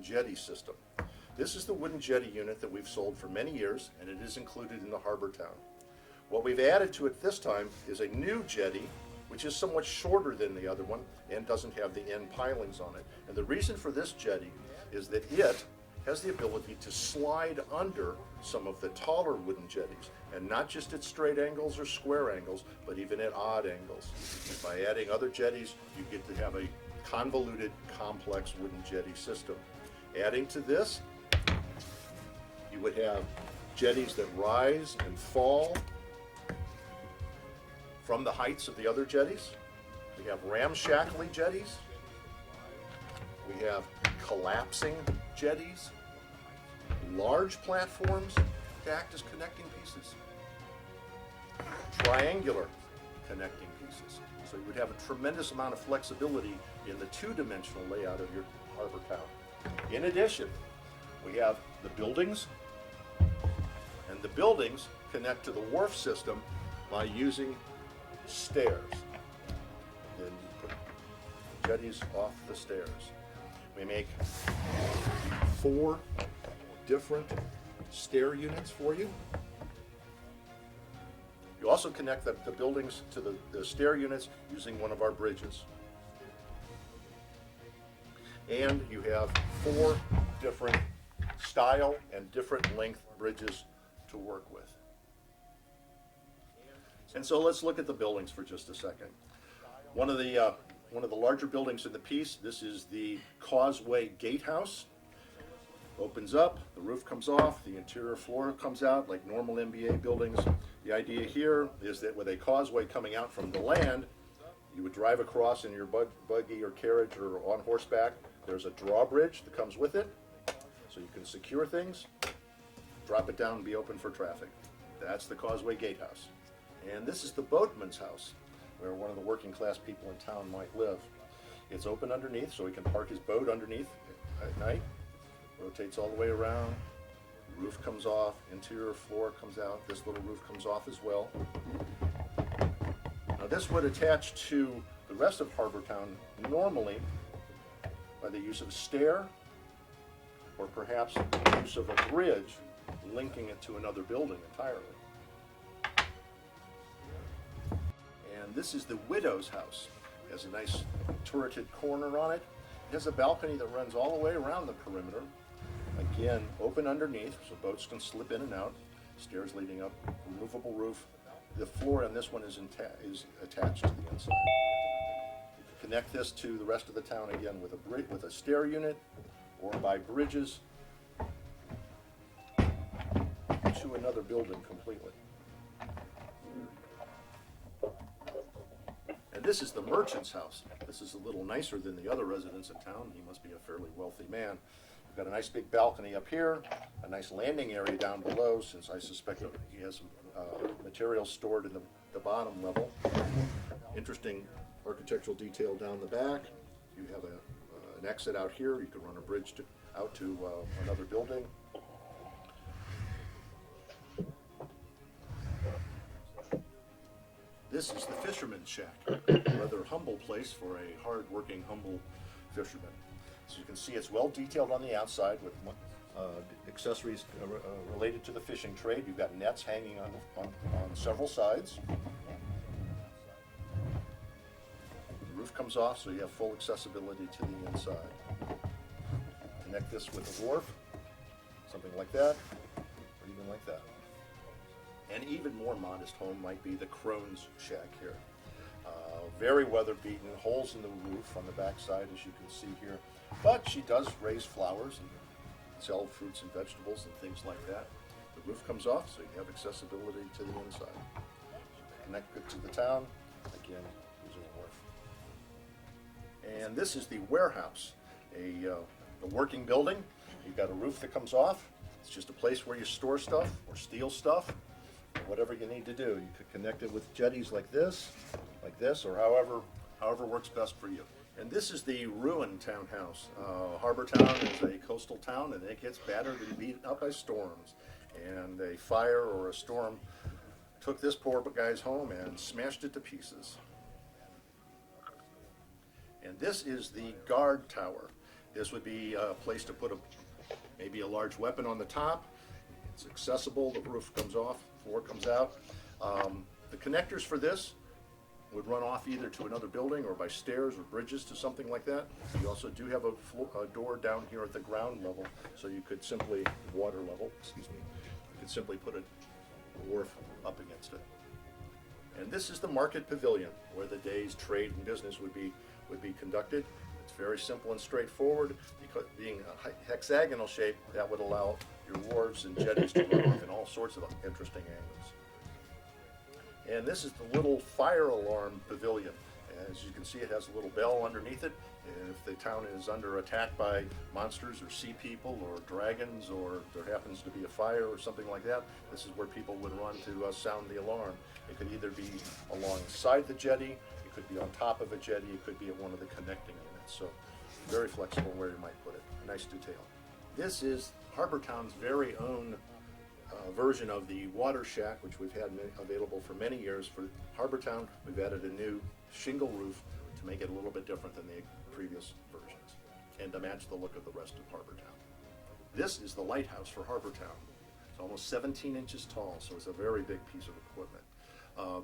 jetty system. This is the wooden jetty unit that we've sold for many years, and it is included in the harbor town. What we've added to it this time is a new jetty, which is somewhat shorter than the other one and doesn't have the end pilings on it. And the reason for this jetty is that it has the ability to slide under some of the taller wooden jetties, and not just at straight angles or square angles, but even at odd angles. By adding other jetties, you get to have a convoluted, complex wooden jetty system. Adding to this, you would have jetties that rise and fall from the heights of the other jetties. We have ramshackly jetties. We have collapsing jetties, large platforms to act as connecting pieces, triangular connecting pieces. So you would have a tremendous amount of flexibility in the two-dimensional layout of your harbor town. In addition, we have the buildings, and the buildings connect to the wharf system by using stairs. Then you put jetties off the stairs. We make 4 different stair units for you. You also connect the buildings to the stair units using one of our bridges. And you have 4 different style and different length bridges to work with. And so let's look at the buildings for just a second. One of the larger buildings in the piece, this is the Causeway Gatehouse. Opens up, the roof comes off, the interior floor comes out like normal MBA buildings. The idea here is that with a causeway coming out from the land, you would drive across in your buggy or carriage or on horseback. There's a drawbridge that comes with it, so you can secure things, drop it down and be open for traffic. That's the Causeway Gatehouse. And this is the boatman's house, where one of the working class people in town might live. It's open underneath, so he can park his boat underneath at night. Rotates all the way around, roof comes off, interior floor comes out, this little roof comes off as well. Now this would attach to the rest of Harbor Town normally by the use of a stair, or perhaps the use of a bridge linking it to another building entirely. And this is the widow's house. It has a nice turreted corner on it. It has a balcony that runs all the way around the perimeter. Again, open underneath, so boats can slip in and out. Stairs leading up, removable roof. The floor on this one is attached to the inside. You can connect this to the rest of the town again with a stair unit or by bridges to another building completely. And this is the merchant's house. This is a little nicer than the other residents in town. He must be a fairly wealthy man. We've got a nice big balcony up here, a nice landing area down below, since I suspect that he has some materials stored in the bottom level. Interesting architectural detail down the back. You have an exit out here. You can run a bridge out to another building. This is the fisherman's shack, a rather humble place for a hard-working, humble fisherman. So you can see it's well detailed on the outside with accessories related to the fishing trade. You've got nets hanging on several sides. The roof comes off, so you have full accessibility to the inside. Connect this with a wharf, something like that, or even like that. An even more modest home might be the crone's shack here. Very weather-beaten, holes in the roof on the back side, as you can see here. But she does raise flowers and sell fruits and vegetables and things like that. The roof comes off, so you have accessibility to the inside. Connect it to the town, again, using a wharf. And this is the warehouse, a working building. You've got a roof that comes off. It's just a place where you store stuff or steal stuff, or whatever you need to do. You could connect it with jetties like this, or however works best for you. And this is the ruined townhouse. Harbor Town is a coastal town, and it gets battered and beaten up by storms. And a fire or a storm took this poor guy's home and smashed it to pieces. And this is the guard tower. This would be a place to put maybe a large weapon on the top. It's accessible, the roof comes off, floor comes out. The connectors for this would run off either to another building or by stairs or bridges to something like that. You also do have a door down here at the ground level, so you could simply, water level, excuse me, you could simply put a wharf up against it. And this is the market pavilion, where the day's trade and business would be conducted. It's very simple and straightforward, because being a hexagonal shape, that would allow your wharves and jetties to run off in all sorts of interesting angles. And this is the little fire alarm pavilion. As you can see, it has a little bell underneath it. If the town is under attack by monsters or sea people or dragons, or there happens to be a fire or something like that, this is where people would run to sound the alarm. It could either be alongside the jetty, it could be on top of a jetty, it could be at one of the connecting units. So very flexible where you might put it. Nice detail. This is Harbor Town's very own version of the water shack, which we've had available for many years. For Harbor Town, we've added a new shingle roof to make it a little bit different than the previous versions and to match the look of the rest of Harbor Town. This is the lighthouse for Harbor Town. It's almost 17 inches tall, so it's a very big piece of equipment.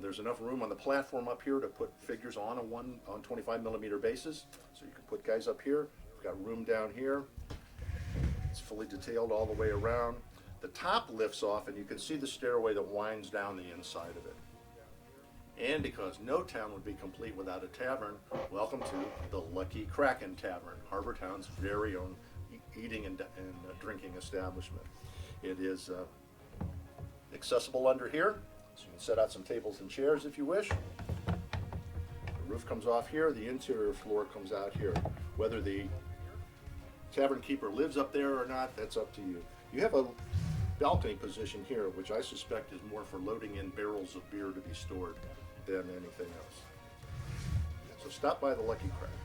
There's enough room on the platform up here to put figures on 25 millimeter bases, so you can put guys up here. We've got room down here. It's fully detailed all the way around. The top lifts off, and you can see the stairway that winds down the inside of it. And because no town would be complete without a tavern, welcome to the Lucky Kraken Tavern, Harbor Town's very own eating and drinking establishment. It is accessible under here, so you can set out some tables and chairs if you wish. The roof comes off here, the interior floor comes out here. Whether the tavern keeper lives up there or not, that's up to you. You have a balcony position here, which I suspect is more for loading in barrels of beer to be stored than anything else. So stop by the Lucky Kraken.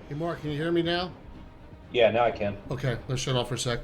Hey, Mark, can you hear me now? Yeah, now I can. Okay, let's shut off for a sec.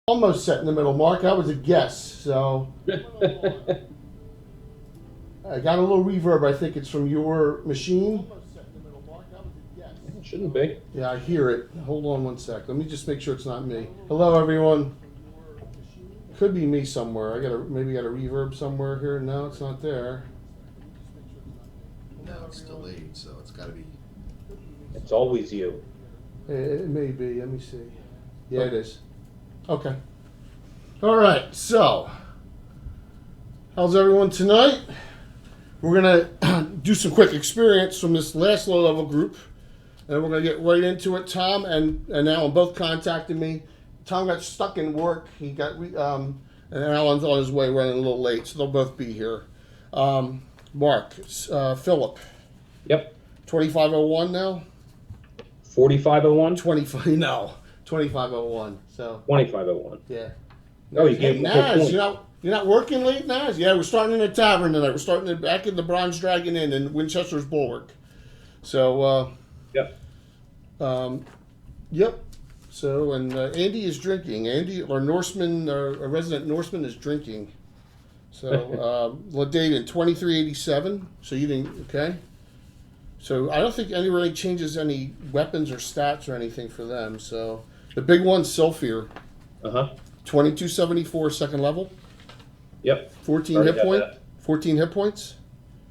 Almost set in the middle, Mark. I was a guess, so I got a little reverb. I think it's from your machine. Shouldn't be. Yeah, I hear it. Hold on one sec. Let me just make sure it's not me. Hello, everyone. Could be me somewhere. Maybe got a reverb somewhere here. No, it's not there. No, it's delayed, so it's got to be. It's always you. It may be. Let me see. Yeah, it is. Okay. All right. So, how's everyone tonight? We're gonna do some quick experience from this last low-level group, and we're gonna get right into it. Tom and Alan both contacted me. Tom got stuck in work. He got and Alan's on his way, running a little late, so they'll both be here. Mark, Philip. Yep. 2501 now. 4501? 25. No. 2501. So 2501. yeah. Oh, you gave Hey, him a good Naz, point. you're not working late, Naz? Yeah, we're starting in a tavern tonight. We're starting back in the Bronze Dragon Inn in Winchester's Bulwark. So Yep. yep. So and Andy is drinking. Andy, our Norseman, a resident Norseman, is drinking. So the date in 2387. So you didn't okay. So I don't think anybody changes any weapons or stats or anything for them. So the big one's Sylphir. 2274 second level. Yep. 14 Already hit got point. that. 14 hit points.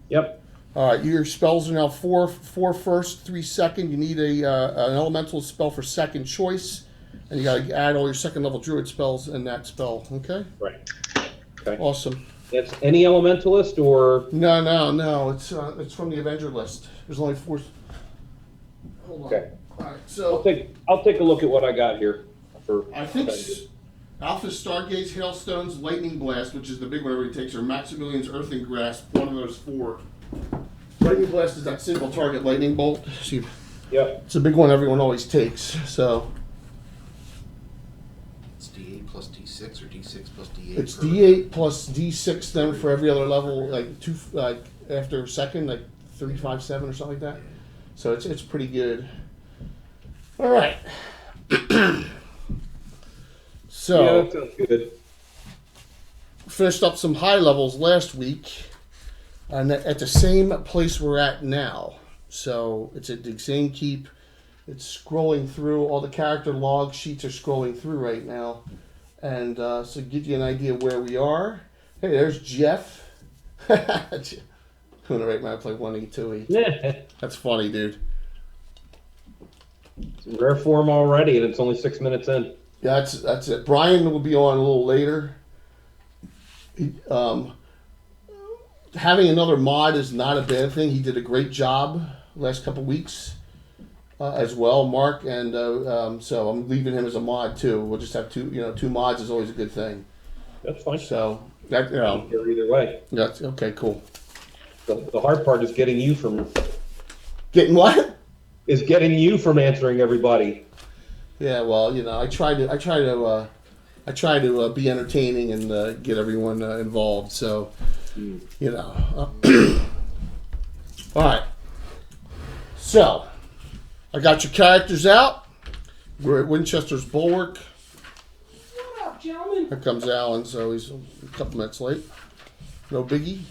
Yep. All right, your spells are now four first, 3 second. You need an elemental spell for second choice, and you got to add all your second level druid spells in that spell. Okay. Right. Okay. Awesome. It's any elementalist or No. It's from the Avenger list. There's only 4. Hold on. okay. All right. So I'll take a look at what I got here. For I think Alpha Stargates, Hailstones, Lightning Blast, which is the big one everybody takes, or Maximilian's Earthing Grasp, one of those 4. Lightning Blast is that single target lightning bolt. See, Yep. it's a big one everyone always takes. So It's D8 plus D6 or D6 plus D8. it's D8 plus D6 then for every other level, like after second, like 35-7 or something like that. So it's pretty good. All right. So Yeah, that sounds good. finished up some high levels last week, and at the same place we're at now. So it's at the same keep. It's scrolling through. All the character log sheets are scrolling through right now. And so give you an idea where we are. Hey, there's Jeff. Coming right now, I play 1E2E. Yeah. That's funny, dude. It's in rare form already, and it's only 6 minutes in. Yeah, that's it. Brian will be on a little later. Having another mod is not a bad thing. He did a great job last couple weeks as well, Mark, and so I'm leaving him as a mod too. We'll just have two mods is always a good thing. That's fine. So that I don't care either way. that's okay, cool. The hard part is getting you from Getting what? answering everybody. Yeah, well, I try to be entertaining and get everyone involved. So, all right. So, I got your characters out. We're at Winchester's Bulwark. What up, gentlemen? Here comes Alan, so he's a couple minutes late. No biggie.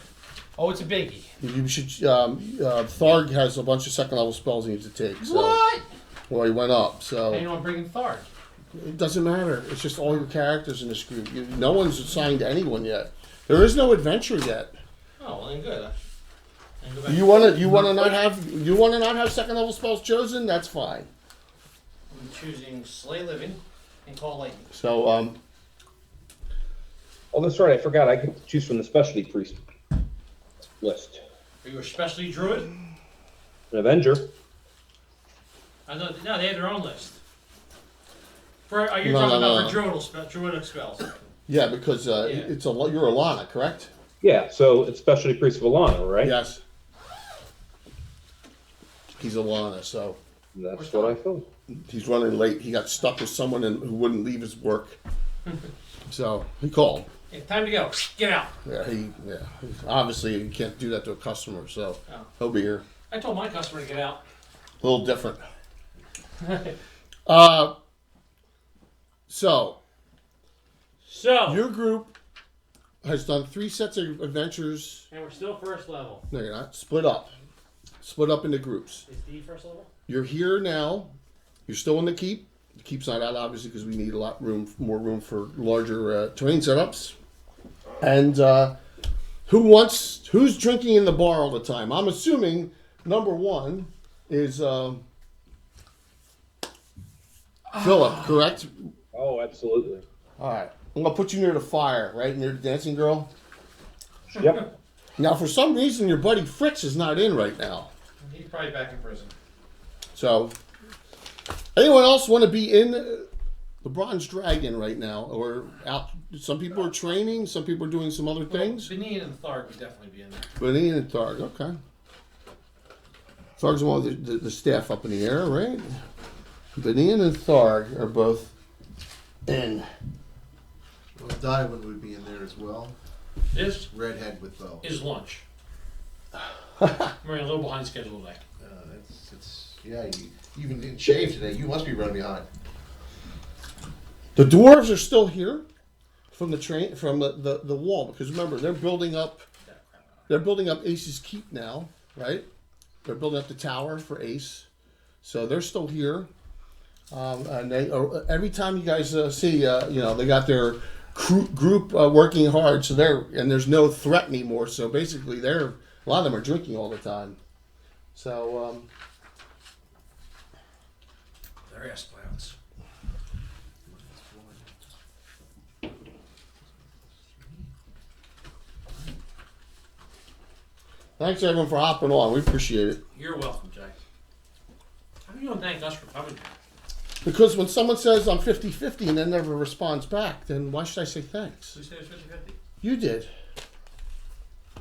Oh, it's a biggie. You should. Tharg has a bunch of second level spells he needs to take. So, What? well, he went up. So Hey, you want to bring in Tharg? it doesn't matter. It's just all your characters in this group. No one's assigned to anyone yet. There is no adventure yet. Oh, well, then good. I can go back. You wanna not have second level spells chosen? That's fine. I'm choosing Slay Living and Call Lightning. So Oh, that's right. I forgot. I can choose from the specialty priest list. Are you a specialty druid? An Avenger. I thought, no, they have their own list. Are you No, talking no, about no. for druidic spells? yeah, because you're Alana, correct? Yeah, so it's specialty priest of Alana, right? Yes. He's Alana, so That's what I thought. he's running late. He got stuck with someone who wouldn't leave his work. So he called. Hey, time to go. Get out. Yeah. Obviously, you can't do that to a customer, so Oh. he'll be here. I told my customer to get out. A little different. So So, Your group has done 3 sets of adventures. and we're still first level. No, you're not. Split up. Split up into groups. Is D first level? You're here now. You're still in the keep. The keep's not out, obviously, because we need more room for larger terrain setups. And who's drinking in the bar all the time? I'm assuming number 1 is Philip, correct? Oh, absolutely. All right. I'm going to put you near the fire, right? Near the dancing girl. Yep. Now, for some reason, your buddy Fritz is not in right now. He's probably back in prison. So, anyone else want to be in the Bronze Dragon right now? Or out? Some people are training. Some people are doing some other things. Benin and Tharg would definitely be in there. Benin and Tharg, okay. Tharg's one of the staff up in the air, right? Benin and Tharg are both in. Well, Diamond would be in there as well. This Redhead with bow. is lunch. We're a little behind schedule today. Yeah, you even didn't shave today. You must be running behind. The dwarves are still here from the train from the wall, because remember they're building up Ace's Keep now, right? They're building up the tower for Ace, so they're still here. And they every time you guys see, they got their group working hard, so there's no threat anymore. So basically, a lot of them are drinking all the time. So They're ass clowns. thanks everyone for hopping on. We appreciate it. You're welcome, Jack. How do you don't thank us for coming here? Because when someone says I'm 50-50 and then never responds back, then why should I say thanks? Who said it's 50-50? You did.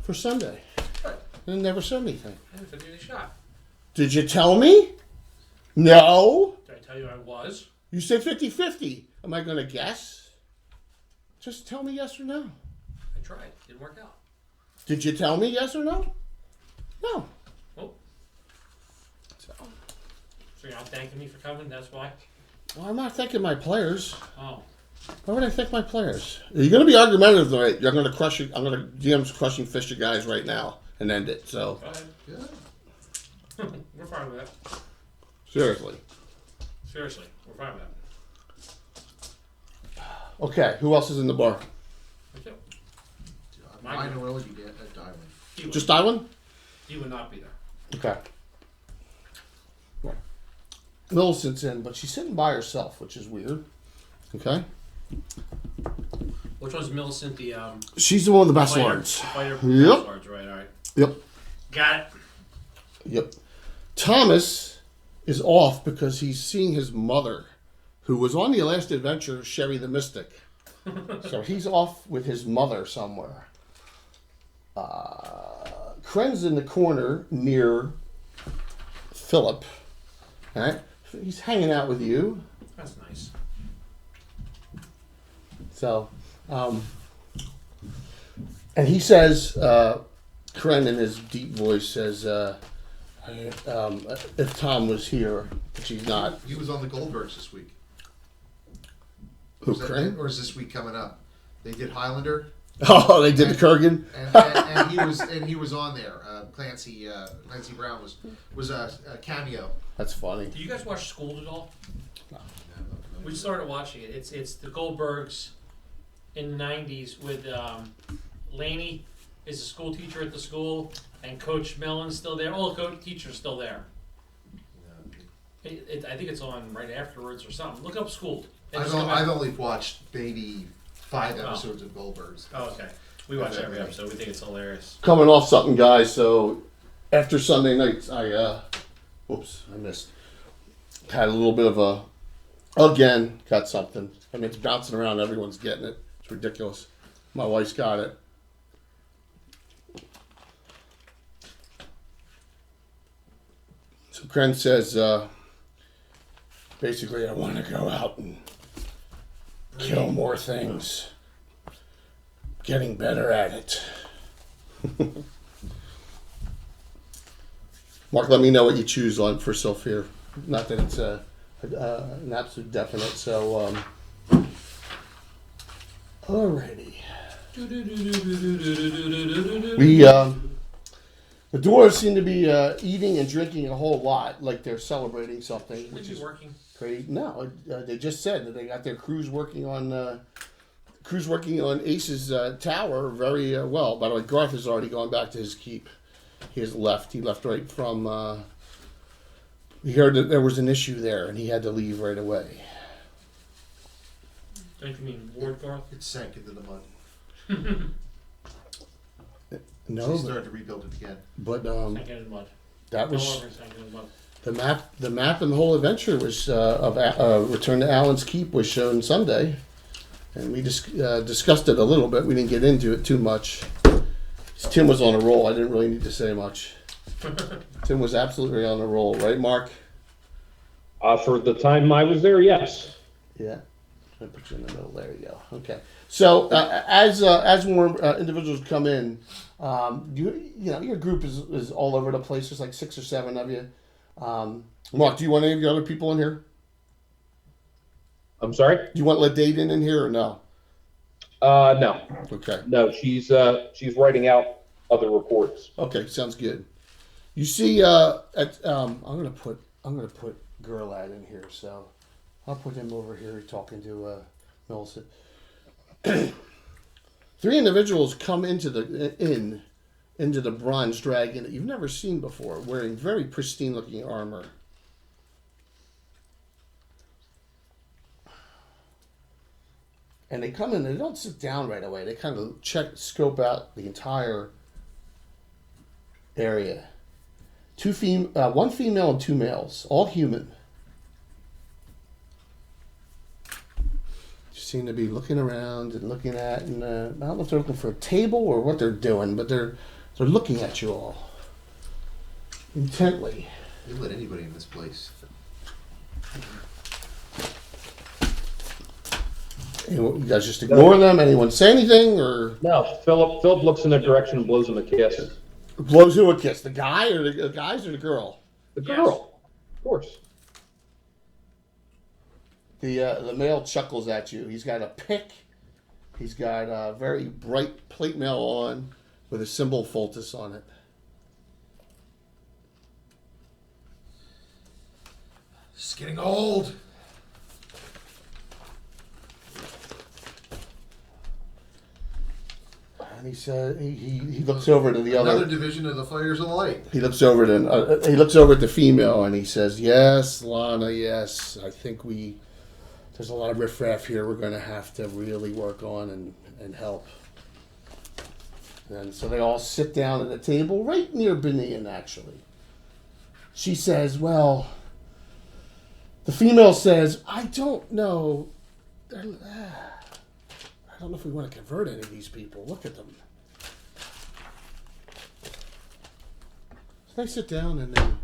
For Sunday. Right. And never said anything. I haven't given you a shot. Did you tell me? No. Did I tell you I was? You said 50-50. Am I going to guess? Just tell me yes or no. I tried. Didn't work out. Did you tell me yes or no? No. Oh. So, So you're not thanking me for coming? That's why? well, I'm not thanking my players. Oh. Why would I thank my players? You're going to be argumentative tonight. You're going to crush it. I'm going to DM's crushing fish you guys right now and end it. So, Go ahead. Yeah. We're fine with that. seriously. Seriously, we're fine with that. Okay, who else is in the bar? That's it. Mine will only be at Diamond. He would, Just Iwan? he would not be there. Okay. Millicent's in, but she's sitting by herself, which is weird. Okay. Which one's Millicent? The She's the one with the best fighter, lords. fighter Yep. best lords, right? All right. Yep. Got it. Yep. Thomas is off because he's seeing his mother, who was on the last adventure, Sherry the Mystic. So he's off with his mother somewhere. Kren's in the corner near Philip. All right. He's hanging out with you. That's nice. So, and he says, Kren in his deep voice says, if Tom was here, which he's not. He was on the Goldbergs this week. Who, Was that- Kren? Or is this week coming up? They did Highlander, Oh, they did the Kurgan? and he was on there. Clancy Brown was a cameo. That's funny. Do you guys watch Schooled at all? We started watching it. It's the Goldbergs in the '90s with Laney is a school teacher at the school, and Coach Mellon's still there. All the coach teachers still there. I think it's on right afterwards or something. Look up Schooled. It just come out. I've only watched maybe 5 episodes of Goldbergs. Oh, okay. We watch every episode. We think it's hilarious. Coming off something, guys. So after Sunday nights, I missed. Had a little bit of again, got something. I mean, it's bouncing around. Everyone's getting it. It's ridiculous. My wife's got it. So Kren says, basically, I want to go out and kill more things. Getting better at it. Mark, let me know what you choose on for Sylph here. Not that it's an absolute definite. So, Alrighty. The dwarves seem to be eating and drinking a whole lot, like they're celebrating something, Should which we be is working? great. No, they just said that they got their crews working on Ace's tower very well. By the way, Garth has already gone back to his keep. He has left. He left right from. He heard that there was an issue there, and he had to leave right away. Don't you mean Ward Garth? It sank into the mud. No, So he but, started to rebuild it again. Sank in the mud. that was However, sank in the mud. the map. The map and the whole adventure was of Return to Allen's Keep was shown Sunday, and we discussed it a little bit. We didn't get into it too much. Tim was on a roll. I didn't really need to say much. Tim was absolutely on a roll, right, Mark? For the time I was there, yes. Yeah. I put you in the middle. There you go. Okay. So as more individuals come in, you know your group is all over the place. There's like 6 or 7 of you. Mark, do you want any of the other people in here? I'm sorry? Do you want Ladayden in here or no? No. Okay. No, she's writing out other reports. Okay, sounds good. You see, I'm gonna put Gerlad in here, so I'll put him over here talking to Millicent. 3 individuals come into the Bronze Dragon that you've never seen before, wearing very pristine-looking armor. And they come in, they don't sit down right away. They kind of scope out the entire area. 1 female and 2 males, all human. Just seem to be looking around and looking at, and I don't know if they're looking for a table or what they're doing, but they're looking at you all intently. They let anybody in this place. You guys just ignore them? Anyone say anything or No, Philip looks in their direction and blows them a kiss. blows who a kiss? The guy or the guys or the girl? The Yes. girl, of course. The male chuckles at you. He's got a pick. He's got a very bright plate mail on with a symbol Fultus on it. It's getting old. And he said he looks over to the Another other. division of the Fighters of the Light. He looks over at the female and he says, "Yes, Lana. Yes, I think there's a lot of riffraff here. We're going to have to really work on and help." And so they all sit down at a table right near Benian, actually. She says, "Well," the female says, "I don't know. I don't know if we want to convert any of these people. Look at them." So they sit down and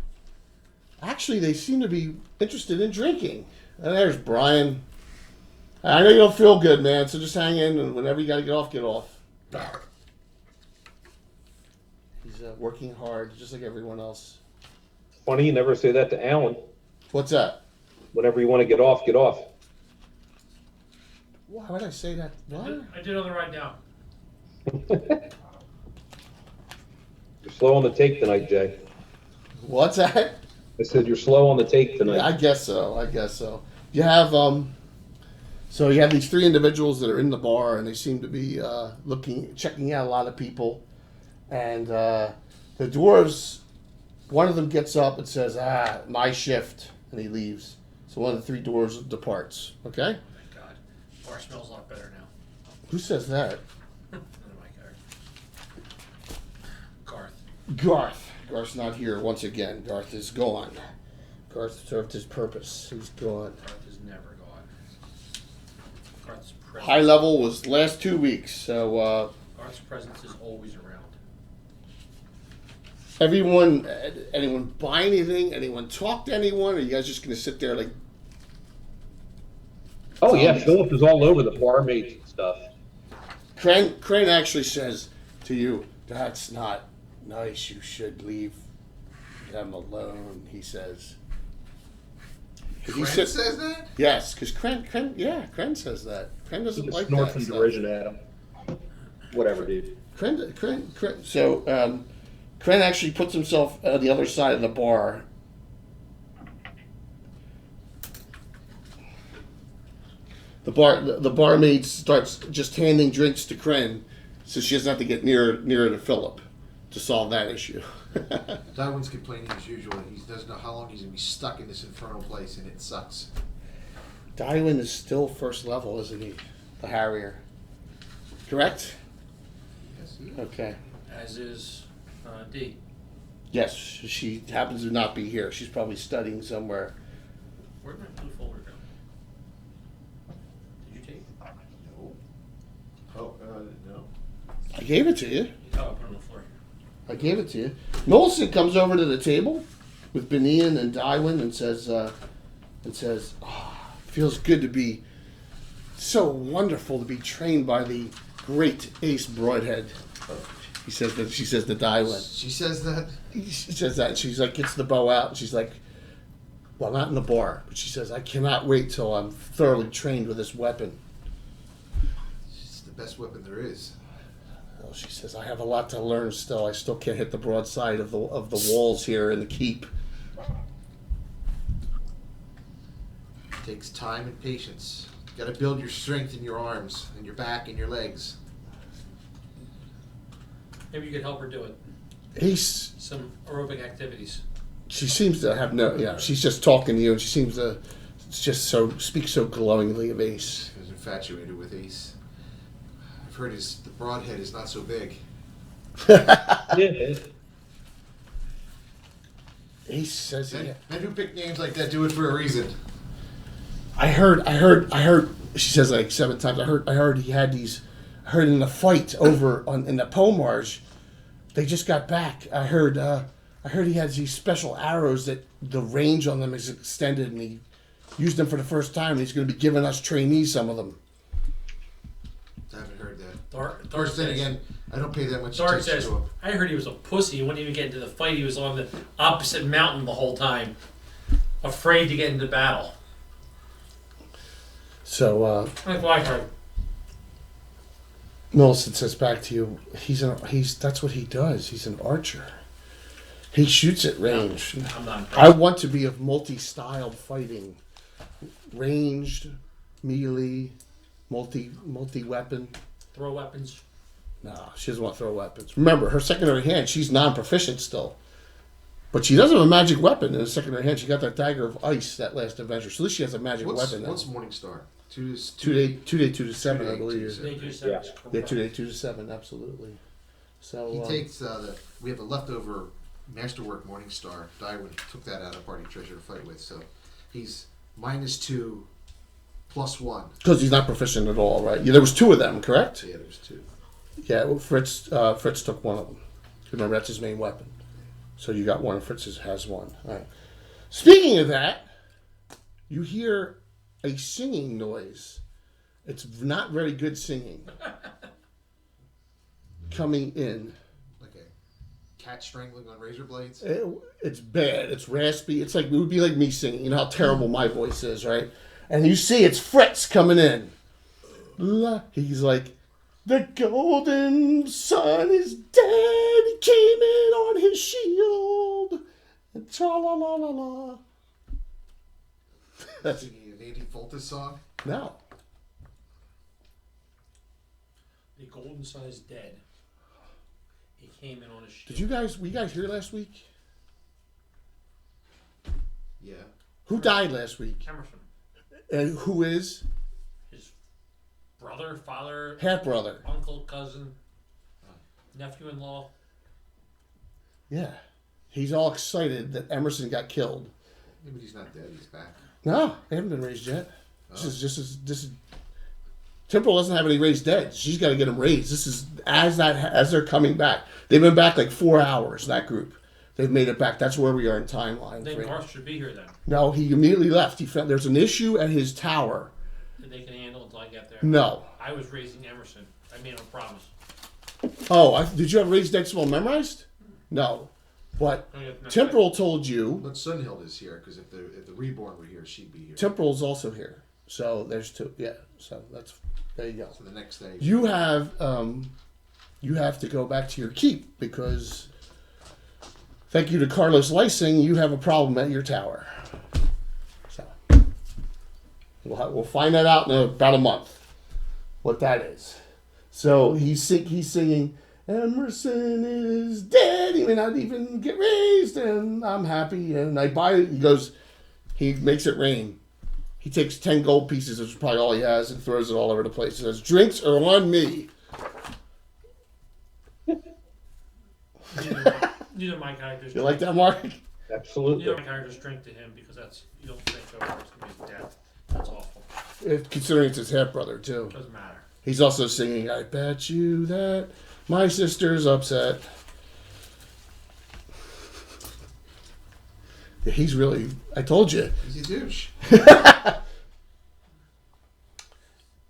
actually they seem to be interested in drinking. And there's Brian. I know you don't feel good, man, so just hang in, and whenever you got to get off, get off. He's working hard, just like everyone else. Funny, you never say that to Alan. What's that? Whenever you want to get off, get off. Why would I say that? What? I did on the ride down. You're slow on the take tonight, Jay. What's that? I said you're slow on the take tonight. Yeah, I guess so. You have so you have these 3 individuals that are in the bar, and they seem to be checking out a lot of people. And the dwarves, one of them gets up and says, "My shift," and he leaves. So one of the 3 dwarves departs. Okay? My God, bar smells a lot better now. Who says that? Oh my God. Garth. Garth's not here once again. Garth is gone. Garth served his purpose. He's gone. Garth is never gone. Garth's presence. High level was last 2 weeks, so Garth's presence is always around. anyone buy anything? Anyone talk to anyone? Or are you guys just gonna sit there like? Oh yeah, Philip is all over the barmaids and stuff. Crane actually says to you, "That's not nice. You should leave them alone," he says. 'Cause Kren said- says that? Yes, because Kren says that. Kren doesn't like Snort that from stuff. derision at him. Whatever, dude. Kren. So Kren actually puts himself on the other side of the bar. The barmaid starts just handing drinks to Kren, so she doesn't have to get nearer to Philip to solve that issue. Darwin's complaining as usual. He doesn't know how long he's gonna be stuck in this infernal place, and it sucks. Darwin is still first level, isn't he? The Harrier. Correct? Yes, he is. Okay. As is D. Yes, she happens to not be here. She's probably studying somewhere. Where'd my blue folder go? Did you take it? No. Oh, no. I gave it to you. Oh, I put it on the floor. I gave it to you. Millicent comes over to the table with Benian and Dywin and says, oh, feels good to be, so wonderful to be trained by the great Ace Broadhead. He says that. She says to Dywin. She says that. She says that. She's like, gets the bow out. And she's like, well, not in the bar, but she says, I cannot wait till I'm thoroughly trained with this weapon. It's the best weapon there is. Well, she says, I have a lot to learn still. I still can't hit the broadside of the walls here in the keep. It takes time and patience. You gotta build your strength in your arms and your back and your legs. Maybe you could help her do it. Ace, Some aerobic activities. she seems to have no, yeah, she's just talking to you and she seems to speak so glowingly of Ace. He was infatuated with Ace. I've heard the broadhead is not so big. Yeah. Ace says he, Men who pick names like that do it for a reason. I heard, she says like 7 times, I heard he had these, I heard in the fight over in the Pomarge, they just got back. I heard he has these special arrows that the range on them is extended and he used them for the first time and he's going to be giving us trainees some of them. I haven't heard that. Dark First, then says, again, I don't pay that much Dark attention says, to him. I heard he was a pussy. He wouldn't even get into the fight. He was on the opposite mountain the whole time, afraid to get into battle. So Like what I heard. Millicent says back to you, that's what he does. He's an archer. He shoots at range. I'm not I impressed. want to be of multi-styled fighting, ranged, melee, multi-weapon. Throw weapons. No, she doesn't want to throw weapons. Remember, her secondary hand, she's non-proficient still. But she does have a magic weapon in her secondary hand. She got that dagger of ice that last adventure. So at least she has a magic weapon now. What's Morningstar? 2 to 2 to 7, I 2 believe. to 7. They do seven. Yeah. Yeah, 2 to 7, absolutely. So He takes we have a leftover masterwork Morningstar. Dywin took that out of party treasure to fight with, so he's -2, +1. because he's not proficient at all, right? Yeah, there was 2 of them, correct? So yeah, there's 2. Yeah, well, Fritz took one of them. Remember, that's his main weapon. So you got one, and Fritz has one. All right. Speaking of that, you hear a singing noise. It's not very good singing. Coming in. Like a cat strangling on razor blades. It's bad. It's raspy. It's like, it would be like me singing. You know how terrible my voice is, right? And you see it's Fritz coming in. He's like, the golden sun is dead. He came in on his shield. And tra-la-la-la-la. That's Singing an Andy Foltis song. no. The golden sun is dead. He came in on a shield. Were you guys here last week? Yeah. Who died last week? Emerson. And who is? His brother, father, Half brother. uncle, cousin, nephew-in-law. Yeah. He's all excited that Emerson got killed. Yeah, but he's not dead. He's back. No, they haven't been raised yet. This is Temporal doesn't have any raised dead. She's got to get them raised. This is as they're coming back. They've been back like 4 hours. That group, they've made it back. That's where we are in timeline. Then Garth should be here then. No, he immediately left. He found there's an issue at his tower. That they can handle until I get there. No. I was raising Emerson. I made him a promise. Oh, did you have raised dead spell memorized? No. But Oh, yeah, next Temporal told you. But Sunhild is here because if the Reborn were here, she'd be here. Temporal's also here. So there's two. Yeah. So there you go. So the next day, You have to go back to your keep because thank you to Carlos Lysing, you have a problem at your tower. So we'll find that out in about a month what that is. So he's singing, Emerson is dead, he may not even get raised, and I'm happy, and I buy it. He makes it rain. He takes 10 gold pieces, which is probably all he has, and throws it all over the place. He says, drinks are on me. Neither of my characters. You like that, Mark? Absolutely. Neither of my characters drink to him because you don't drink over somebody's death. That's awful. Considering it's his half-brother, too. Doesn't matter. He's also singing, I bet you that my sister's upset. Yeah, he's really, I told you. he's a douche.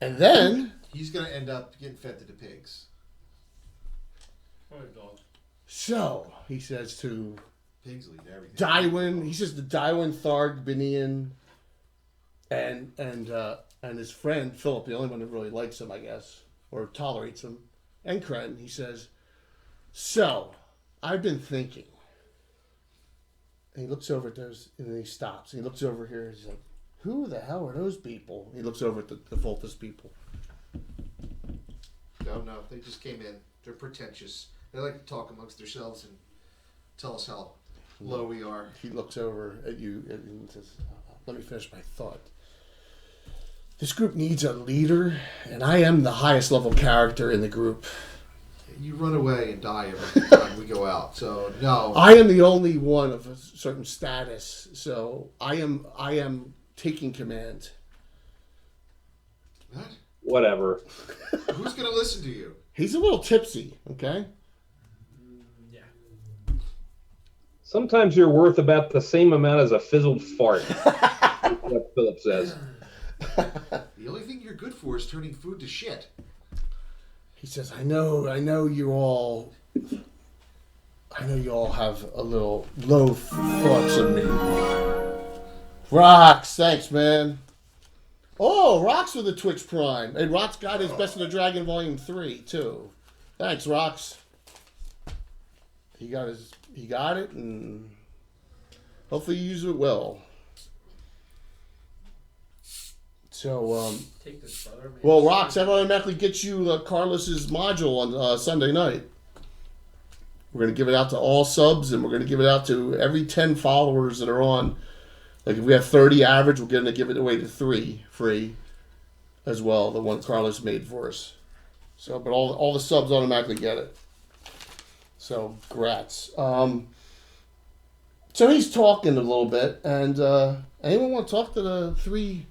And then, He's gonna end up getting fed to the pigs. Poor dog. so, he says to Pigs lead everything. Dywin, he says to Dywin, Tharg, Binian, and his friend, Philip, the only one that really likes him, I guess, or tolerates him, and Kren, he says, so, I've been thinking. And he looks over at those, and then he stops. And he looks over here, and he's like, who the hell are those people? He looks over at the Fultus people. No, they just came in. They're pretentious. They like to talk amongst themselves and tell us how low we are. He looks over at you and says, let me finish my thought. This group needs a leader, and I am the highest level character in the group. You run away and die every time we go out. So no. I am the only one of a certain status, so I am taking command. What? Whatever. Who's gonna listen to you? He's a little tipsy, okay? Yeah. Sometimes you're worth about the same amount as a fizzled fart. That's what Philip says. The only thing you're good for is turning food to shit. He says, I know you all have a little low thoughts of me. Rox, thanks, man. Oh, Rox with the Twitch Prime. And Rox got his Best of the Dragon Volume 3, too. Thanks, Rox. He got it, and hopefully you use it well. So, Take this, brother. Man. well, Rox, that automatically gets you Carlos's module on Sunday night. We're going to give it out to all subs, and we're going to give it out to every 10 followers that are on. Like, if we have 30 average, we're going to give it away to 3 free as well, the one Carlos made for us. So, but all the subs automatically get it. So, grats. So he's talking a little bit, and anyone want to talk to the 3...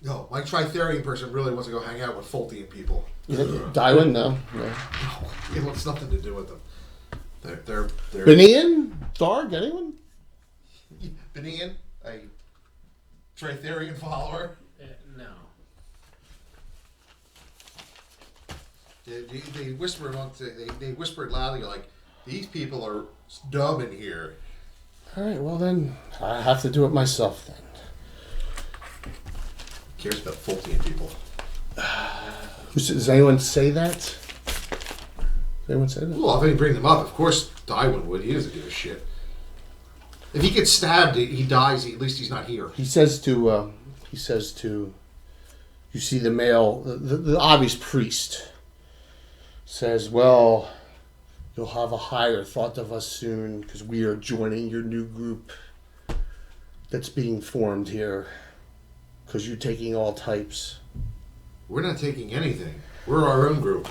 No, my Tritherian person really wants to go hang out with Fultian people. Dywin? No. It wants nothing to do with them. They're Benian? Tharg? Anyone? Benian, a Tritherian follower. No. They whisper amongst they whispered loudly like, these people are dumb in here. All right, well then, I have to do it myself then. Who cares about Fultian people? Does anyone say that? Does anyone say that? Well, if they bring them up, of course Dywin would. He doesn't give a shit. If he gets stabbed, he dies. At least he's not here. He says to, you see the male, the obvious priest says, well, you'll have a higher thought of us soon because we are joining your new group that's being formed here because you're taking all types. We're not taking anything. We're our own group.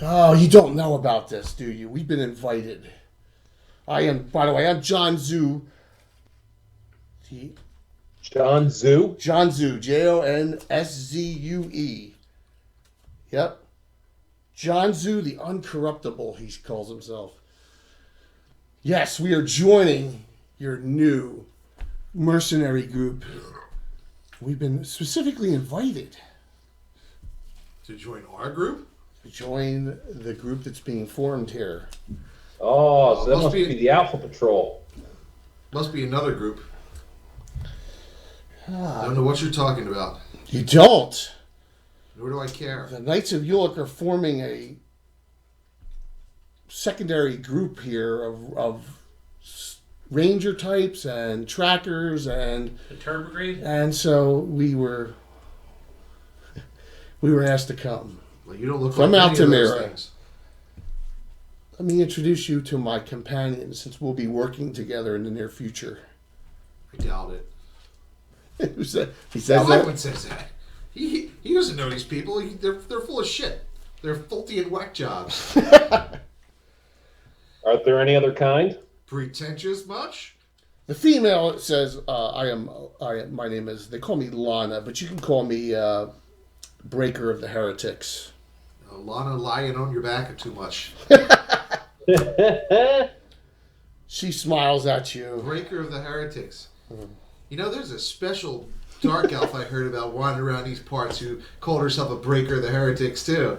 Oh, you don't know about this, do you? We've been invited. I am, by the way, I'm John Zhu. John Zoo? John Zhu, Jonszue. Yep. John Zhu, the Uncorruptible, he calls himself. Yes, we are joining your new mercenary group. We've been specifically invited. To join our group? join the group that's being formed here. Oh, so that Must must be- be the Alpha Patrol. Must be another group. Don't know what you're talking about. You don't. Nor do I care. The Knights of Ulick are forming a secondary group here of ranger types and trackers, and The Turbo Brigade? so we were asked to come. Well, you don't look From like any of those Altamira. things. Let me introduce you to my companion, since we'll be working together in the near future. I doubt it. He says No, that. Edwin says that. He doesn't know these people. They're full of shit. They're faulty and whack jobs. Aren't there any other kind? Pretentious much? The female says, my name is, they call me Lana, but you can call me Breaker of the Heretics. Lana lying on your back too much. She smiles at you. Breaker of the heretics. You know, there's a special dark elf I heard about wandering around these parts who called herself a breaker of the heretics too.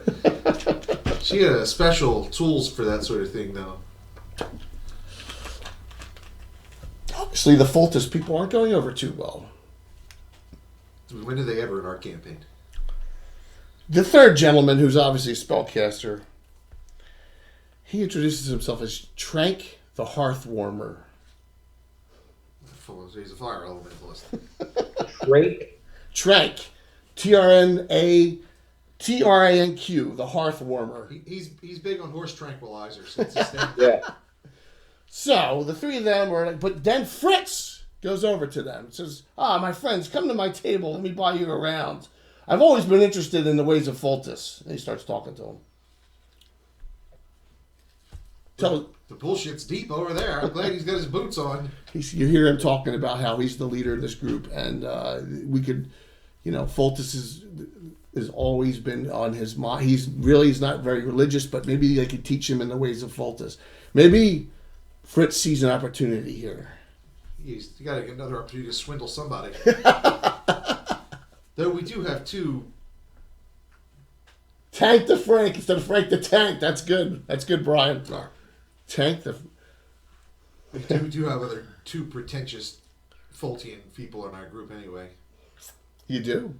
She had special tools for that sort of thing, though. Obviously, the Fultus people aren't going over too well. When did they ever in our campaign? The third gentleman, who's obviously a spellcaster, he introduces himself as Trank the Hearth Warmer. He's a fire elementalist. Drake? Trank, Tranq, the Hearth Warmer. He's big on horse tranquilizers. It's his thing. Yeah. So the three of them are like, but then Fritz goes over to them and says, my friends, come to my table. Let me buy you around. I've always been interested in the ways of Fultus. And he starts talking to him. So The bullshit's deep over there. I'm glad he's got his boots on. you hear him talking about how he's the leader of this group, and we could, Fultus has always been on his mind. He's not very religious, but maybe they could teach him in the ways of Fultus. Maybe Fritz sees an opportunity here. You got to get another opportunity to swindle somebody. Though we do have two. Tank the Frank instead of Frank the Tank. That's good. That's good, Brian. Tank the. We do have two pretentious Fultian people in our group anyway. You do,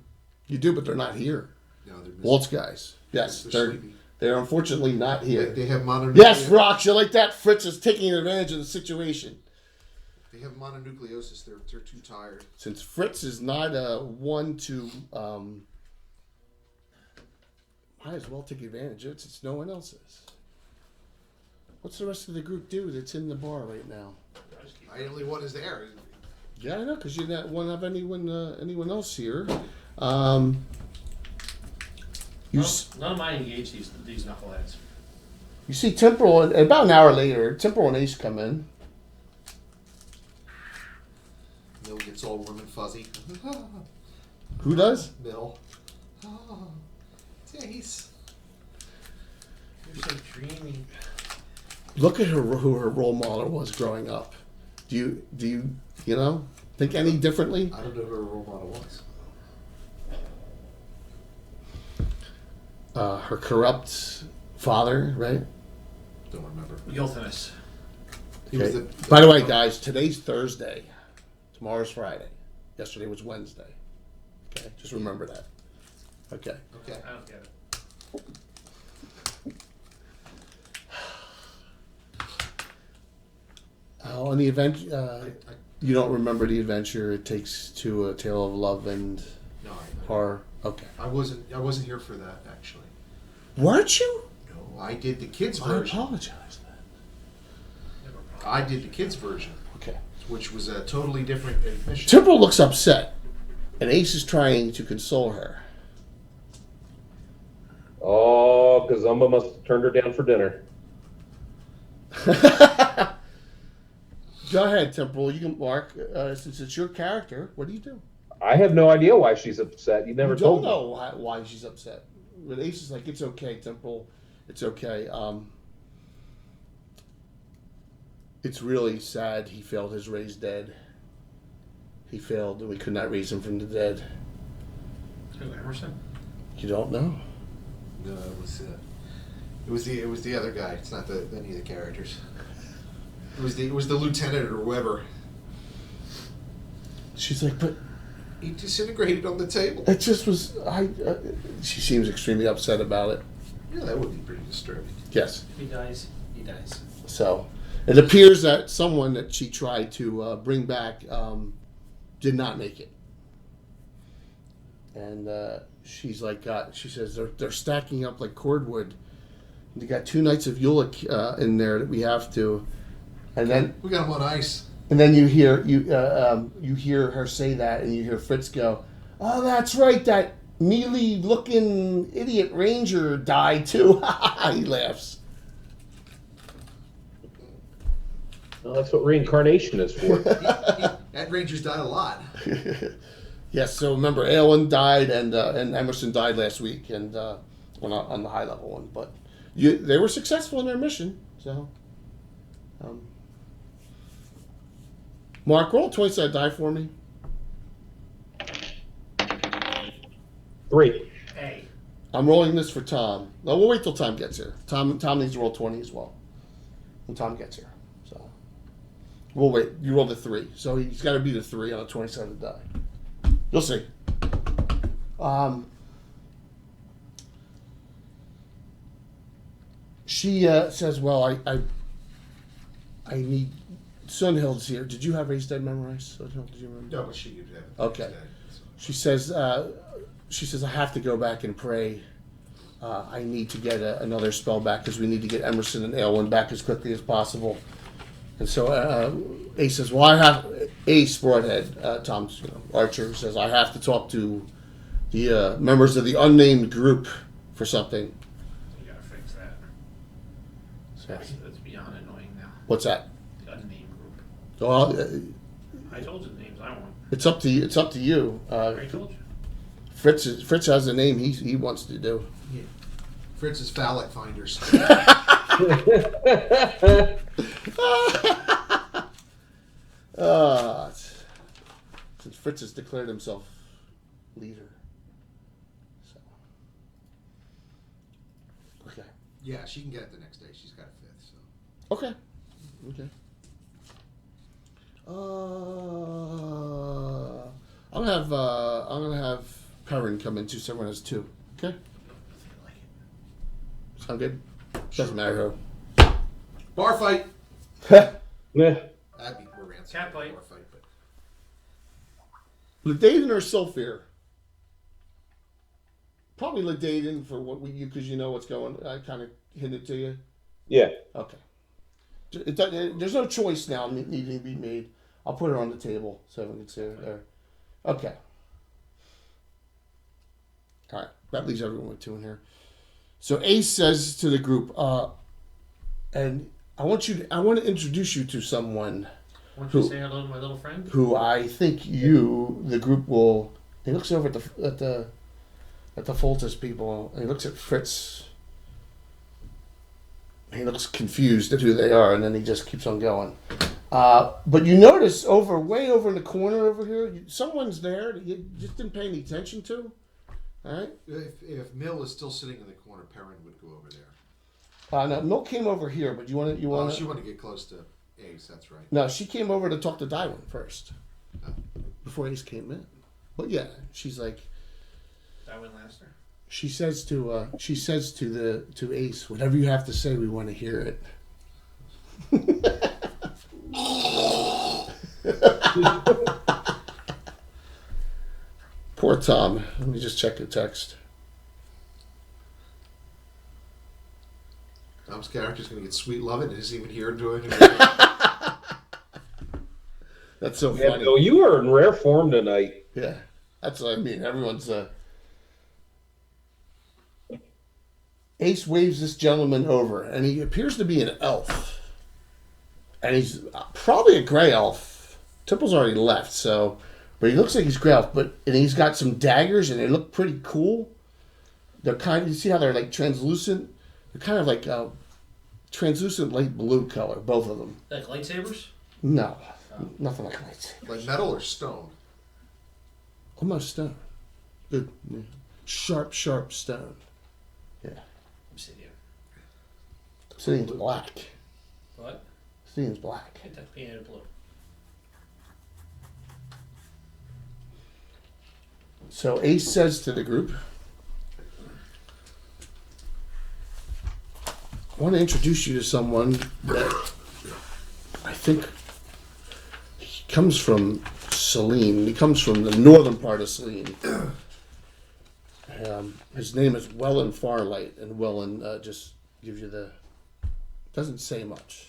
but they're not here. No, they're Waltz guys. Yes, They're sleepy. they're unfortunately not here. They have mononucleosis. Yes, Rox, you like that? Fritz is taking advantage of the situation. They have mononucleosis. They're too tired. Since Fritz is not one to, might as well take advantage of it since no one else is. What's the rest of the group do that's in the bar right now? The only one is there. Yeah, I know, because you don't want to have anyone else here. None of mine engage these knuckleheads. You see Temporal, about an hour later, Temporal and Ace come in. Mill gets all warm and fuzzy. Who does? Mill. Oh, Ace. You're so dreamy. Look at who her role model was growing up. Do you think any differently? I don't know who her role model was. Her corrupt father, right? Don't remember. Yolthinus. He was Okay. the- By the way, guys, today's Thursday. Tomorrow's Friday. Yesterday was Wednesday. Okay, just remember that. Okay. Okay. I don't get it. On the event, you don't remember the adventure it takes to a tale of love and No, horror. Okay. I wasn't here for that actually. Weren't you? No, I did the kids I version. apologize then. I did the kids version, Okay. which was a totally different mission. Temporal looks upset, and Ace is trying to console her. Oh, Kazumba must have turned her down for dinner. Go ahead, Temporal. You can mark since it's your character. What do you do? I have no idea why she's upset. You never You told don't me. know why she's upset. But Ace is like, it's okay, Temporal. It's okay. It's really sad he failed his raise dead. He failed, and we could not raise him from the dead. Who, Emerson? You don't know? No, it was It was the other guy. It's not any of the characters. It was the lieutenant or whoever. She's like, but He disintegrated on the table. it just was. She seems extremely upset about it. Yeah, that would be pretty disturbing. Yes. He dies. He dies. So it appears that someone that she tried to bring back did not make it. And she's like, she says they're stacking up like cordwood. They got 2 nights of Eula in there that we have to, and then We got him on ice. and then you hear you hear her say that, and you hear Fritz go, "Oh, that's right, that mealy-looking idiot ranger died too." He laughs. Well, that's what reincarnation is for. That Ranger's died a lot. Yes, so remember, Alan died and Emerson died last week, and well, not on the high level one, but they were successful in their mission. So, Mark, roll 20-sided die for me. 3. Hey. I'm rolling this for Tom. No, we'll wait till Tom gets here. Tom needs to roll 20 as well when Tom gets here. So we'll wait. You rolled a 3, so he's got to beat a 3 on a 20-sided die. You'll see. She says, "Well, I need Sunhild's here. Did you have Race Dead memorized? Sunhild, did you remember?" No, but she could have it. Okay. She says, I have to go back and pray. I need to get another spell back because we need to get Emerson and Aelwyn back as quickly as possible. And so Ace says, well, I have Ace Broadhead, Tom's archer, says, I have to talk to the members of the unnamed group for something. You gotta fix that. So, That's beyond annoying now. what's that? The unnamed group. Well, I told you the names I want. it's up to you. It's up to you. I told you. Fritz has a name he wants to do. Yeah. Fritz's phallic finders. Since Fritz has declared himself leader. So. Okay. Yeah, she can get it the next day. She's got a 5th. So. Okay. Okay. I'm gonna have Perrin come in too, so everyone has 2. Okay. Sound good? Doesn't matter Bar fight. who. Meh. That'd be more ransom. Cat fight. Bar fight, but Ledaden or Sulfir? Probably Ledaden for what because you know what's going. I kind of hinted to you. Yeah. Okay. There's no choice now needing to be made. I'll put her on the table so everyone can see her there. Okay. All right. That leaves everyone with 2 in here. So Ace says to the group, and I want to introduce you to someone Want you to say hello to my little friend? who I think the group will. He looks over at the Foltis people, and he looks at Fritz. He looks confused at who they are, and then he just keeps on going. But you notice way over in the corner over here, someone's there that you just didn't pay any attention to. All right. if Mill is still sitting in the corner, Perrin would go over there. No, Milk came over here, but you want to. Oh, she wanted to get close to Ace. That's right. No, she came over to talk to Dywin first, Oh. before Ace came in. But yeah, she's like. That went last her. She says to Ace, whatever you have to say, we want to hear it. Poor Tom. Let me just check the text. Tom's character's going to get sweet loving and isn't even here doing it. That's so Yeah, funny. Bill, you are in rare form tonight. Yeah, that's what I mean. Everyone's. Ace waves this gentleman over, and he appears to be an elf. And he's probably a gray elf. Tipple's already left, so. But he looks like he's gray elf, and he's got some daggers, and they look pretty cool. They're you see how they're like translucent? They're kind of like translucent light blue color, both of them. Like lightsabers? No, nothing like lights. Like metal or stone? Almost stone. Good. Sharp stone. Yeah. Obsidian. Sitting's black. What? Sitting's black. Get that painted blue. So Ace says to the group, I want to introduce you to someone that I think he comes from Saline. He comes from the northern part of Saline. His name is Wellen Farlight, and Wellen just gives you the... doesn't say much.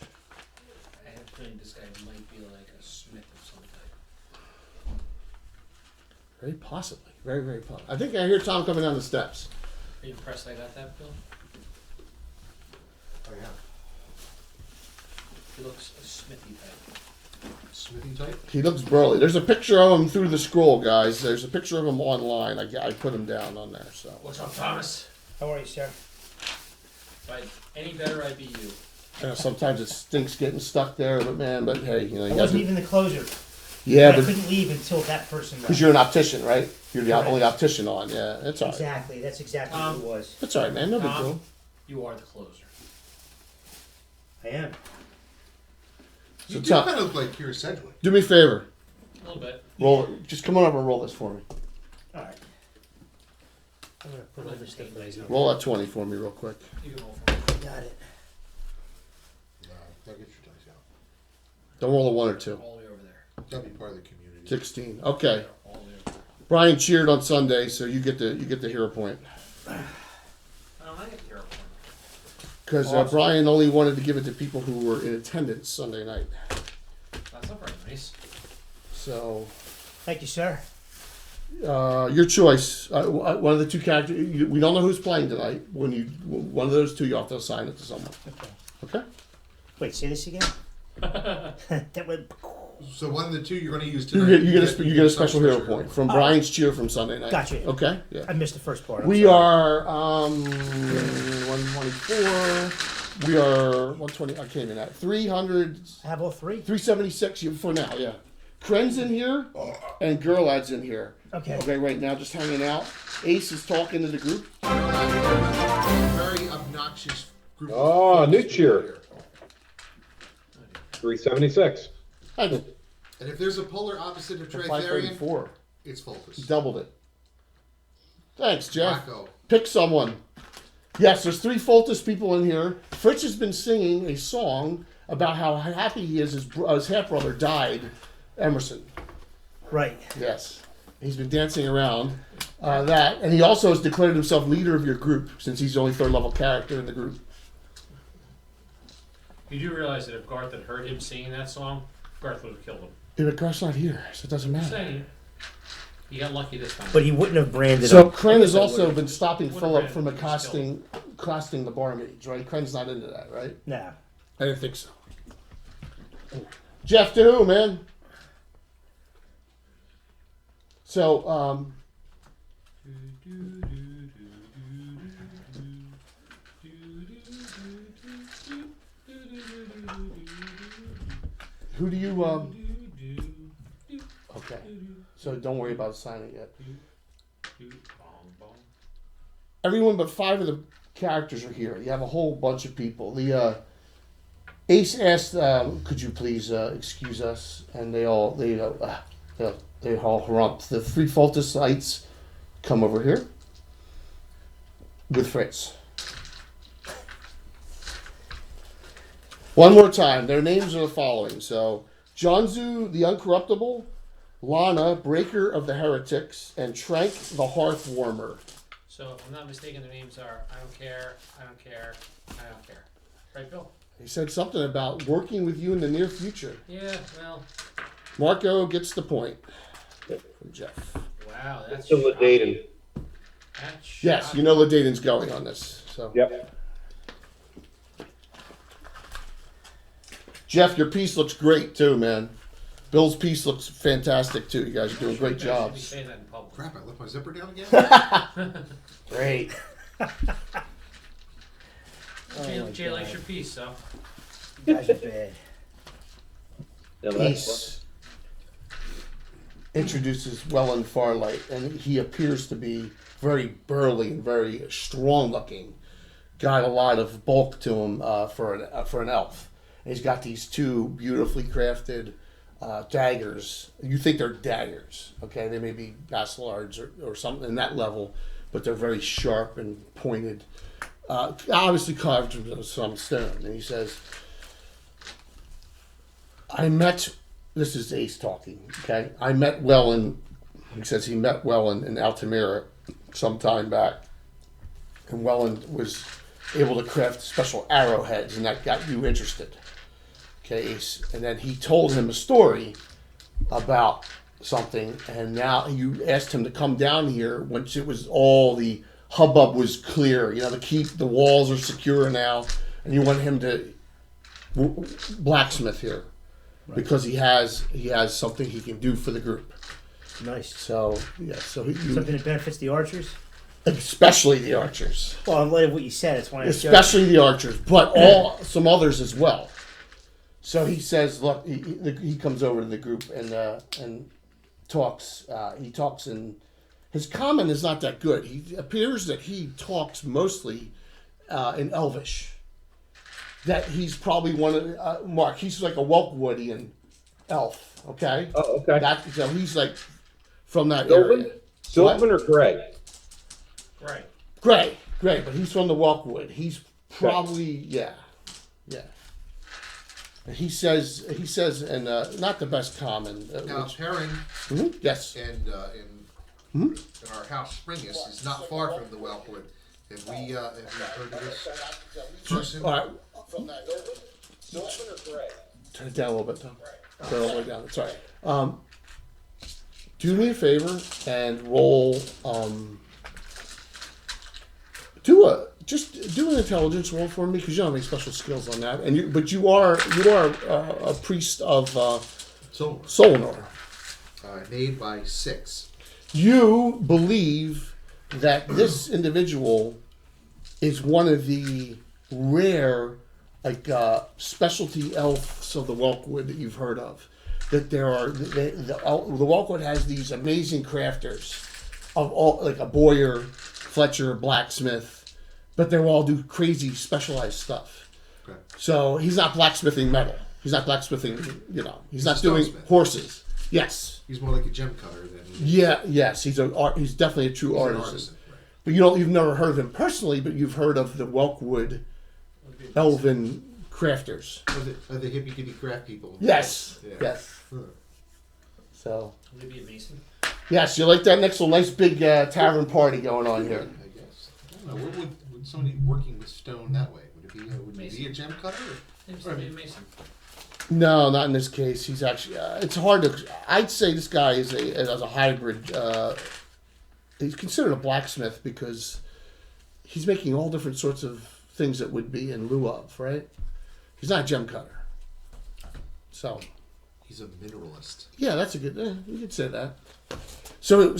I have a feeling this guy might be like a Smith of some type. Very possibly. Very, very possibly. I think I hear Tom coming down the steps. Are you impressed I got that, Bill? Oh yeah. He looks a Smithy type. Smithy type. He looks burly. There's a picture of him through the scroll, guys. There's a picture of him online. I put him down on there. So What's up, Thomas? How are you, sir? If I any better, I'd be you. sometimes it stinks getting stuck there, but man, but hey, you know, I you wasn't got even the closer. yeah, I but couldn't leave until that person because left. you're an optician, right? You're the Correct. only optician on. Yeah, that's all right. Exactly. That's exactly what it was. That's all right, man. No big Tom, deal. you are the closer. I am. You So do Tom, kind of look like Kira Sedgwick. do me a favor. A little bit. Roll. Just come on up and roll this for me. All right. I'm gonna put all this stuff right here. Roll that 20 for me real quick. You can roll for me. Got it. I'll get your dice out. Don't roll a 1 or 2. All the way over there. That'll be part of the community. 16. Okay. All the way over there. Brian cheered on Sunday, so you get the hero point. I get the hero point. Because Awesome. Brian only wanted to give it to people who were in attendance Sunday night. That's not very nice. So, Thank you, sir. your choice. One of the two characters. We don't know who's playing tonight. One of those two, you have to assign it to someone. Okay. Okay. Wait, say this again. That went. So one of the two you're going to use You tonight. get a special hero point from Brian's cheer from Sunday night. Gotcha. Okay. Yeah. I missed the first part. I'm We sorry. are 124. We are 120. I came in at 300. I have all three. 376 for now. Yeah. Kren's in here, and Gerlad's in here. Okay. Okay, right now, just hanging out. Ace is talking to the group. Very obnoxious group. Oh, of new folks cheer. here. 376. I did And if there's a polar opposite of Tritharian, 534. it's Fultus. Doubled it. Thanks, Jeff. Rocco. Pick someone. Yes, there's 3 Fultus people in here. Fritz has been singing a song about how happy he is his half-brother died, Emerson. Right. Yes. He's been dancing around that. And he also has declared himself leader of your group, since he's the only third-level character in the group. You do realize that if Garth had heard him singing that song, Garth would have killed him. Yeah, but Garth's not here, so it doesn't I'm matter. saying. You got lucky this time. But he wouldn't have branded So up. Kren has also been stopping What Philip brand from did he accosting the barmaids, right? Kren's not into that, right? Nah. I didn't think so. Jeff, to who, man? So, who do you, okay. So don't worry about signing yet. Everyone but 5 of the characters are here. You have a whole bunch of people. The Ace asked, "Could you please excuse us?" And they all harumped. The 3 Fultusites come over here with Fritz. One more time. Their names are the following. So, Jonzu the Uncorruptible, Lana, Breaker of the Heretics, and Trank the Hearth Warmer. So, if I'm not mistaken, the names are I don't care, I don't care, I don't care. Right, Bill? He said something about working with you in the near future. Yeah, well, Marco gets the point from Jeff. wow, that's Still a shocking. Dayton. That's Yes, shocking. you know Ladaden's going on this. So, Yep. Jeff, your piece looks great too, man. Bill's piece looks fantastic too. You guys are doing great You should be jobs. saying that in public. Crap, I left my zipper down again? Great. Jay likes your piece, so. You guys are bad. Yeah, but that's Ace introduces Wellen Farlight, and he appears to be very burly and very strong looking. got a lot of bulk to him for an elf. And he's got these two beautifully crafted daggers. You think they're daggers, okay? They may be basslards or something in that level, but they're very sharp and pointed. Obviously carved from some stone. And he says, this is Ace talking, okay? I met Wellen, he says he met Wellen in Altamira some time back. And Wellen was able to craft special arrowheads, and that got you interested. Okay, Ace. And then he told him a story about something, and now you asked him to come down here once it was all the hubbub was clear. You know, the walls are secure now, and you want him to blacksmith here because he has something he can do for the group. Nice. So yeah, Something that benefits the archers. Especially the archers. Well, in light of what you said, it's one. Especially the archers, but some others as well. So he says, look, he comes over to the group and talks. He talks, and his comment is not that good. He appears that he talks mostly in Elvish. That he's probably one of Mark. He's like a Welkwoodian elf. Okay. Oh, okay. So he's like from that Sylvan? area. Sylvan or Gray? Right. Gray, but he's from the Welkwood. He's probably yeah. And he says, and not the best common. Now, Herring Yes. and in our house, Springus, is not far from the Wellwood. Have we heard of this person? All right. Turn it down a little bit, Tom. Turn it all the way down. Sorry. Do me a favor and roll. Do an intelligence roll for me because you don't have any special skills on that, but you are a priest of Solanor. Made by 6. You believe that this individual is one of the rare, specialty elves of the Welkwood that you've heard of. That there are the Welkwood has these amazing crafters of all, like a Boyer, Fletcher, blacksmith, but they all do crazy specialized stuff. Okay. So he's not blacksmithing metal. He's not blacksmithing. He's not a doing stonesmith. Horses. Yes. He's more like a gem cutter than Yes. He's definitely a true he's an artisan. artisan. Right. But you've never heard of him personally, but you've heard of the Welkwood elven crafters. Are the hippie kitty craft people? Yes. Yeah. Yes. Huh. So Would it be a mason? yes, you like that next one? Nice big tavern party going on here. I guess. I don't know. What would somebody working with stone that way? Would it be Mason. a gem cutter? Maybe somebody a mason. No, not in this case. He's actually. It's hard to. I'd say this guy is a hybrid. He's considered a blacksmith because he's making all different sorts of things that would be in lieu of, right? He's not a gem cutter. So. He's a mineralist. Yeah, that's a good. You could say that. So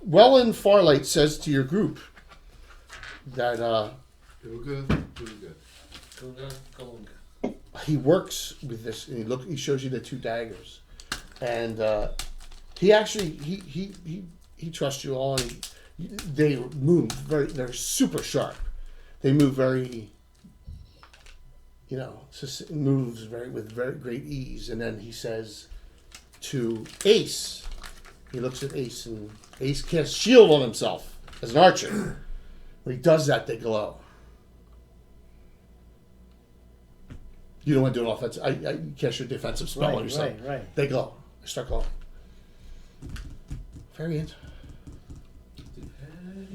Wellen Farlight says to your group that Do good. Golunga. he works with this, and he shows you the two daggers, and he actually he trusts you all, and they move they're super sharp. They move very. Moves with very great ease, and then he says to Ace. He looks at Ace, and Ace casts shield on himself as an archer. When he does that, they glow. You don't want to do an offensive. I cast your defensive spell on yourself. Right. They glow. They start glowing. Very good.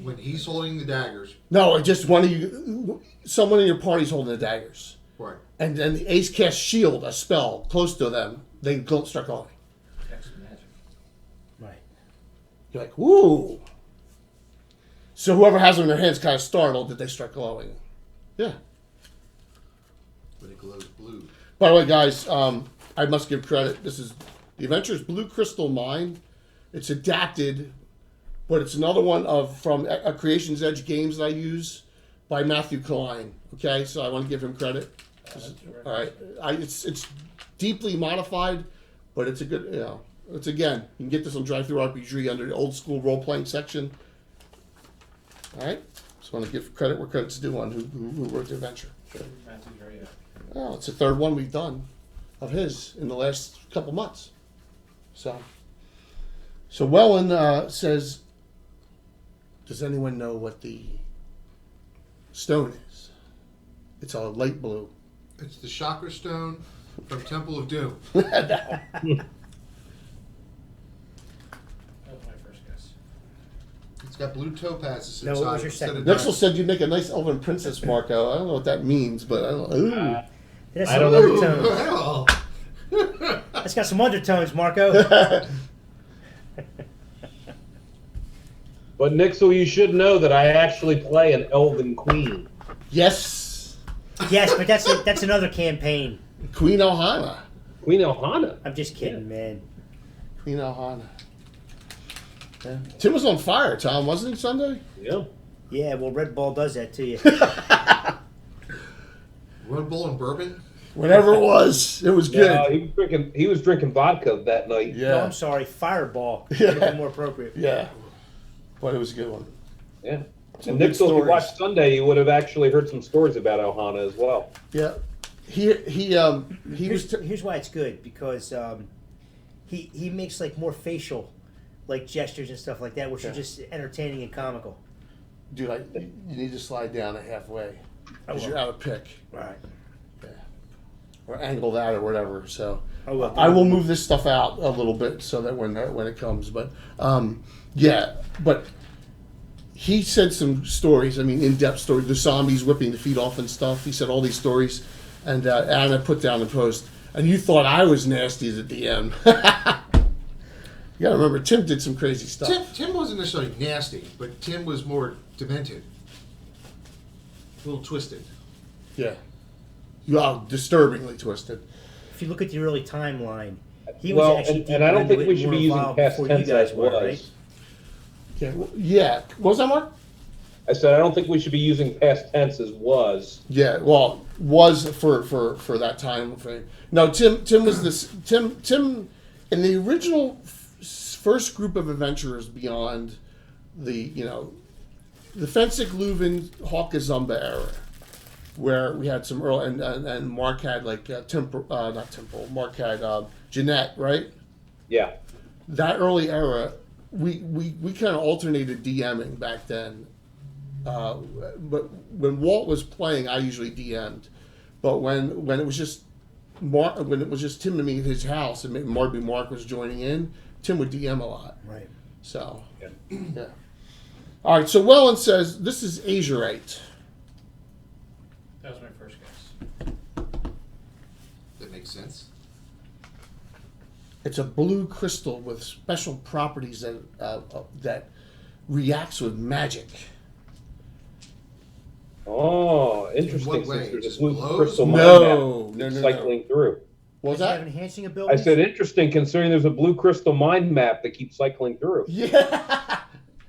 When he's holding the daggers, No, just one of you. Someone in your party's holding the daggers, right? and then the Ace casts shield, a spell close to them. They start glowing. That's magic. Right. You're like, woo. So whoever has them in their hands kind of startled that they start glowing. Yeah. But it glows blue. By the way, guys, I must give credit. This is the Adventures Blue Crystal Mine. It's adapted, but it's another one from a Creation's Edge games that I use by Matthew Klein. Okay, so I want to give him credit. All right, it's deeply modified, but it's a good. It's again, you can get this on Drive Through RPG under the old school role playing section. All right, Just want to give credit where credit's due on who wrote the adventure. Matthew's very happy. Well, it's the third one we've done of his in the last couple months. So Wellen says, does anyone know what the stone is? It's a light blue. It's the Chakra Stone from Temple of Doom. That was my first guess. It's got blue topazes No, inside. what was your instead of second? Nixel diamonds. said you'd make a nice elven princess, Marco. I don't know what that means, but I don't. Ooh. That's I some don't know. undertones. Well, That's got some undertones, Marco. But Nixel, you should know that I actually play an Elven Queen. Yes, Yes, but that's another campaign. Queen Ohana. Queen Ohana. I'm just kidding, man. Queen Ohana. Yeah. Tim was on fire, Tom, wasn't he, Sunday? Yeah. Yeah, well, Red Bull does that to you. Red Bull and bourbon. Whatever it was good. No, he was drinking vodka that night. No, Yeah, I'm sorry, Fireball. Yeah. Would have been more appropriate. yeah. But it was a good one. Yeah. Some And good Nixel, if stories. you watched Sunday, you would have actually heard some stories about Ohana as well. Yeah, he was. Here's why it's good, because he makes like more facial like gestures and stuff like that, which Yeah. are just entertaining and comical. Dude, you need to slide down at halfway because will. you're out of pick. Right. Yeah. Or angle that or whatever. So will. I will move this stuff out a little bit so that when it comes. But yeah, but he said some stories. I mean, in-depth stories. The zombies whipping the feet off and stuff. He said all these stories, and Anna put down the post. And you thought I was nasty as a DM. You gotta remember, Tim did some crazy stuff. Tim wasn't necessarily nasty, but Tim was more demented. A little twisted. Yeah. You are disturbingly twisted. If you look at the early timeline, he was actually and I don't deeper think into we it, should more be using involved past before you tense guys as were, was. right? Yeah. Yeah. What was that, Mark? I said I don't think we should be using past tense as was. Yeah. Well, was for that time frame. No, Tim was this. Tim in the original first group of adventurers beyond the Fensick, Leuven, Hawkazumba era, where we had some early and Mark had like not Temple. Mark had Jeanette, right? Yeah. That early era, we kind of alternated DMing back then. But when Walt was playing, I usually DM'd. But when it was just when it was just Tim and me at his house, and maybe Mark was joining in, Tim would DM a lot. Right. So Yeah. yeah. All right. So Wellen says this is Azurite. That was my first guess. That makes sense. It's a blue crystal with special properties that reacts with magic. Oh, interesting. what way? Since there's Just a blue glows? crystal mind No, map no, no, cycling through. What was Does it have that? enhancing I abilities? said interesting, considering there's a blue crystal mind map that keeps cycling through. Yeah,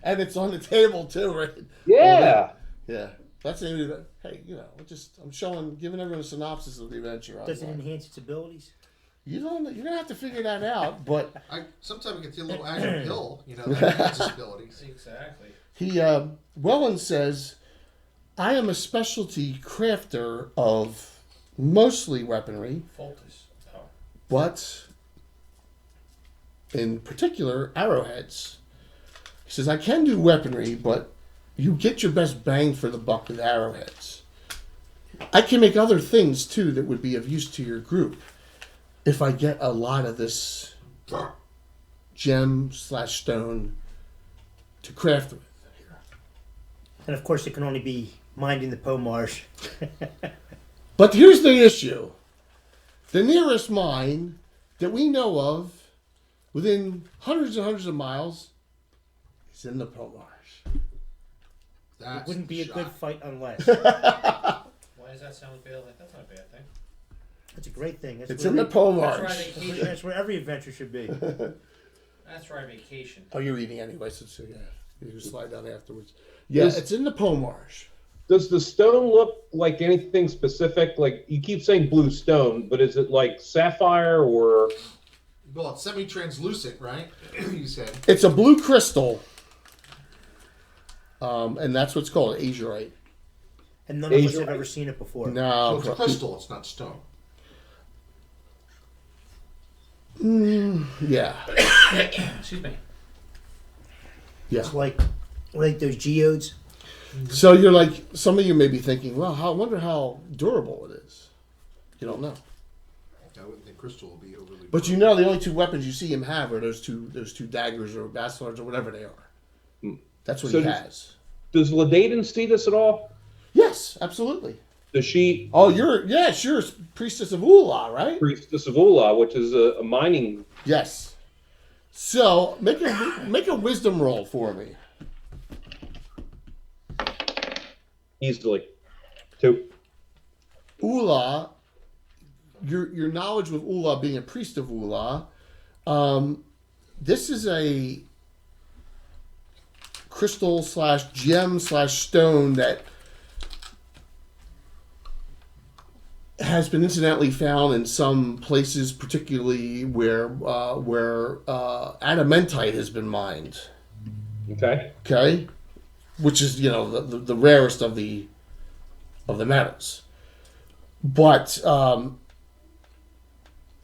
and it's on the table too, right? Yeah. Yeah, that's the hey, I'm giving everyone a synopsis of the adventure. Does it enhance its abilities? You're gonna have to figure that out. But Sometimes I get a little Azure Pill, that has abilities. Exactly. Wellen says, I am a specialty crafter of mostly weaponry, Fultus. Oh. but in particular arrowheads. He says, I can do weaponry, but you get your best bang for the buck with arrowheads. I can make other things too that would be of use to your group if I get a lot of this gem/stone to craft with. And of course, it can only be mined in the Po Marsh. But here's the issue. The nearest mine that we know of within hundreds and hundreds of miles is in the Po Marsh. That's It wouldn't be a good fight unless. Why does that sound bad? Like, that's not a bad thing. That's a great thing. That's It's where in the we- Po That's Marsh. right, vacation. That's where every adventure should be. That's right, vacation. Oh, you're eating anyway, so yeah. You can slide down afterwards. Yeah, Yes. it's in the Po Marsh. Does the stone look like anything specific? Like you keep saying blue stone, but is it like sapphire or? Well, it's semi-translucent, right? You said. It's a blue crystal And that's what's called azurite. And none of us Azurite. have ever seen it before. So No, it's crystal, it's not stone. yeah, Excuse me. yeah. It's like those geodes. So you're like, some of you may be thinking, well, I wonder how durable it is. You don't know. I wouldn't think crystal will be overly. But you know the only two weapons you see him have are those two daggers or bastards or whatever they are. That's what So he does- has. Does Ladaden see this at all? Yes, absolutely. Does she, Oh, you're priestess of Ula, right? priestess of Ula, which is a mining? Yes. So make a wisdom roll for me. Easily. 2. Ula, your knowledge with Ula being a priest of Ula, this is a crystal / gem / stone that has been incidentally found in some places, particularly where adamantite has been mined. Okay. Okay, which is the rarest of the metals. But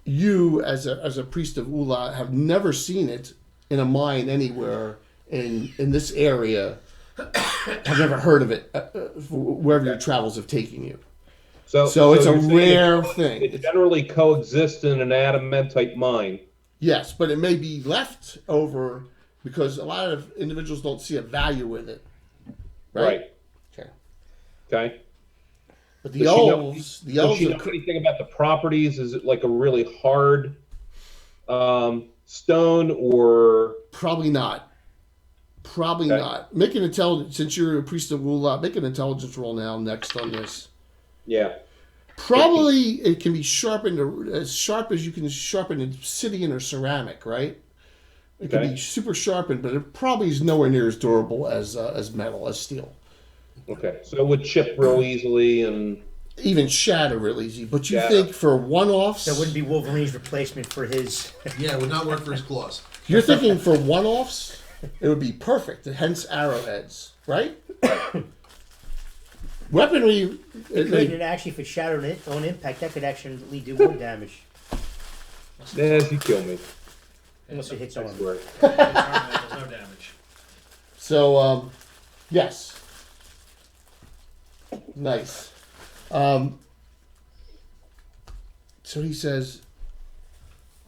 you, as a priest of Ula, have never seen it in a mine anywhere in this area. Have never heard of it wherever your travels have taken you. So it's a you're saying rare thing. It generally coexists in an adamantite mine. Yes, but it may be left over because a lot of individuals don't see a value in it. Right. Okay. Okay. But the Does she know- elves, Does she know anything about the properties? Is it like a really hard stone, or probably not. Probably Okay. not. Make an intelligence, since you're a priest of Ula, make an intelligence roll now next on this. yeah? Probably it can be sharpened as sharp as you can sharpen obsidian or ceramic, right? It can Okay. be super sharpened, but it probably is nowhere near as durable as metal, as steel. Okay, so it would chip real easily, and Even shatter real easy. But you Shatter. think for one-offs, That wouldn't be Wolverine's replacement for his. Yeah, it would not work for his claws. you're thinking for one-offs, it would be perfect. Hence arrowheads, right? Weaponry. And actually, if it shattered on impact, that could actually do more damage. you kill me. Unless it hits I armor. swear. It's armor, there's no damage. So, yes. Nice. So he says,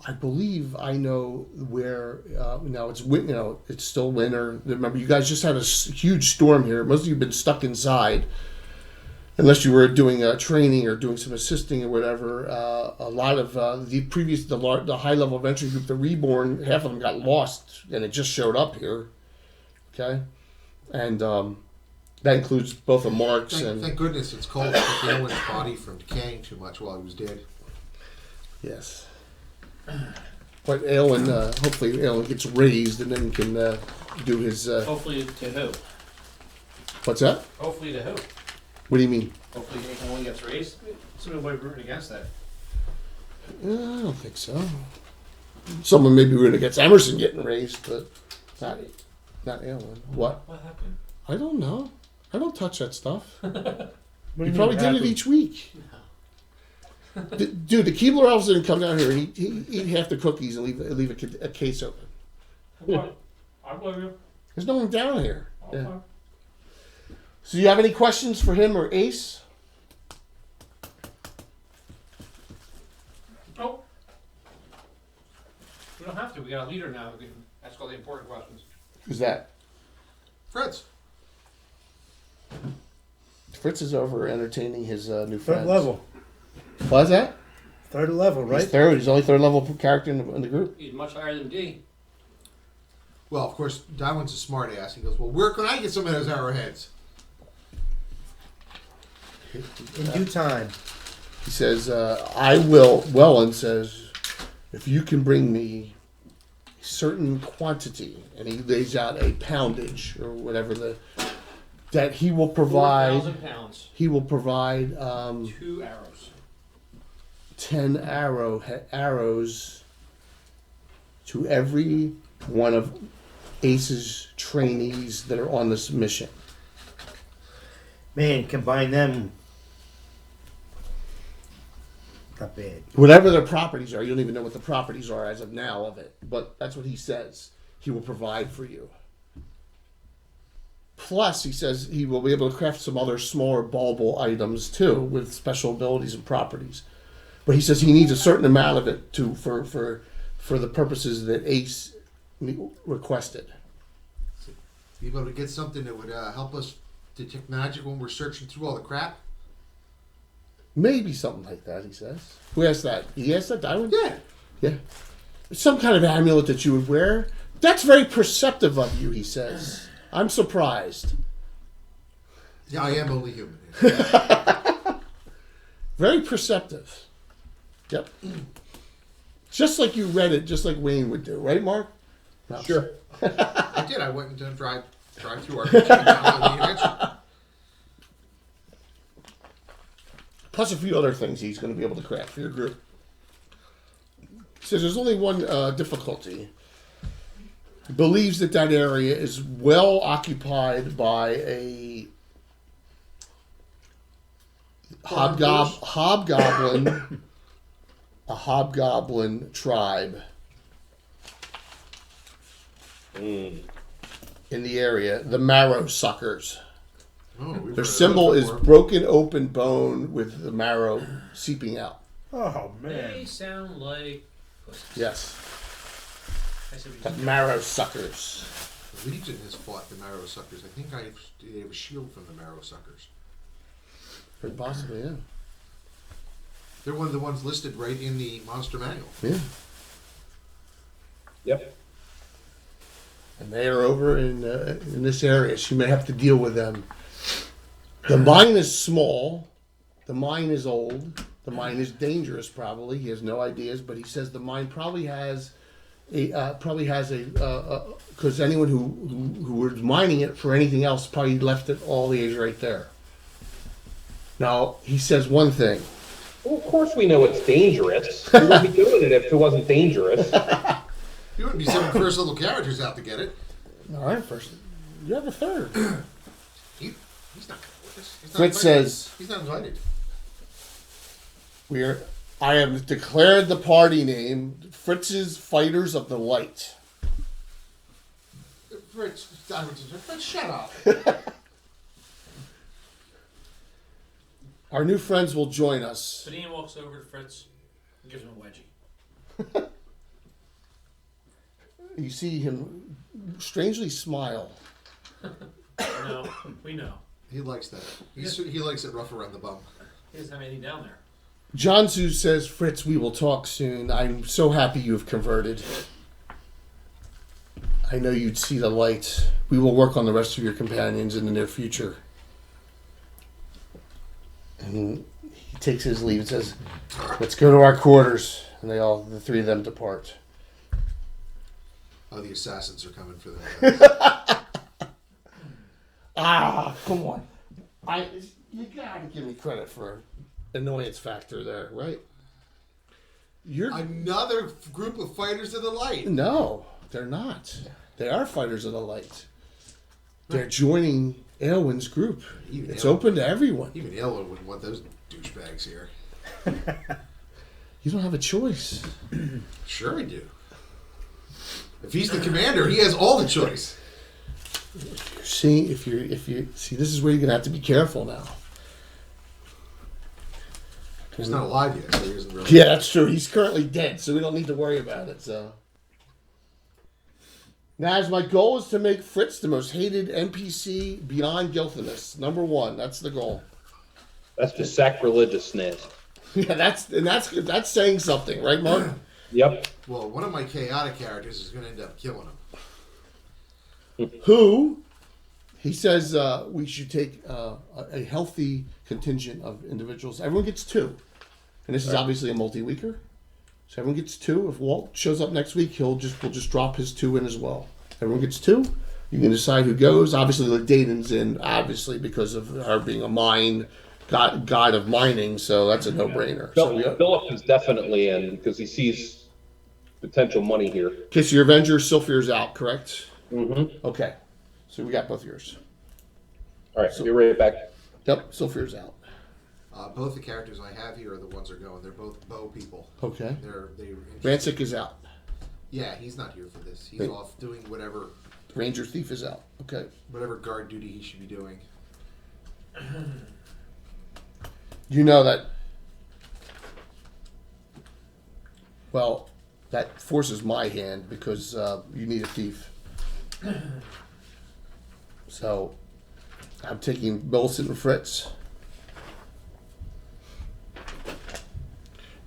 I believe I know where, now it's still winter. Remember, you guys just had a huge storm here. Most of you have been stuck inside. Unless you were doing training or doing some assisting or whatever. A lot of the high level adventure group, the Reborn, half of them got lost and it just showed up here. Okay? And that includes both the marks and... Thank goodness it's cold to keep Elwin's body from decaying too much while he was dead. Yes. But hopefully Aelin gets raised and then can do his... Hopefully to who? What's that? Hopefully to who? What do you mean? Hopefully Nathan only gets raised. Somebody might be rooting against that. I don't think so. Someone maybe rooting against Emerson getting raised, but not Aelin. What? What happened? I don't know. I don't touch that stuff. What do You you probably mean, did it happy? each week. Dude, the Keebler elves didn't come down here and eat half the cookies and leave a case open. I believe you. There's no one down here. Okay. Yeah. So you have any questions for him or Ace? Nope. We don't have to. We got a leader now who can ask all the important questions. Who's that? Fritz. Fritz is over entertaining his new Third friends. level. What's that? Third level, right? He's third. He's only third level character in the group. He's much higher than D. Well, of course, Darwin's a smart ass. He goes, well, where can I get some of those arrowheads? In due time. He says, I will. Wellen says, if you can bring me a certain quantity, and he lays out a poundage or whatever that he will provide. 4,000 pounds. He will provide 2 arrows. 10 arrows to every one of ACE's trainees that are on this mission. Man, combine them. Not bad. Whatever their properties are, you don't even know what the properties are as of now of it. But that's what he says. He will provide for you. Plus, he says he will be able to craft some other smaller bauble items too, with special abilities and properties. But he says he needs a certain amount of it to for the purposes that Ace requested. Be able to get something that would help us detect magic when we're searching through all the crap. Maybe something like that, he says. Who asked that? He asked that, Darwin? Yeah. Yeah. Some kind of amulet that you would wear. That's very perceptive of you, he says. I'm surprised. Yeah, I am only human. Very perceptive. Yep. Just like you read it, just like Wayne would do, right, Mark? No. Sure. I did. I went and drive through our kitchen. Plus a few other things he's going to be able to craft for your group. He says there's only one difficulty. He believes that area is well occupied by a hobgoblin, a hobgoblin tribe in the area, the Marrow Suckers. Their symbol is broken open bone with the marrow seeping out. Oh, man. They sound like pussies. Yes, I said we the just- Marrow Suckers. The Legion has fought the Marrow Suckers. I think they have a shield from the Marrow Suckers. Very possibly, yeah. They're one of the ones listed right in the monster manual. Yeah. Yep. And they are over in this area. So you may have to deal with them. The mine is small. The mine is old. The mine is dangerous. Probably he has no ideas, but he says the mine probably has because anyone who was mining it for anything else probably left it all the age right there. Now he says one thing. Well, of course we know it's dangerous. We wouldn't be doing it if it wasn't dangerous. You wouldn't be sending first level characters out to get it. All right, first you have a third. He's not going with us. He's not Fritz invited. says. He's not invited. I have declared the party name Fritz's Fighters of the Light. Fritz, shut up. Our new friends will join us. So Ian walks over to Fritz and gives him a wedgie. You see him strangely smile. No, we know. He likes that. He likes it rough around the bum. He doesn't have anything down there. Johnsu says, Fritz, we will talk soon. I'm so happy you have converted. I know you'd see the light. We will work on the rest of your companions in the near future. And he takes his leave and says, let's go to our quarters. And the three of them depart. Oh, the assassins are coming for them. Come on. You gotta give me credit for annoyance factor there, right? Another group of fighters of the light. No, they're not. They are fighters of the light. They're joining Aelwyn's group. It's open to everyone. Even Aelwyn wouldn't want those douchebags here. You don't have a choice. Sure I do. If he's the commander, he has all the choice. See, if you see, this is where you're gonna have to be careful now. He's not alive yet, so he isn't really. Yeah, that's true. He's currently dead, so we don't need to worry about it. So, now, as my goal is to make Fritz the most hated NPC beyond Gilthamus. Number 1, that's the goal. That's just sacrilegiousness. Yeah, that's saying something, right, Mark? Yep. Well, one of my chaotic characters is going to end up killing him. Who? He says we should take a healthy contingent of individuals. Everyone gets 2. And this is obviously a multi-weeker. So everyone gets 2. If Walt shows up next week, we'll just drop his 2 in as well. Everyone gets 2. You can decide who goes. Obviously, Ladenon's in, obviously, because of her being a mine god of mining, so that's a no-brainer. Philip is definitely in because he sees potential money here. Okay, so your Avenger Sylphir's out, correct? Mm-hmm. Okay. So we got both yours. All right, be right back. Yep, Sophier's out. Both the characters I have here are the ones that are going. They're both bow people. Okay. They. Rancic is out. Yeah, he's not here for this. He's Wait. off doing whatever Ranger Thief is out. Okay. guard duty he should be doing. You know that. Well, that forces my hand because you need a thief. So, I'm taking Millicent and Fritz.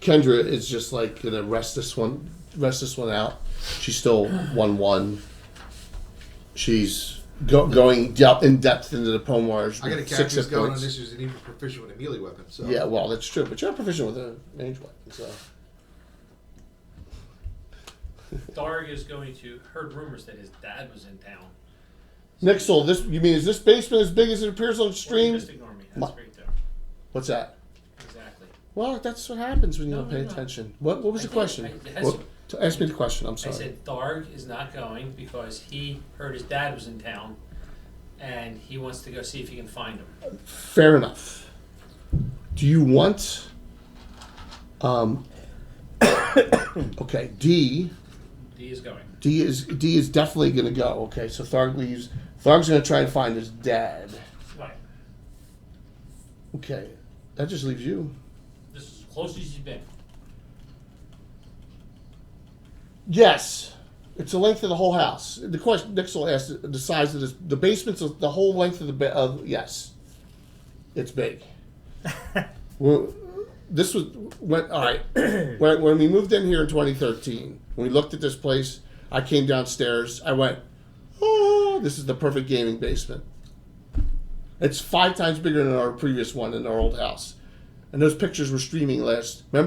Kendra is just like gonna rest this one out. She's still 1-1. She's going in depth into the Pomars. I got a with character 6 who's hit going on points. this who's even proficient with a melee weapon. So Yeah, well, that's true, but you're not proficient with a range weapon, so. Darg is going to heard rumors that his dad was in town. Nixel, is this basement as big as it appears on stream? Just ignore me. That's right there. What's that? Exactly. Well, that's what happens when you don't pay No. attention. What was the I did. question? Ask me the question. I'm I sorry. said Darg is not going because he heard his dad was in town, and he wants to go see if he can find him. Fair enough. Do you want? Okay. D D is going. D is definitely going to go. Okay, so Tharg leaves. Tharg's going to try and find his dad. Right. Okay, that just leaves you. This is as close as you've been. Yes, it's the length of the whole house. The question Nixel asked the size of this. The basement's the whole length of the bed. Yes, it's big. Well, this was when all right. When we moved in here in 2013, when we looked at this place, I came downstairs. I went, "Oh, this is the perfect gaming basement." It's 5 times bigger than our previous one in our old house. And those pictures were streaming last. You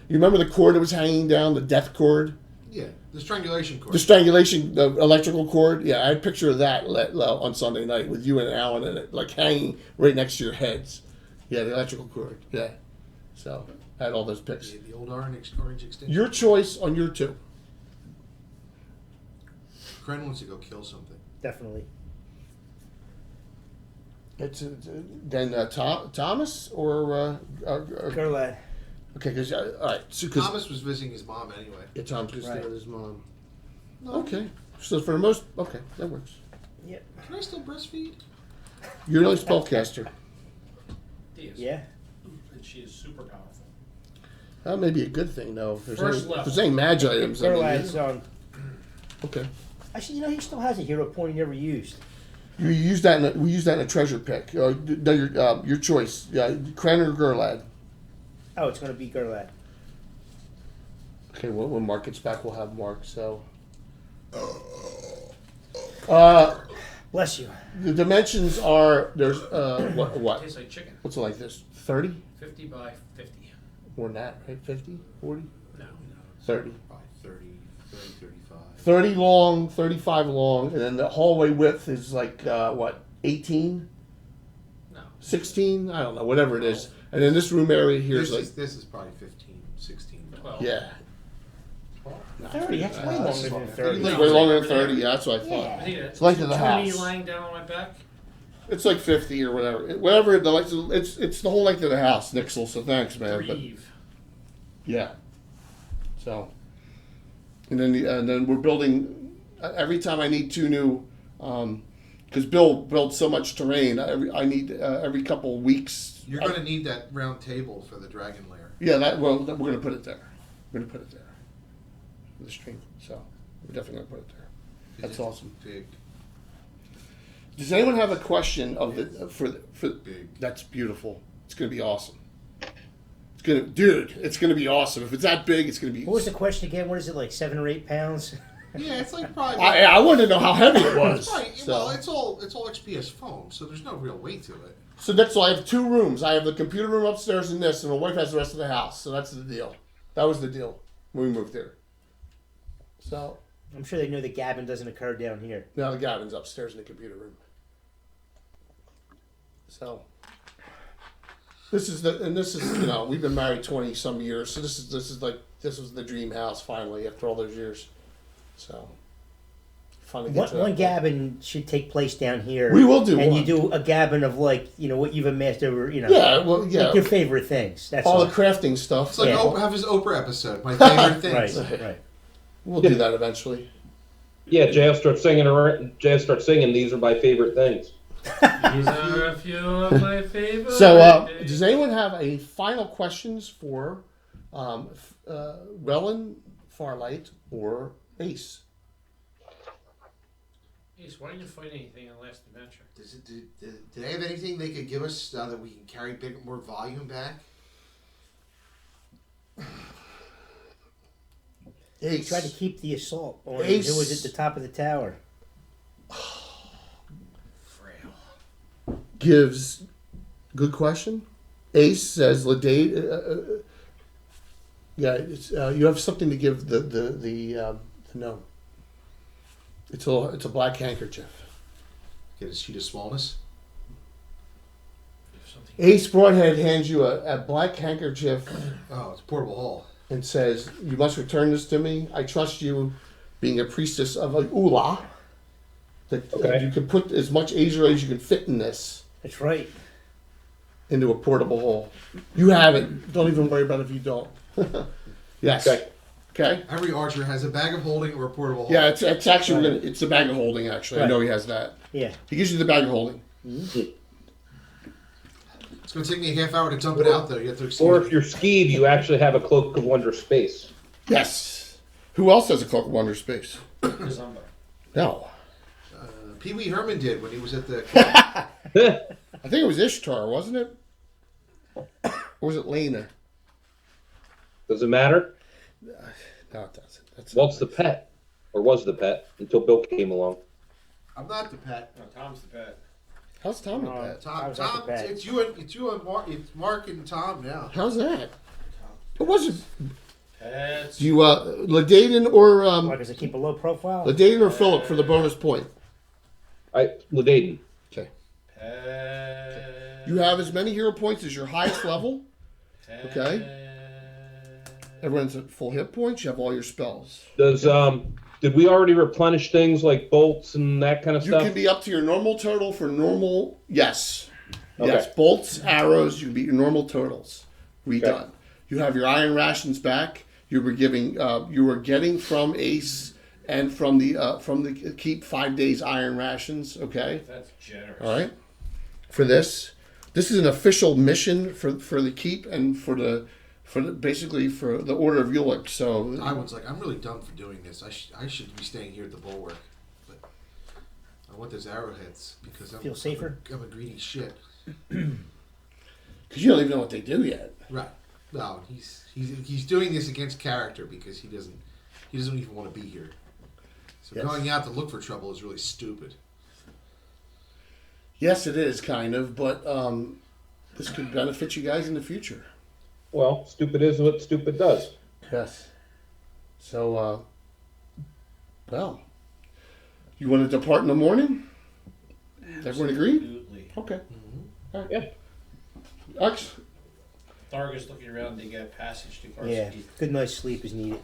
remember the cord that was hanging down, the death cord? yeah, the strangulation cord. The strangulation, the electrical cord. Yeah, I had a picture of that on Sunday night with you and Alan in it, like hanging right next to your heads. Yeah, the electrical cord. Yeah. So I had all those pics. The old orange extinction. Your choice on your 2. Kren wants to go kill something. Definitely. It's then Thomas or Gerlad. okay, because all right, so because Thomas was visiting his mom anyway. yeah, Tom's gonna stay Right. with his mom. No, Okay, so for the most, okay, that works. Yep. Can I still breastfeed? You're the only spellcaster. D is. Yeah. And she is super powerful. That may be a good thing though. If there's First any, level. if there's any magi items. Gerlad's Okay. actually, he still has a hero point he never used. You use that. We use that in a treasure pick. Your choice. Yeah, Kren or Gerlad. Oh, it's going to be Gerlad. Okay. Well, when Mark gets back, we'll have Mark. So. Bless you. The dimensions are there's what? Tastes like chicken. What's it like this? 30? 50 by 50. More than that, right? 50? 40? No. 30. Probably 35. 30 long, 35 long, and then the hallway width is like, 18? No. 16? I don't know, whatever it is. And then this room area here is like, This is probably 15, 16. 12. yeah. 30, that's way longer than 30. It's way longer than 30, yeah, that's what I thought. Yeah. I think it's length of the attorney house. lying down on my back. It's like 50 or whatever. Whatever, it's the whole length of the house, Nixel, so thanks, man. But, Grieve. yeah. So, and then we're building, every time I need 2 new, because Bill builds so much terrain, I need every couple of weeks. You're going to need that round table for the dragon lair. Yeah, we're going to put it there. We're going to put it there. For the stream. So, we're definitely going to put it there. That's awesome. Big. Does anyone have a question of the for Big. That's beautiful. It's going to be awesome. It's going to be awesome. If it's that big, it's going to be. What was the question again? What is it, like 7 or 8 pounds? Yeah, it's like probably. I wanted to know how heavy it was. Right, So. well, it's all XPS foam, so there's no real weight to it. So next, I have 2 rooms. I have the computer room upstairs and this, and my wife has the rest of the house. So that's the deal. That was the deal when we moved here. So I'm sure they know that Gavin doesn't occur down here. now the Gavin's upstairs in the computer room. So this is we've been married 20 some years. So this was the dream house finally after all those years. So finally get to One that. gabbin should take place down here. We will do and one. you do a gabbin of like what you've amassed over Yeah, well, yeah. like your favorite things. That's all all. the crafting stuff. It's like Yeah. have his Oprah episode. My favorite things. Right. We'll do that eventually. Yeah, JF starts singing. JF starts singing. These are my favorite things. These are a few of my favorite. So, does anyone have a final questions for Wellen, Farlight, or Ace? Ace, why didn't you fight anything in the last adventure? Do they have anything they could give us that we can carry more volume back? Ace. Try to keep the assault on Ace. who was at the top of the tower. Frail. Gives good question. Ace says Ladade. Yeah, it's, you have something to give the no. It's a black handkerchief. Get a sheet of smallness. Something. Ace Broadhead hands you a black handkerchief Oh, it's a portable hole. and says, "You must return this to me. I trust you, being a priestess of a Ula, that Okay. you can put as much Azure as you can fit in this That's right. into a portable hole. You have it. Don't even worry about it if you don't." Yes. Okay. Okay. Every archer has a bag of holding or a portable hole. Yeah, it's actually it's the bag of holding. Actually, I know he has that. Yeah. He gives you the bag of holding. It's going to take me a half hour to dump it out, though. You have to excuse Or me. if you're skied, you actually have a cloak of wonder space. Yes. Who else has a cloak of wonder space? Kazumba. No. Pee Wee Herman did when he was at the. I think it was Ishtar, wasn't it? Or was it Lena? Does it matter? No, it doesn't. That's Walt's the pet, or was the pet until Bill came along. I'm not the pet. No, Tom's the pet. How's Tom the pet? I Tom, was not the pet. it's you and Mark. It's Mark and Tom now. How's that? It wasn't. Pets. Do you Ladaden or Why does it keep a low profile? Ladaden or Philip for the bonus point? Ladaden. Okay. Pets. You have as many hero points as your highest level. Okay. Everyone's at full hit points. You have all your spells. Does did we already replenish things like bolts and that kind of You stuff? can be up to your normal total for normal. Yes. Okay. Yes. Bolts, arrows. You can beat your normal totals. Redone. Okay. You have your iron rations back. You were giving. You were getting from Ace and from the keep 5 days iron rations. Okay. That's generous. All right. For this is an official mission for the keep and for the basically for the Order of Ulick. So I was like, I'm really dumb for doing this. I should be staying here at the bulwark, but I want those arrowheads because Feel safer? I'm a greedy shit. because you don't even know what they do yet. Right. No, he's doing this against character because he doesn't even want to be here. So Yes. going out to look for trouble is really stupid. Yes, it is kind of, but this could benefit you guys in the future. Well, stupid is what stupid does. Yes. So, well, you want to depart in the morning? Everyone agree? Absolutely. Okay. All right. Yeah. X. Tharga's looking around to get passage to Yeah. Karski. Good night's sleep is needed.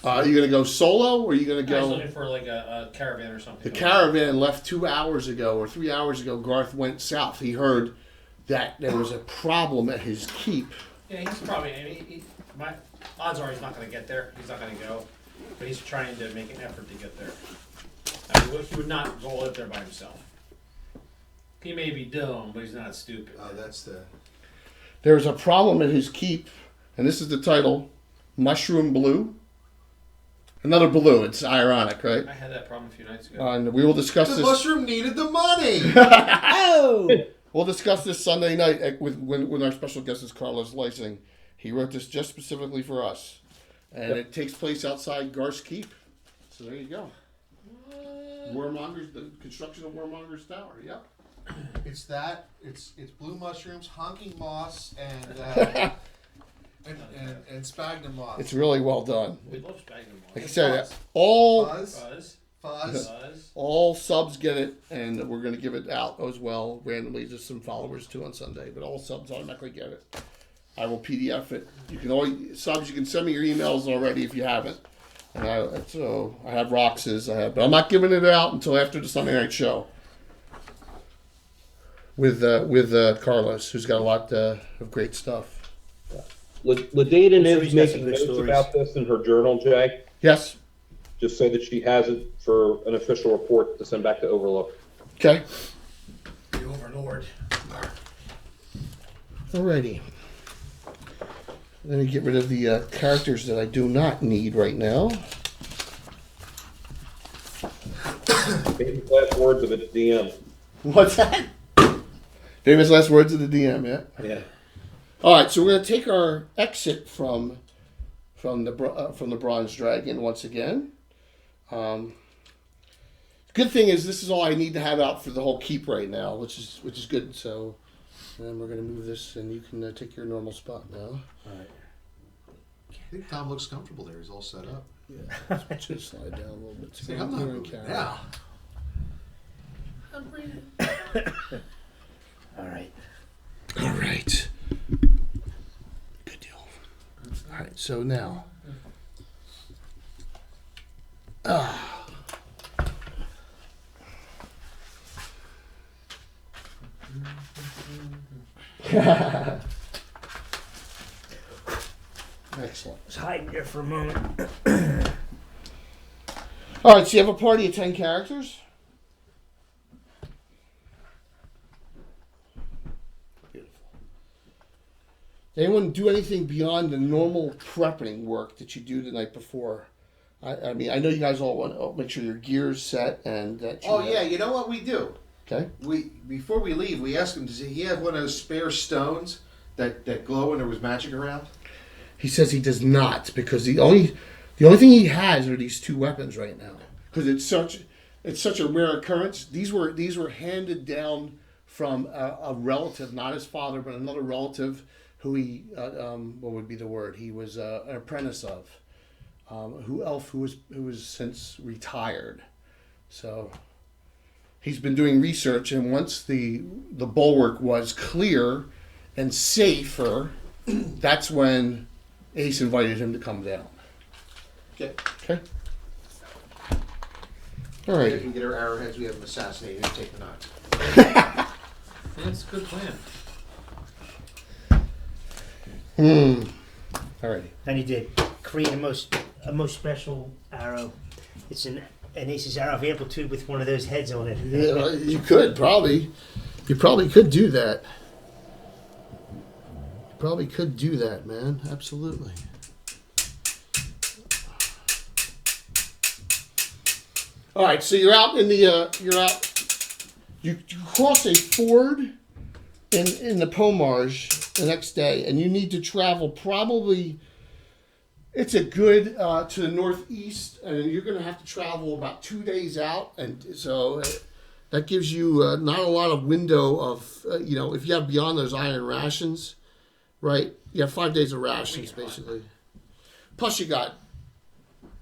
Are you going to go solo or are you going to I was go? looking for like a caravan or something. The caravan left 2 hours ago or 3 hours ago. Garth went south. He heard that there was a problem at his keep. Yeah, he's probably. I mean, my odds are he's not going to get there. He's not going to go, but he's trying to make an effort to get there. I mean, he would not go live there by himself. He may be dumb, but he's not stupid. Oh, that's the. There was a problem at his keep, and this is the title: Mushroom Blue. Another blue. It's ironic, right? I had that problem a few nights ago. And we will discuss The this. mushroom needed the money. Oh! We'll discuss this Sunday night when our special guest is Carlos Lysing. He wrote this just specifically for us, and it takes place outside Garth's Keep. So there you go. Warmongers, the construction of Warmonger's Tower. Yep. It's that. It's blue mushrooms, honking moss, and and sphagnum moss. It's really well done. We love Spaghetti Like I Moss. said, all Fuzz, Buzz. fuzz. Buzz. all subs get it, and we're going to give it out as well randomly to some followers too on Sunday. But all subs automatically get it. I will PDF it. You can always subs. You can send me your emails already if you haven't. And I have Rox's. But I'm not giving it out until after the Sunday night show. With Carlos, who's got a lot of great stuff. LaDayton sure is he's got some making good notes stories. about this in her journal, Jay, Yes. just so that she has it for an official report to send back to Overlook. Okay. The Overlord. Alrighty. Let me get rid of the characters that I do not need right now. Famous last words of its DM. What's that? Famous last words of the DM, yeah? Yeah. All right, so we're going to take our exit from the Bronze Dragon once again. Good thing is this is all I need to have out for the whole keep right now, which is good. So then we're going to move this, and you can take your normal spot now. All right. I think Tom looks comfortable there. He's all set up. Yeah, just slide down a little bit. See, I'm not Here in moving camera. now. I'm breathing. All right. All right. Good deal. All right, so now. Excellent. Just hiding there for a moment. All right, so you have a party of 10 characters. Beautiful. Did anyone do anything beyond the normal prepping work that you do the night before? I mean, I know you guys all want to make sure your gear's set and that you Oh have- yeah, you know what we do? Okay. We before we leave, we ask him, does he have one of those spare stones that glow when there was magic around? He says he does not because the only thing he has are these two weapons right now because it's such a rare occurrence. These were handed down from a relative, not his father, but another relative who he what would be the word? He was an apprentice of, who was since retired. So he's been doing research, and once the bulwark was clear and safer, that's when Ace invited him to come down. Okay. Okay. All We right. can get our arrowheads. We have them assassinated and taken out. That's a good plan. All righty. I need to create a most special arrow. It's an Ace's arrow of amplitude with one of those heads on it. Yeah, you could probably. You probably could do that. You probably could do that, man. Absolutely. All right, so you're out in the you cross a ford in the Pomarge the next day, and you need to travel probably. It's a good to the northeast, and you're going to have to travel about 2 days out, and so that gives you not a lot of window of if you have beyond those iron rations, right? You have 5 days of rations basically. Plus you got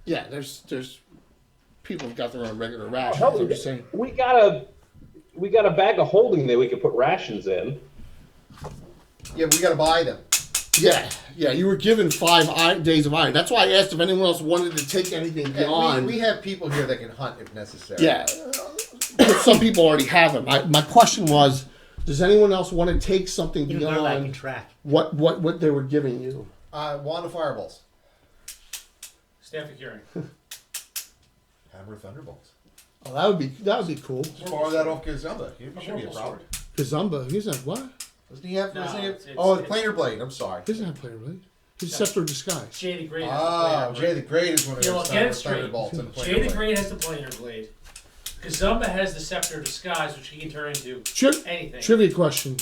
there's people have got their own regular rations. Hell, I'm just saying. we got a bag of holding that we could put rations in. Yeah, we got to buy them. Yeah. You were given 5 days of iron. That's why I asked if anyone else wanted to take anything Yeah, beyond. we have people here that can hunt if necessary. Yeah, some people already have them. My question was, does anyone else want to take something You know, I can beyond track. what they were giving you? Wand of fireballs. Staff of curing. Hammer of thunderbolts. Oh, that would be cool. Just borrow that off Gazumba. It shouldn't be a problem. Kazumba, he's not what? Doesn't he have? No, doesn't he have it's- oh, the it's- planer blade. I'm sorry. He doesn't have player, right? He's Scepter of Disguise. Jay the Great. Oh, Jay the Great is one of Yeah, those well, get it straight. thunderbolts and planer Jay the blade. Great has the planar blade. Kazumba has the scepter of disguise, which he can turn into anything. Trivia question: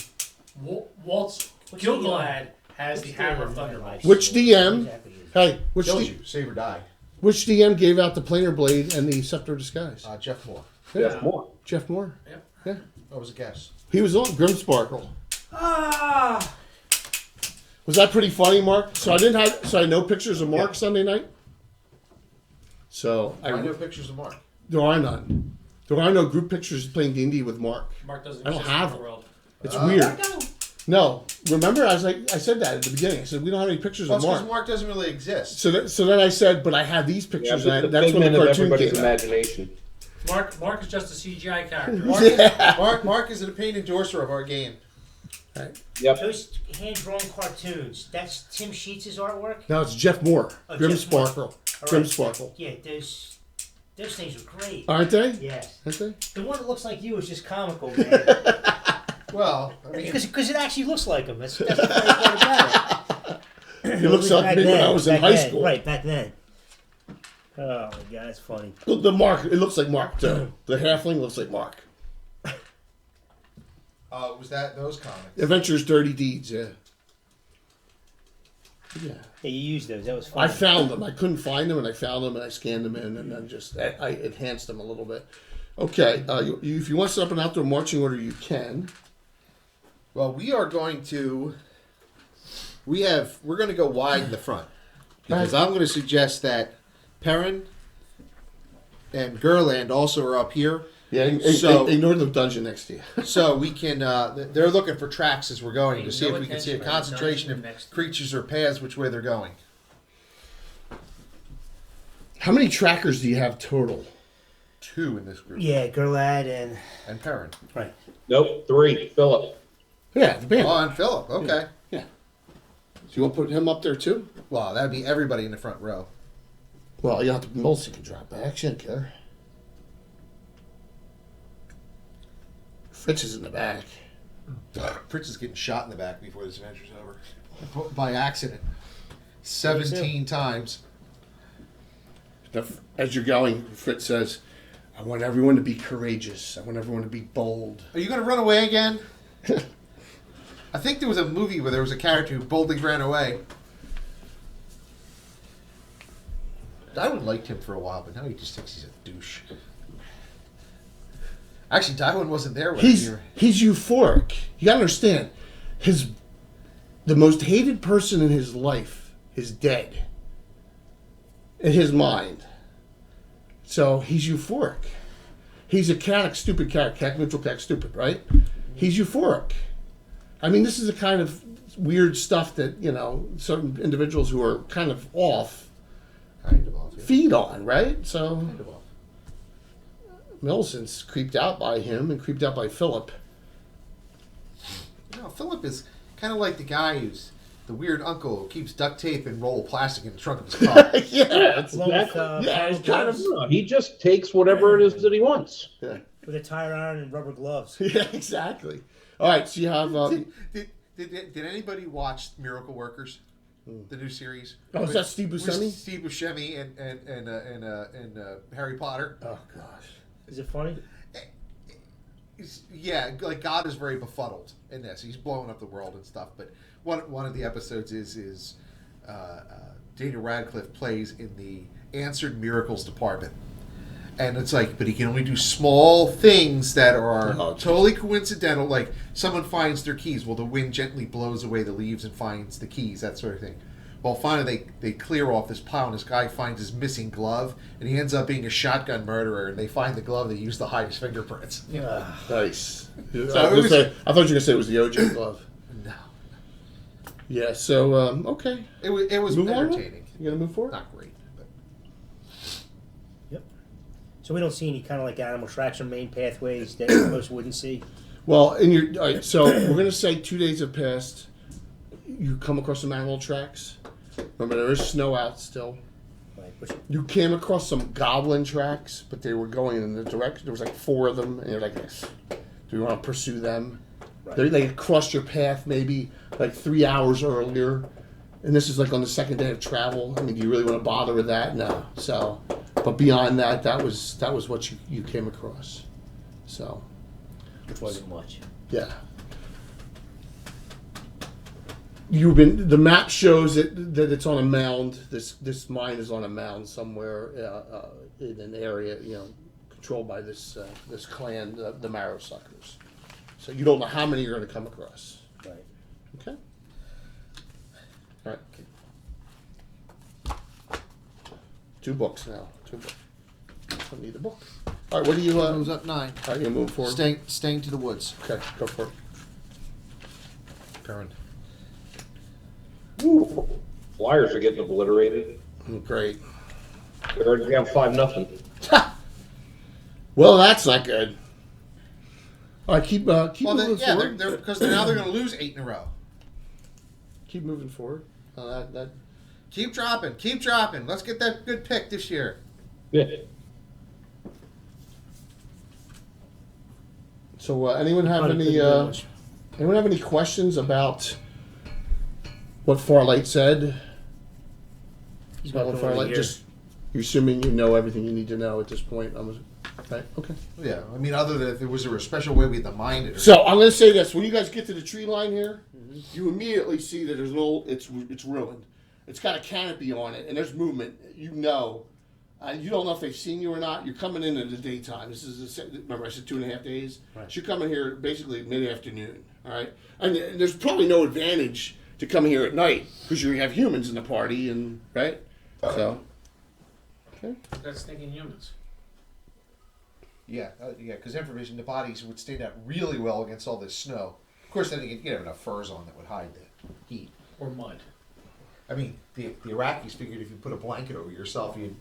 Waltz Gilgalad has the hammer of thunderbolts. Which DM? Exactly. Hey, which Killed you. Save or die. DM gave out the planar blade and the Scepter of Disguise? Jeff Moore. That's more. Jeff Moore. Yep. Yeah, That was a guess. he was on Grimsparkle. Ah! Was that pretty funny, Mark? So I had no pictures of Mark Sunday night. So I know pictures of Mark. there are none. There are no group pictures playing D&D with Mark. Mark doesn't I don't exist have in the them. world. It's I weird. know. No, remember I said that at the beginning. I said we don't have any pictures Well, of because Mark. Mark doesn't really exist. So then I said, but I have these Yeah, pictures, but and the that's when the figment of cartoon everybody's came out. imagination. Mark is just a CGI character. Mark is a paid endorser of our game. Yep. Those hand-drawn cartoons, that's Tim Sheets' artwork? No, it's Jeff Moore, Oh, Grim Jeff Moore. Sparkle, All Grim right. Sparkle, Yeah, those things are great. aren't they? Yes. Aren't they? The one that looks like you is just comical, man. Well, I mean, Because it actually looks like him. That's the funny part about it. He looks like Back me when then, I was in back high then, school. Right, back then. Oh my god, that's funny. The Mark, it looks like Mark too. The halfling looks like Mark. was that those comics? Adventures, Dirty Deeds, yeah. Yeah. Yeah, you used those. That was I fun. found them. I couldn't find them, and I found them, and I scanned them in, and then I enhanced them a little bit. Okay, if you want to set up an outdoor marching order, you can. Well, we are going to. We're going to go wide in the front because I'm going to suggest that Perrin and Gerland also are up here. Yeah, So- ignore the dungeon next to you. So we can. They're looking for tracks as we're going Pay to see no if we can see a attention, man. concentration Dungeon of next. creatures or paths which way they're going. How many trackers do you have total? 2 in this group. Yeah, Gerlad And Perrin. right. Nope. 3. Philip. Yeah, the band. Oh, and Philip. Okay. Do you want to put him up there too? Well, that'd be everybody in the front row. Well, you have to. Melissa can drop back. She don't care. Fritz is in the back. Fritz is getting shot in the back before this adventure's over. By accident. 17 times. As you're going, Fritz says, "I want everyone to be courageous. I want everyone to be bold." Are you going to run away again? I think there was a movie where there was a character who boldly ran away. Darwin liked him for a while, but now he just thinks he's a douche. Actually, Darwin wasn't there when He's euphoric. You gotta understand, the most hated person in his life is dead. In his mind. So he's euphoric. He's a chaotic, stupid character. Chaotic, neutral, chaotic, stupid, right? He's euphoric. I mean, this is the kind of weird stuff that, certain individuals who are kind of off kind of off. Yeah. feed on, right? So Kind of off. Millicent's creeped out by him and creeped out by Philip. Philip is kind of like the guy who's the weird uncle who keeps duct tape and roll of plastic in the trunk of his car. Yeah, it's, Along with, yeah, it's kind of. No, he just takes whatever it is that he wants. Yeah. with a tire iron and rubber gloves. Yeah, exactly. All right, so you have. Did anybody watch Miracle Workers, the new series? Oh, is that Steve Buscemi? With Steve Buscemi and Harry Potter. Oh gosh. Is it funny? Yeah, like God is very befuddled in this. He's blowing up the world and stuff. But one of the episodes is Daniel Radcliffe plays in the Answered Miracles department. And it's like, but he can only do small things that are totally coincidental. Like someone finds their keys. Well, the wind gently blows away the leaves and finds the keys, that sort of thing. Well, finally they clear off this pile, and this guy finds his missing glove, and he ends up being a shotgun murderer. And they find the glove they used to hide his fingerprints. Nice. I it thought was- you were going to say it was the OJ glove. No, Yeah. So okay. it was Move on? entertaining. You gonna move forward? Not great, but Yep. So we don't see any kind of like animal tracks or main pathways that most wouldn't see. Well, all right, so we're gonna say 2 days have passed. You come across some animal tracks. Remember, there is snow out still. Right. You came across some goblin tracks, but they were going in the direction. There was like 4 of them, and you're like, "Do you want to pursue them?" Right. They crossed your path maybe like 3 hours earlier, and this is like on the second day of travel. I mean, do you really want to bother with that? No. So, but beyond that, that was what you came across. So, Which wasn't much. yeah. The map shows that it's on a mound. This mine is on a mound somewhere in an area controlled by this clan, the Marrow Suckers. So you don't know how many you're going to come across. Right. Okay. All right. 2 books now. 2 books. I need a book. All right. What do you? goes up 9. How are you gonna move forward? Staying to the woods. Okay. Go for it. Current. Ooh, Flyers are getting obliterated. Great. They're already down 5-0. Well, that's not good. All right, keep Well, moving forward. they're because now they're going to lose 8 in a row. Keep moving forward. That Keep dropping. Keep dropping. Let's get that good pick this year. Yeah. So, anyone have Probably any? couldn't do much. Anyone have any questions about what Farlight said? He's About not what going Farlight here. just. You're assuming you know everything you need to know at this point. Right. Okay. Yeah, I mean, other than if there was a special way we had to mind it. Or So I'm going to say this: when you guys get to the tree line here, you immediately see that there's no. It's ruined. It's got a canopy on it, and there's movement. You know. You don't know if they've seen you or not. You're coming in the daytime. This is remember I said 2.5 days. Right. So you're coming here basically mid-afternoon. All right, and there's probably no advantage to coming here at night because you have humans in the party, and right. So. Okay. That's thinking humans. Yeah, because information, the bodies would stand out really well against all this snow. Of course, then you'd have enough furs on that would hide the heat. Or mud. I mean, the Iraqis figured if you put a blanket over yourself, it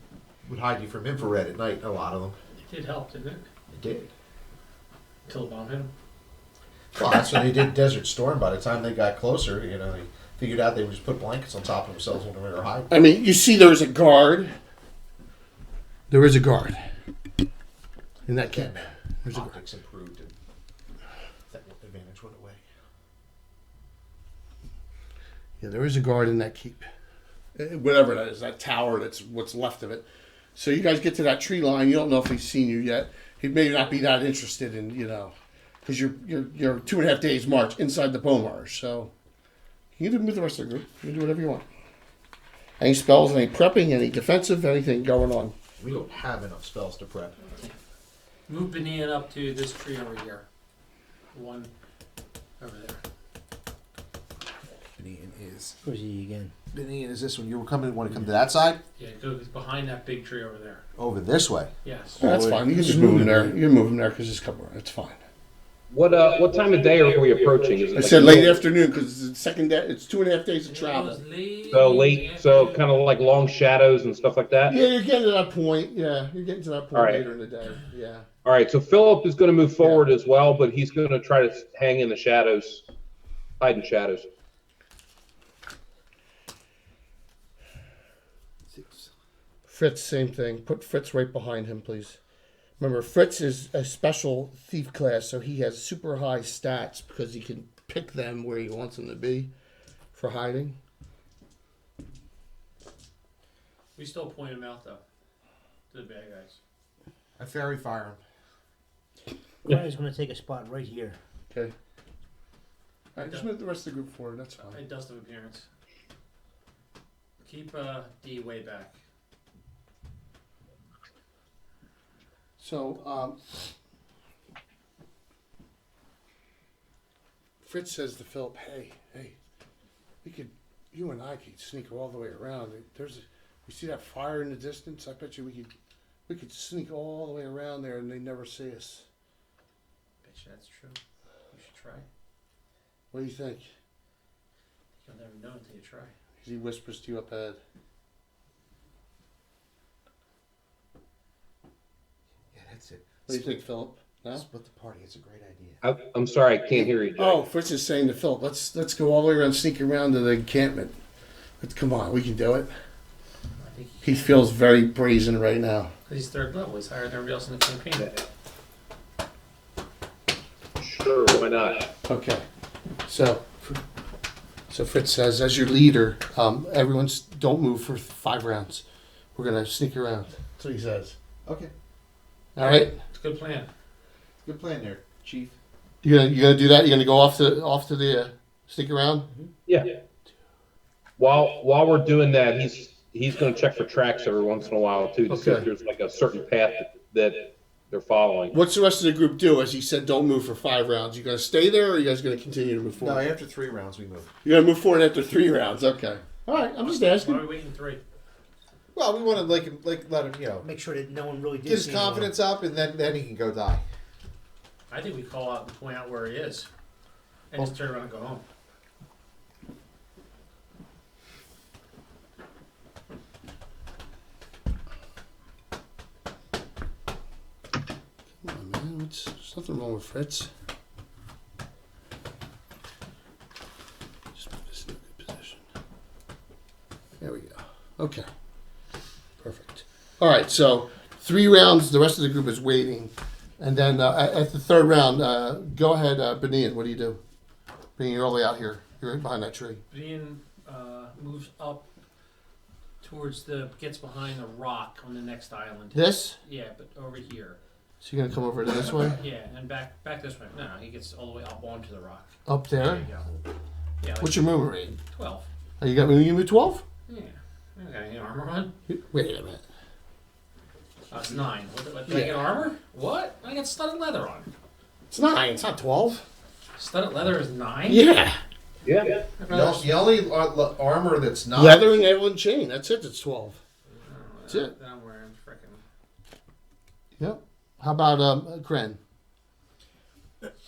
would hide you from infrared at night. A lot of them. It did help, didn't it? It did. Until the bomb hit them. Well, that's when they did Desert Storm. By the time they got closer, they figured out they would just put blankets on top of themselves when they were hiding. I mean, you see, there's a guard. There is a guard in that camp. There's a guard. Optics improved, and that advantage went away. Yeah, there is a guard in that keep. Whatever that is, that tower, that's what's left of it. So you guys get to that tree line. You don't know if he's seen you yet. He may not be that interested in, because you're 2.5 days march inside the Pomars. So you can do with the rest of the group. You can do whatever you want. Any spells, any prepping, any defensive, anything going on. We don't have enough spells to prep. Move Benin up to this tree over here. One over there. Benin is. Where's he again? Benin is this one. You want to come to that side? Yeah, go behind that big tree over there. Over this way. Yes. That's fine. You can just move him there. You can move him there because it's cover. It's fine. What time of day are we approaching? Is it I like said late afternoon because it's the second day. It's 2.5 days of It travel. was late. So late, so kind of like long shadows and stuff like that? Yeah, you're getting to that point. Yeah, you're getting to that point All right. later in the day. Yeah. All right, so Philip is going to move forward as well, but he's going to try to hang in the shadows, hide in shadows. Fritz, same thing. Put Fritz right behind him, please. Remember, Fritz is a special thief class, so he has super high stats because he can pick them where he wants them to be for hiding. We still point him out though. To the bad guys. I fairy fire him. Guy's going to take a spot right here. Okay. All right, just move the rest of the group forward. That's fine. A dust of appearance. Keep D way back. So, Fritz says to Philip, hey, you and I could sneak all the way around. We see that fire in the distance. I bet you we could sneak all the way around there and they never see us. Bet you that's true. You should try. What do you think? You'll never know until you try. He whispers to you up ahead. Yeah, that's it. What do you think, Philip? No? Split the party. It's a great idea. I'm sorry, I can't hear you, Jay. Oh, Fritz is saying to Philip, let's go all the way around, sneak around to the encampment. Come on, we can do it. I think He feels very brazen right now. because he's third level. He's higher than everybody else in the campaign. Sure, why not? Okay, so Fritz says, as your leader, everyone's don't move for 5 rounds. We're gonna sneak around. That's what he says. Okay. All right, It's a good plan. Good plan there, Chief. you gonna do that? You gonna go off to the sneak around? Yeah. While we're doing that, he's going to check for tracks every once in a while too, to see if Okay. there's like a certain path that they're following. What's the rest of the group do? As he said, don't move for 5 rounds. You gonna stay there, or are you guys gonna continue to move No, forward? after 3 rounds we move. You're gonna move forward after 3 rounds. Okay. All right. I'm just Why asking. are we waiting 3? Well, we want to let him, Make sure that no one really did get his see him. confidence up, and then he can go die. I think we call out and point out where he is, and just turn around and go home. Fritz. There's nothing wrong with Fritz. Just put this in a good position. There we go. Okay. Perfect. All right, so 3 rounds. The rest of the group is waiting. And then at the 3rd round, go ahead, Benian. What do you do? Benian, you're all the way out here. You're right behind that tree. Brian moves up towards gets behind the rock on the next island. This? Yeah, but over here. So you're going to come over to this way? Yeah, and back this way. No, he gets all the way up onto the rock. Up There there? you go. Yeah, like What's your movement rate? 12. Oh, you move 12? Yeah. I got any armor on? Wait a minute. It's 9. What, do I get armor? What? I got studded leather on. It's 9. It's not 12. Studded leather is 9? Yeah. Yeah. The only armor that's not Leather and nail and chain. That's it. It's 12. That's it. Then I'm wearing frickin'. Yep. How about Kren?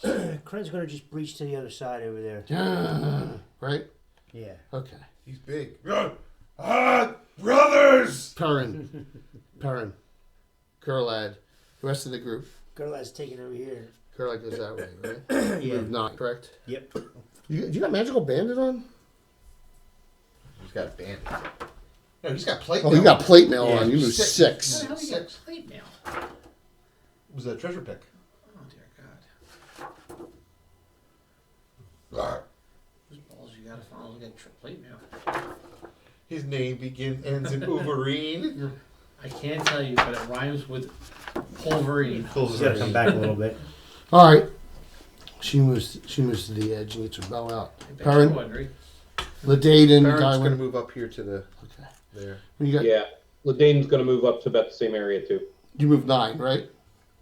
Kren's gonna just breach to the other side over there. Yeah. Right? Yeah. Okay. He's big. Brothers! Perrin. Gurlad. The rest of the group. Girl has taken over here. Gurlad goes that way, right? Yeah. Move 9, correct? Yep. You got Magical Bandit on? He's got a bandit. No, he's got plate. Oh, mail. you got plate mail on. You move 6. 6. How do you get plate mail? Was that a treasure pick? Oh, dear God. Whose balls you gotta follow to get plate mail? His name ends in Wolverine. I can't tell you, but it rhymes with Wolverine. He's gotta come back a little bit. All right. She moves to the edge and gets her bow out. I bet you Perrin, would, right? Ladaden, Baron's going to Tywin. move up here to the Okay. there. You got Yeah. Ladane's going to move up to about the same area too. you move 9, right?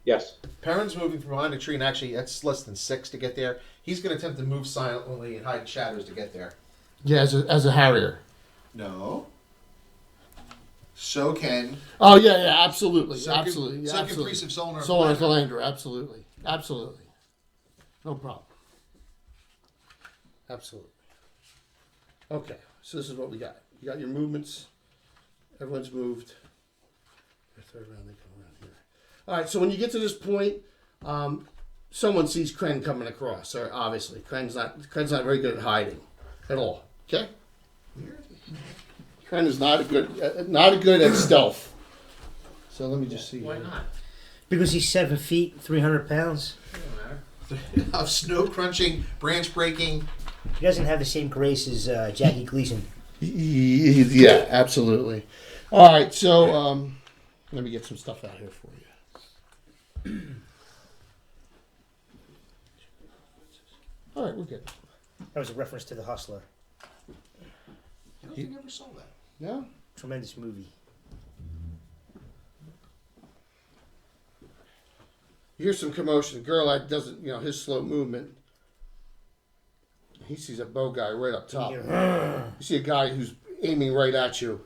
Yes. Perrin's moving from behind a tree, and actually that's less than 6 to get there. He's going to attempt to move silently and hide in shadows to get there. Yeah, as a Harrier. No. So can Oh yeah, absolutely, second absolutely. priest of Solnar. Solar Philander, absolutely. No problem. Absolutely. Okay, so this is what we got. You got your movements. Everyone's moved. The 3rd round, they come around here. All right, so when you get to this point, someone sees Kren coming across. Or obviously, Kren's not very good at hiding at all. Okay. Kren is not good at stealth. So let me just see. Why here. not? Because he's 7 feet, 300 pounds. Doesn't matter. Of snow crunching, branch breaking. He doesn't have the same grace as Jackie Gleason. Yeah, absolutely. All right, so let me get some stuff out here for you. All right, we're good. That was a reference to The Hustler. I don't think I ever saw that. No? Tremendous movie. You hear some commotion. The girl doesn't, his slow movement. He sees a bow guy right up top. You see a guy who's aiming right at you.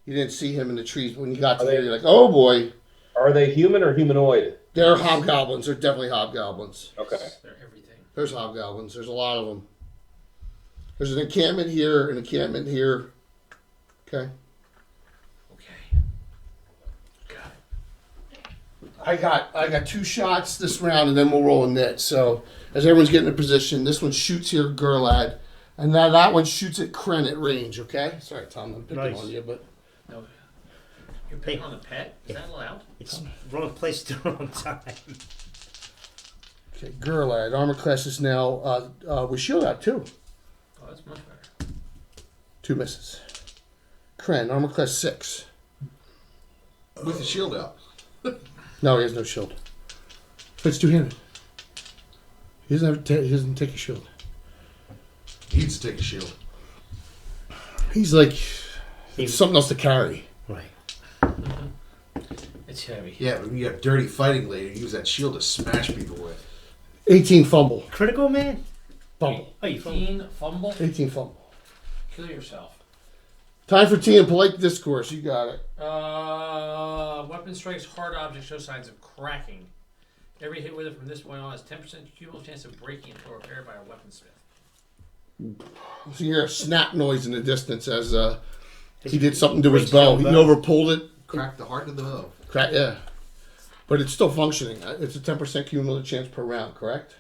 You didn't see him in the trees. When you got to there, you're like, oh boy. Are they human or humanoid? They're hobgoblins. They're definitely hobgoblins. Okay. They're everything. There's hobgoblins. There's a lot of them. There's an encampment here, an encampment here. Okay. Okay. Got it. I got 2 shots this round, and then we'll roll a net. So as everyone's getting in position, this one shoots here, Gurlad, and that one shoots at Kren at range. Okay. Sorry, Tom, I'm picking Nice. on you, but No. You're picking on a pet? Is that allowed? It's wrong place at the wrong time. okay, Gurlad, armor class is now with shield out 2. Oh, that's much better. 2 misses. Kren, armor class 6. With the shield out. No, he has no shield. It's 2-handed. He doesn't take a shield. He needs to take a shield. He's like something else to carry. Right. It's heavy. Yeah, but when you have dirty fighting later, use that shield to smash people with. 18 fumble. Critical man? Fumble. Oh, you fumbled. 18 fumble. 18 fumble. Kill yourself. Time for tea and polite discourse. You got it. Weapon strikes hard objects show signs of cracking. Every hit with it from this point on has 10% cumulative chance of breaking or repaired by a weaponsmith. So you hear a snap noise in the distance as he did something to his bow. He overpulled it. Crack the heart of the bow. Yeah. But it's still functioning. It's a 10% cumulative chance per round, correct?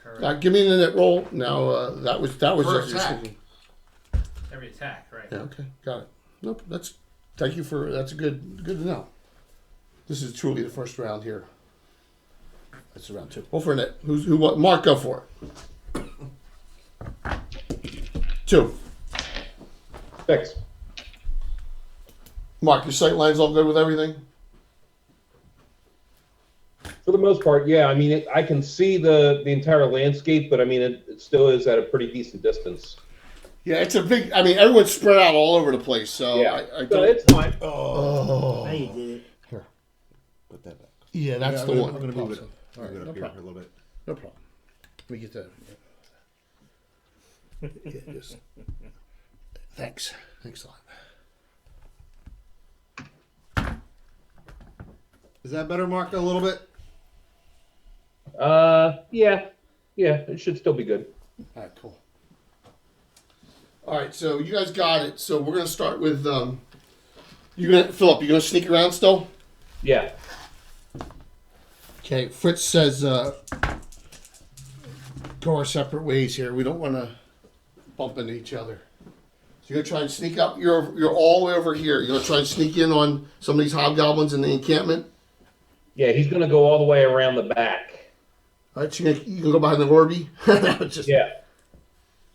Correct. Now, give me the net roll. Now, that was Per just your attack. thinking. Every attack, right? Yeah, okay, got it. Nope, thank you for, that's good to know. This is truly the first round here. That's round 2. Roll for a net. What? Mark, go for it. 2. 6. Mark, your sight line's all good with everything? For the most part, yeah. I mean, I can see the entire landscape, but I mean, it still is at a pretty decent distance. Yeah, it's a big, I mean, everyone's spread out all over the place, so Yeah, I so don't. it's fine. Oh. Now you did it. Here. Put that back. Yeah, that's Yeah, the I'm one. gonna move it. All right, Move it no up here problem. a little bit. No problem. Let me get that. Yeah, just. Thanks. Thanks a lot. Is that better, Mark? A little bit. Yeah, it should still be good. All right, cool. All right, so you guys got it. So we're gonna start with Philip. You gonna sneak around still? Yeah. Okay. Fritz says go our separate ways here. We don't want to bump into each other. So you're gonna try and sneak up. You're all the way over here. You're gonna try and sneak in on some of these hobgoblins in the encampment. Yeah, he's gonna go all the way around the back. All right, so you can go behind the Orby. Yeah.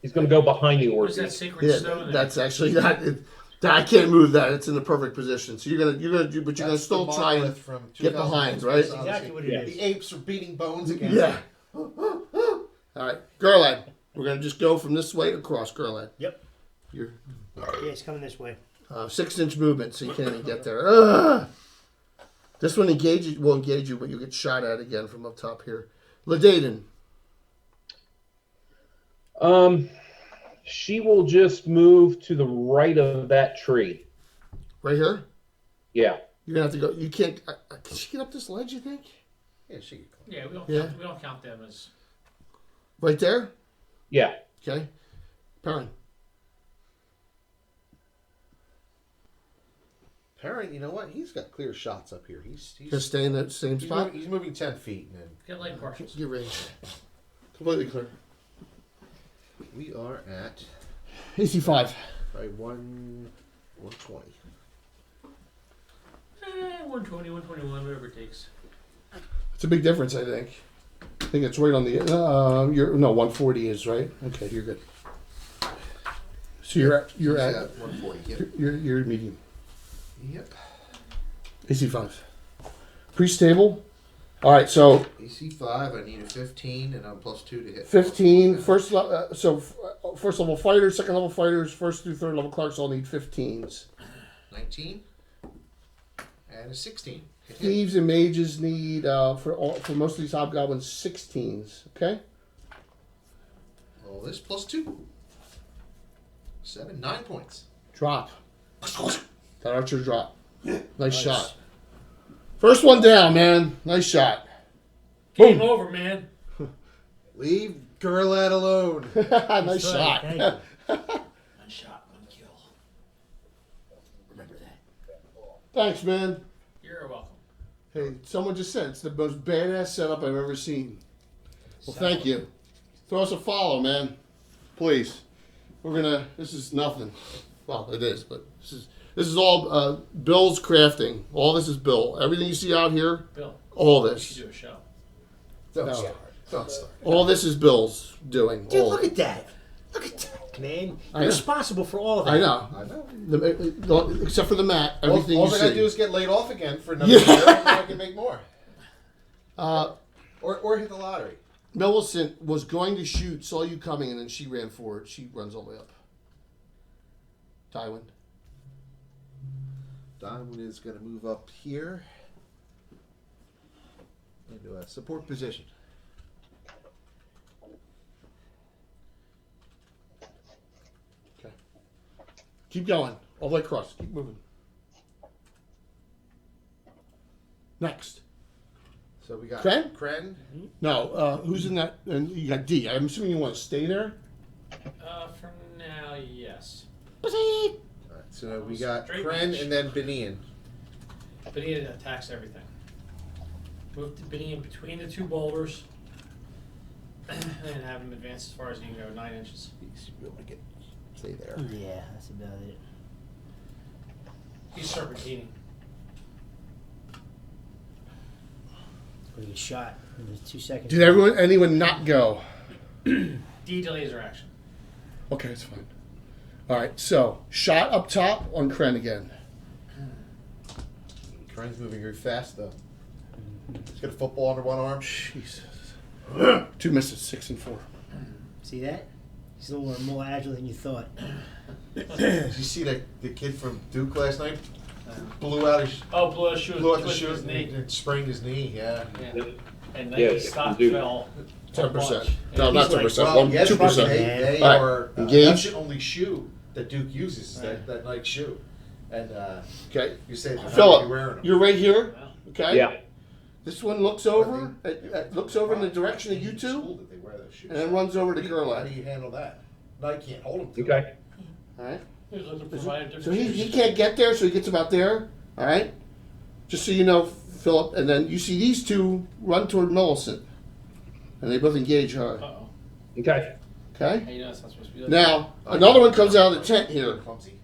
He's gonna go behind the What is orchid. that sacred Yeah, stone? that's actually not. I can't move that. It's in the perfect position. So you're gonna do, but you're gonna still try and get behind, right? That's exactly what it Yeah. is. The apes are beating bones against yeah. it. All right, Gerlad. We're gonna just go from this way across, Gerlad. Yep. You're Yeah, it's coming this way. 6-inch movement, so you can't even get there. Ugh. This one will engage you, but you'll get shot at again from up top here. Ladaden. She will just move to the right of that tree. Right here. Yeah. You're gonna have to go. You can't. Can she get up this ledge? You think? Yeah, she could come. Yeah, Yeah. We don't count them as. Right there. Yeah. Okay. Perrin. Perrin, you know what? He's got clear shots up here. He's Just stay in that same spot. he's moving 10 feet, and then Get light partials. Get range. Completely clear. we are at AC 5. probably 120. 120, 121, whatever it takes. It's a big difference, I think. I think it's right on the. 140 is right. Okay, you're good. So you're at He's at 140. Yep. you're medium. Yep. AC 5. Priest table. All right, so AC 5. I need a 15, and I'm +2 to hit. 15. First level fighters, second level fighters, first through third level clerks all need 15s. 19 and a 16. Hit. Thieves and mages need for most of these hobgoblins 16s. Okay. All this +2. 7, 9 points. Drop. That archer drop. Nice shot. First one down, man. Nice shot. Game Boom. over, man. Leave Gerlad alone. Nice Sorry, shot. thank you. One shot, one kill. Remember that. Thanks, man. You're welcome. Hey, someone just said it's the most badass setup I've ever seen. Well, thank you. Throw us a follow, man. Please. This is nothing. Well, it is, but this is all Bill's crafting. All this is Bill. Everything you see out here, Bill, all we this. should do a show. Don't No. start. Don't start. All this is Bill's doing. Dude, all look of it. at that. Look at that, man. I You're know. responsible for all of that. I know. I know. Except for the mat, All everything I you gotta see. do is get laid off again for another Yeah. year, and then I can make more. Uh, Or hit the lottery. Millicent was going to shoot, saw you coming, and then she ran forward. She runs all the way up. Tywin. Diamond is going to move up here into a support position. Okay. Keep going. All the way across. Keep moving. Next. So we got Kren? Kren. No, who's in that? And you got D. I'm assuming you want to stay there. For now, yes. All right, so we got Straight Kren match. and then Benian. But he attacks everything. Move the biddy in between the two boulders. And have him advance as far as you can go, 9 inches. Stay there. Yeah, that's about it. He's serpentining. We'll get shot in 2 seconds. Did anyone not go? D delays her action. Okay, that's fine. All right, so shot up top on Kren again. Kren's moving very fast though. He's got a football under one arm. Jesus. 2 misses, 6 and 4. See that? He's a little more agile than you thought. Did you see that the kid from Duke last night blew out his Blew out shoe. blew out the Twisted shoe his knee. and sprained his knee? Yeah. Yeah. And Yeah, Nike stock dude. fell. 10%. Yeah. No, not He's like, 10%. Well, yes, 2%. they All right, are. engage. That's the only shoe that Duke uses. Is Right. that Nike shoe, and Okay. you say they're not Philip, wearing them. you're right here. Wow. Okay. Yeah. This one looks over. Looks over in the direction of you two, School that they wear those shoes. and then runs over to How Gerlach. do you handle that? Nike can't hold them. To Okay. All right. He was looking to provide different So he shoes. can't get there, so he gets about there. All right. Just so you know, Philip, and then you see these two run toward Millicent, and they both engage her. Uh-oh. Okay. Okay. Hey, you know it's not supposed to be like Now another one comes out of the tent here. Clumsy.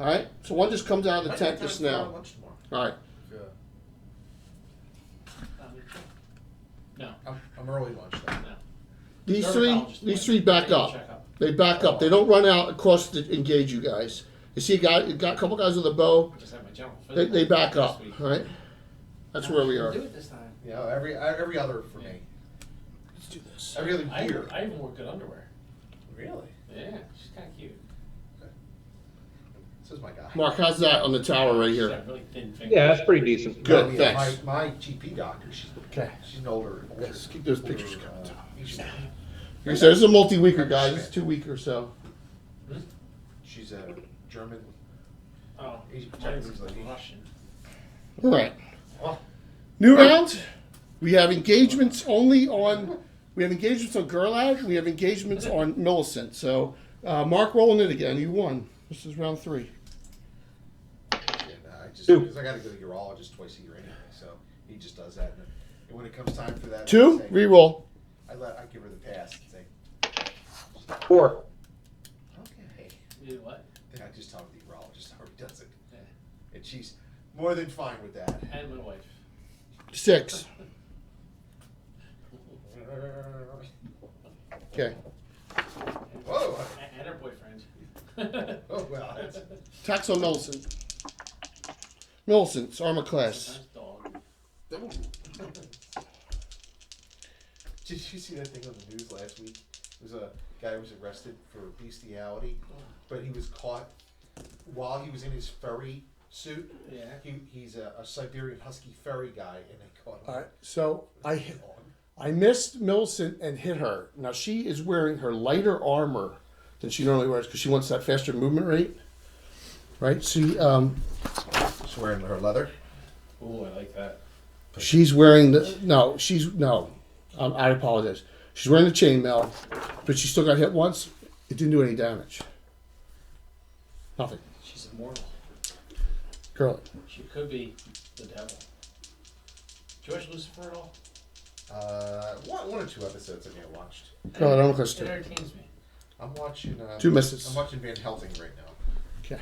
All right. So one just comes out of the Might tent have just time for now. lunch tomorrow. All right. Yeah. No. I'm early lunch though. These Dermatologist, these three back annual up. checkup. They back up. They don't run out across to engage you guys. You see a couple guys with a bow. I just had my general They physical back this up. week. All right. That's where we are. Do it this time. You know, every other for me. Let's do this. Every other I year. even wore good underwear. Really? Yeah, she's kind of cute. This is my guy. Mark, how's that on the tower right She's here? got really thin fingers. Yeah, that's pretty decent. Good, Yeah, thanks. My GP doctor. Okay. She's an older. Yes, keep those pictures coming. Asian. Like I said, this is a multi-weeker, guys. It's 2 week or so. She's a German. Oh, Asian- mine's Japanese lady. Russian. All right. New round. We have engagements only on. We have engagements on Gerlach. We have engagements on Millicent. So, Mark, rolling it again. You won. This is round 3. And I just Two. because I got to go to the urologist twice a year anyway, so he just does that. And when it comes time for that, 2. I say- Reroll. I give her the pass and say, 4. okay. You do what? Then I just talk to the urologist how he does it, Yeah. and she's more than fine with that. And my wife. 6. Okay. Whoa! And her boyfriend. Oh well. Tax on Millicent. Millicent's armor class. Sometimes dog. Did you see that thing on the news last week? There was a guy who was arrested for bestiality, but he was caught while he was in his furry suit. Yeah. He's a Siberian Husky furry guy, and they caught him. All right. So I missed Millicent and hit her. Now she is wearing her lighter armor than she normally wears because she wants that faster movement rate. Right? She's wearing her leather. Ooh, I like that. she's wearing I apologize. She's wearing the chainmail, but she still got hit once. It didn't do any damage. Nothing. She's immortal. Girl. She could be the devil. Did you watch Lucifer at all? One or two episodes I may have watched. Girl, I don't It to entertains me. I'm watching. 2 misses. I'm watching Van Helsing right now. Okay.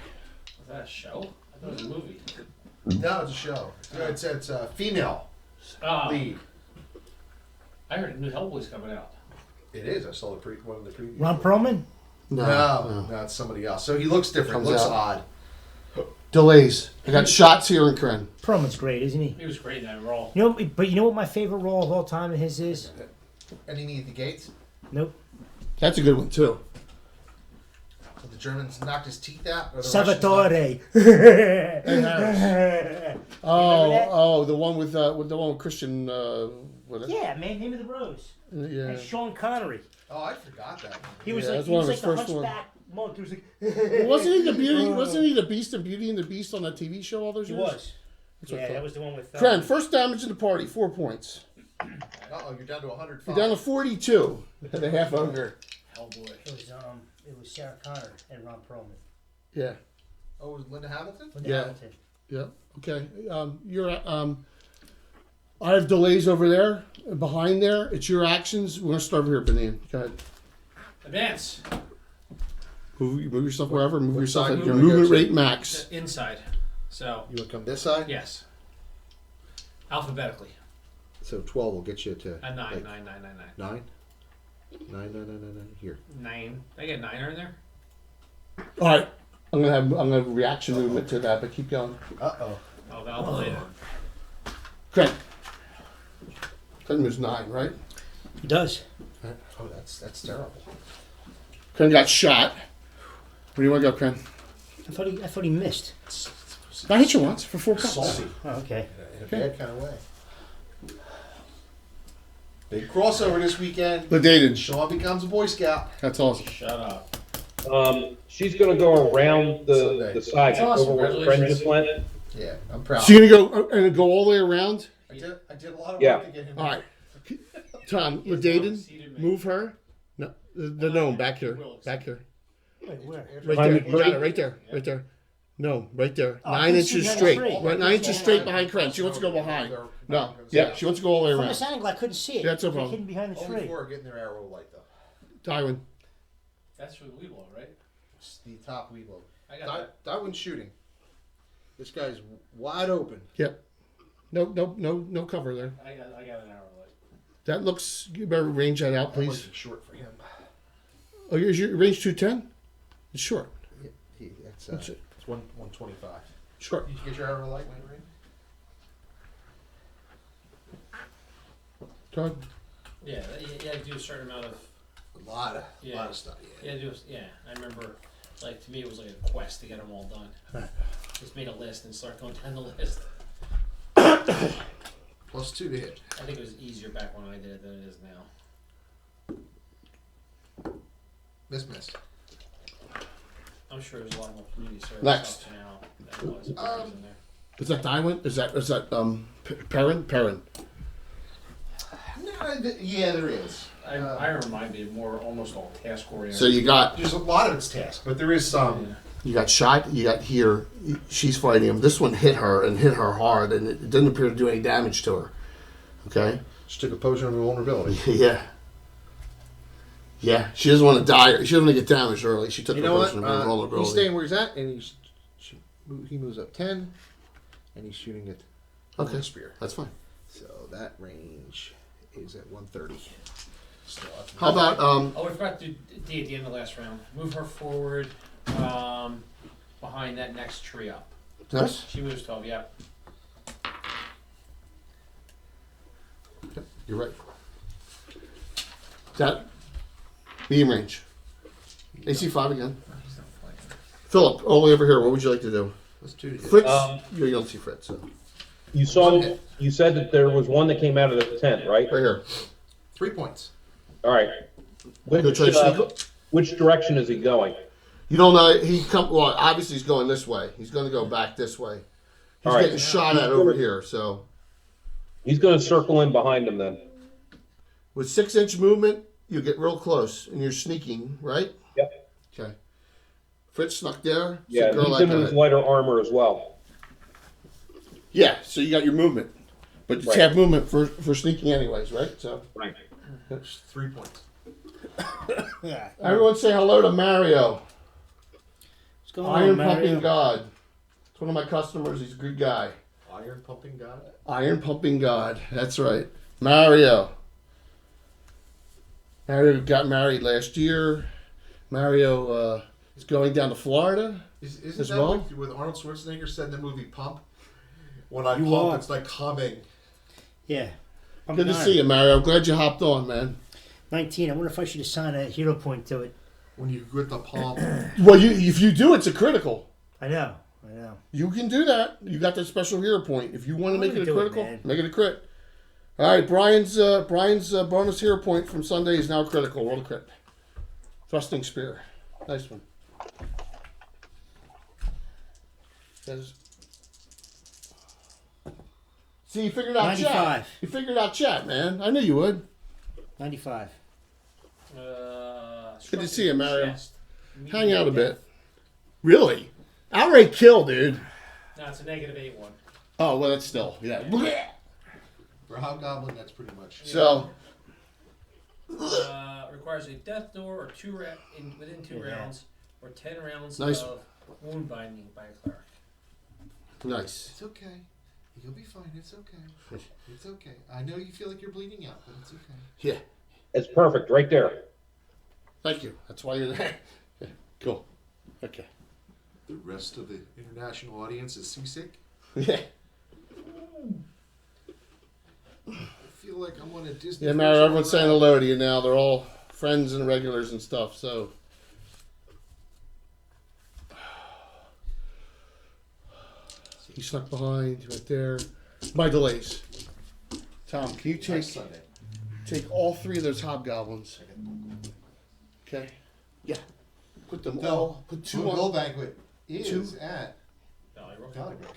Was that a show? I thought it was a movie. No, it's a show. It's a female Ah, lead. I heard a new Hellboy's coming out. It is. I saw one of the previews. Ron Perlman? No, it's somebody else. So he looks different. Comes Looks out. odd. Delays. I got shots here in Kren. Perlman's great, isn't he? He was great in that role. You know, but you know what my favorite role of all time of his is? And he needed the gates. Nope. That's a good one too. So the Germans knocked his teeth out. Or the Salvatore. The one with Christian. What is it? Yeah, man, Name of the Rose. Yeah. And Sean Connery. Russians. Oh, I forgot that. He was Yeah, like that's he one was of like his the first ones. hunchback monk. He was like Wasn't he the beauty? Wasn't he the Beast and Beauty and the Beast on that TV show all those He years? was. That's what I Yeah, thought. that was the one with Kren, first damage in the party, 4 points. Uh-oh, you're down to 105. You're down to 42 and a half under. Hellboy. It was Sarah Connor and Ron Perlman. Yeah. Oh, it was Linda Hamilton? Linda Yeah. Hamilton. Yeah. Okay. You're I have delays over there, behind there. It's your actions. We're gonna start over here, Benin. Go ahead. Advance. Move yourself wherever. Move What yourself side at you your wanna go movement to? rate max. Inside. So, You want to come this side? yes. Alphabetically. So 12 will get you to At 9, like 9, 9, 9, 9. 9? 9, 9, 9, 9, 9. Here. 9. I get 9 in there? All right. I'm gonna have a reaction movement to that, but keep going. Uh-oh. Oh, then I'll delay it. Okay. That moves 9, right? He does. Oh, that's terrible. Kren got shot. Where do you want to go, Kren? I thought he missed. I hit you once for 4 cuts. Salty. Oh, okay. In a bad kind of way. Big crossover this weekend. Ladaden. Sean becomes a Boy Scout. That's awesome. Shut up. She's gonna go around Sunday. the side, That's awesome. over where Fred just went. Yeah, I'm proud. So you're gonna go all the way around? I did a lot of Yeah. work to get him. All right. Tom, He's Ladaden, seated me. move her. No, the gnome back here. Back here. Wait, where? Right Behind there. the You got tree? it. Right there. Right there. No, right there. Oh, I 9 can see inches behind the straight. tree. Right, 9 inches straight behind Kren. She wants to go behind. No. Yeah, she wants to go all the way From around. this angle, I couldn't see it. Yeah, that's no It's problem. hidden behind the Only tree. 4 are getting their arrow light though. Tywin. That's for the Weeble, right? It's the top Weebo. I got that. That one's shooting. This guy's wide open. Yep. No cover there. I got an arrow light. That looks. You better range that out, That might please. be short for him. Oh, yours your range 210. It's short. It's That's it. it's 125. Short. Did you get your arrow light when you were in? Go ahead. Yeah, you had to do a certain amount of. A lot of Yeah. stuff. Yeah, I remember, like, to me, it was like a quest to get them all done. Right. Just made a list and start going down the list. +2 to hit. I think it was easier back when I did it than it is now. Missed. I'm sure there's a lot more community service Next. stuff now than it was when I was in there. Is that Tywin? Is that Perrin? Perrin. No, yeah, there is. I remind me more almost all task oriented. So you got There's a lot of its task, but there is some. shot. You got here. She's fighting him. This one hit her and hit her hard, and it didn't appear to do any damage to her. Okay. She took a potion of vulnerability. Yeah. Yeah. She doesn't want to die. She doesn't want to get damaged early. She took You her know what? potion of vulnerability. He's staying where he's at, and he moves up 10, and he's shooting at Okay. spear. That's fine. So that range is at 130. Still up. How about Oh, we forgot to do D at the end of the last round. Move her forward behind that next tree up. this? She moves 12, yeah. You're right. That medium range. AC 5 again. He's not playing. Philip, all the way over here. What would you like to do? Let's do it. Fritz, you don't see Fritz. So. You said that there was one that came out of the tent, right? Right here. 3 points. All right. Go try to sneak. Which direction is he going? You don't know. Well, obviously he's going this way. He's going to go back this way. He's All right. getting shot at over here. So He's going to circle in behind him then. with 6-inch movement, you get real close and you're sneaking, right? Yep. Okay. Fritz snuck there. Yeah, So girl he's like in that. his lighter armor as well. Yeah. So you got your movement, but you Right. have movement for sneaking anyways, right? So Right. That's 3 points. Yeah. everyone say hello to Mario. What's going on, Iron Mario? pumping god. It's one of my customers. He's a good guy. Iron pumping god. Iron pumping god. That's right. Mario. Mario got married last year. Mario is going down to Florida. Isn't As that well? what Arnold Schwarzenegger said in the movie Pump? When I You pump, are. it's like coming. Yeah. Good to see you, Mario. I'm glad you hopped on, man. 19. I wonder if I should assign a hero point to it. When you get the pump. Well, if you do, it's a critical. I know. You can do that. You got that special hero point. If you want to I'm make gonna it a do it, critical, man. make it a crit. All right, Brian's bonus hero point from Sunday is now critical. Roll a crit. Thrusting spear. Nice one. There's- See, you figured out chat. 95. You figured out chat, man. I knew you would. 95. Good to see you, Mario. Chest. Hang out a bit. Really? Outright kill, dude. No, it's a -8 one. Oh, well, that's still, yeah. For a hobgoblin, that's pretty much. So, Requires a death door or within 2 Yeah. rounds, or 10 rounds Nice. of wound binding by a cleric. nice. It's okay. You'll be fine. It's okay. It's okay. I know you feel like you're bleeding out, but it's okay. Yeah. It's perfect right there. Thank you. That's why you're there. Yeah, cool. Okay. The rest of the international audience is seasick. Yeah. I feel like I'm on a Disney. Yeah, Mario, everyone's saying hello to you now. They're all friends and regulars and stuff, so. He snuck behind right there. My delays. Tom, can you take all 3 of those hobgoblins? Okay. Yeah. Put them all. Put 2 Blue Gold on. Banquet is Two. at Donnybrook. Donnybrook.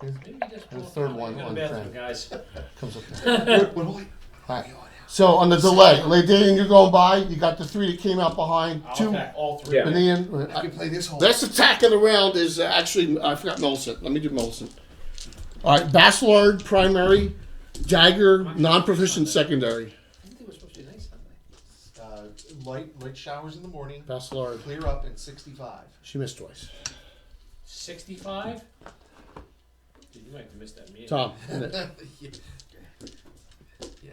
Maybe just And the third one Go to on the bathroom, Fran. guys. Comes up there. When only Alright. So on the delay, Dating, you're going by. You got the 3 that came out behind. I'll 2. attack all 3. Yeah. Benin. I can play this whole. Last attack of the round is actually, I forgot Millicent. Let me do Millicent. All right, Bacillard, primary. Dagger, non-proficient, secondary. I think it was supposed to be nice Sunday. Light showers in the morning. Bacillard. Clear up in 65. She missed twice. 65? Dude, you might have missed that meeting. Tom, Yeah.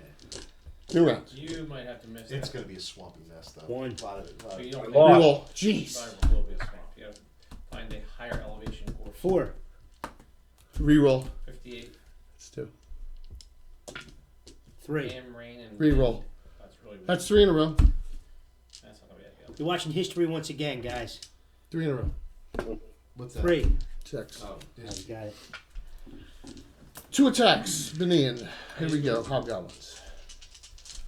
new round. You might have to miss It's that. going to be a swampy mess, though. One. A lot of it. But you don't Lost. Reroll. Jeez. 65 will be a swamp. You have to find a higher elevation course. 4. Reroll. 58. That's 2. 3. Am, rain, and Reroll. That's really weird. That's 3 in a row. That's not gonna be ideal. You're watching history once again, guys. 3 in a row. What's that? 3. 6. Oh, Oh, you got it. 2 attacks. Benin. Here we go. Hobgoblins.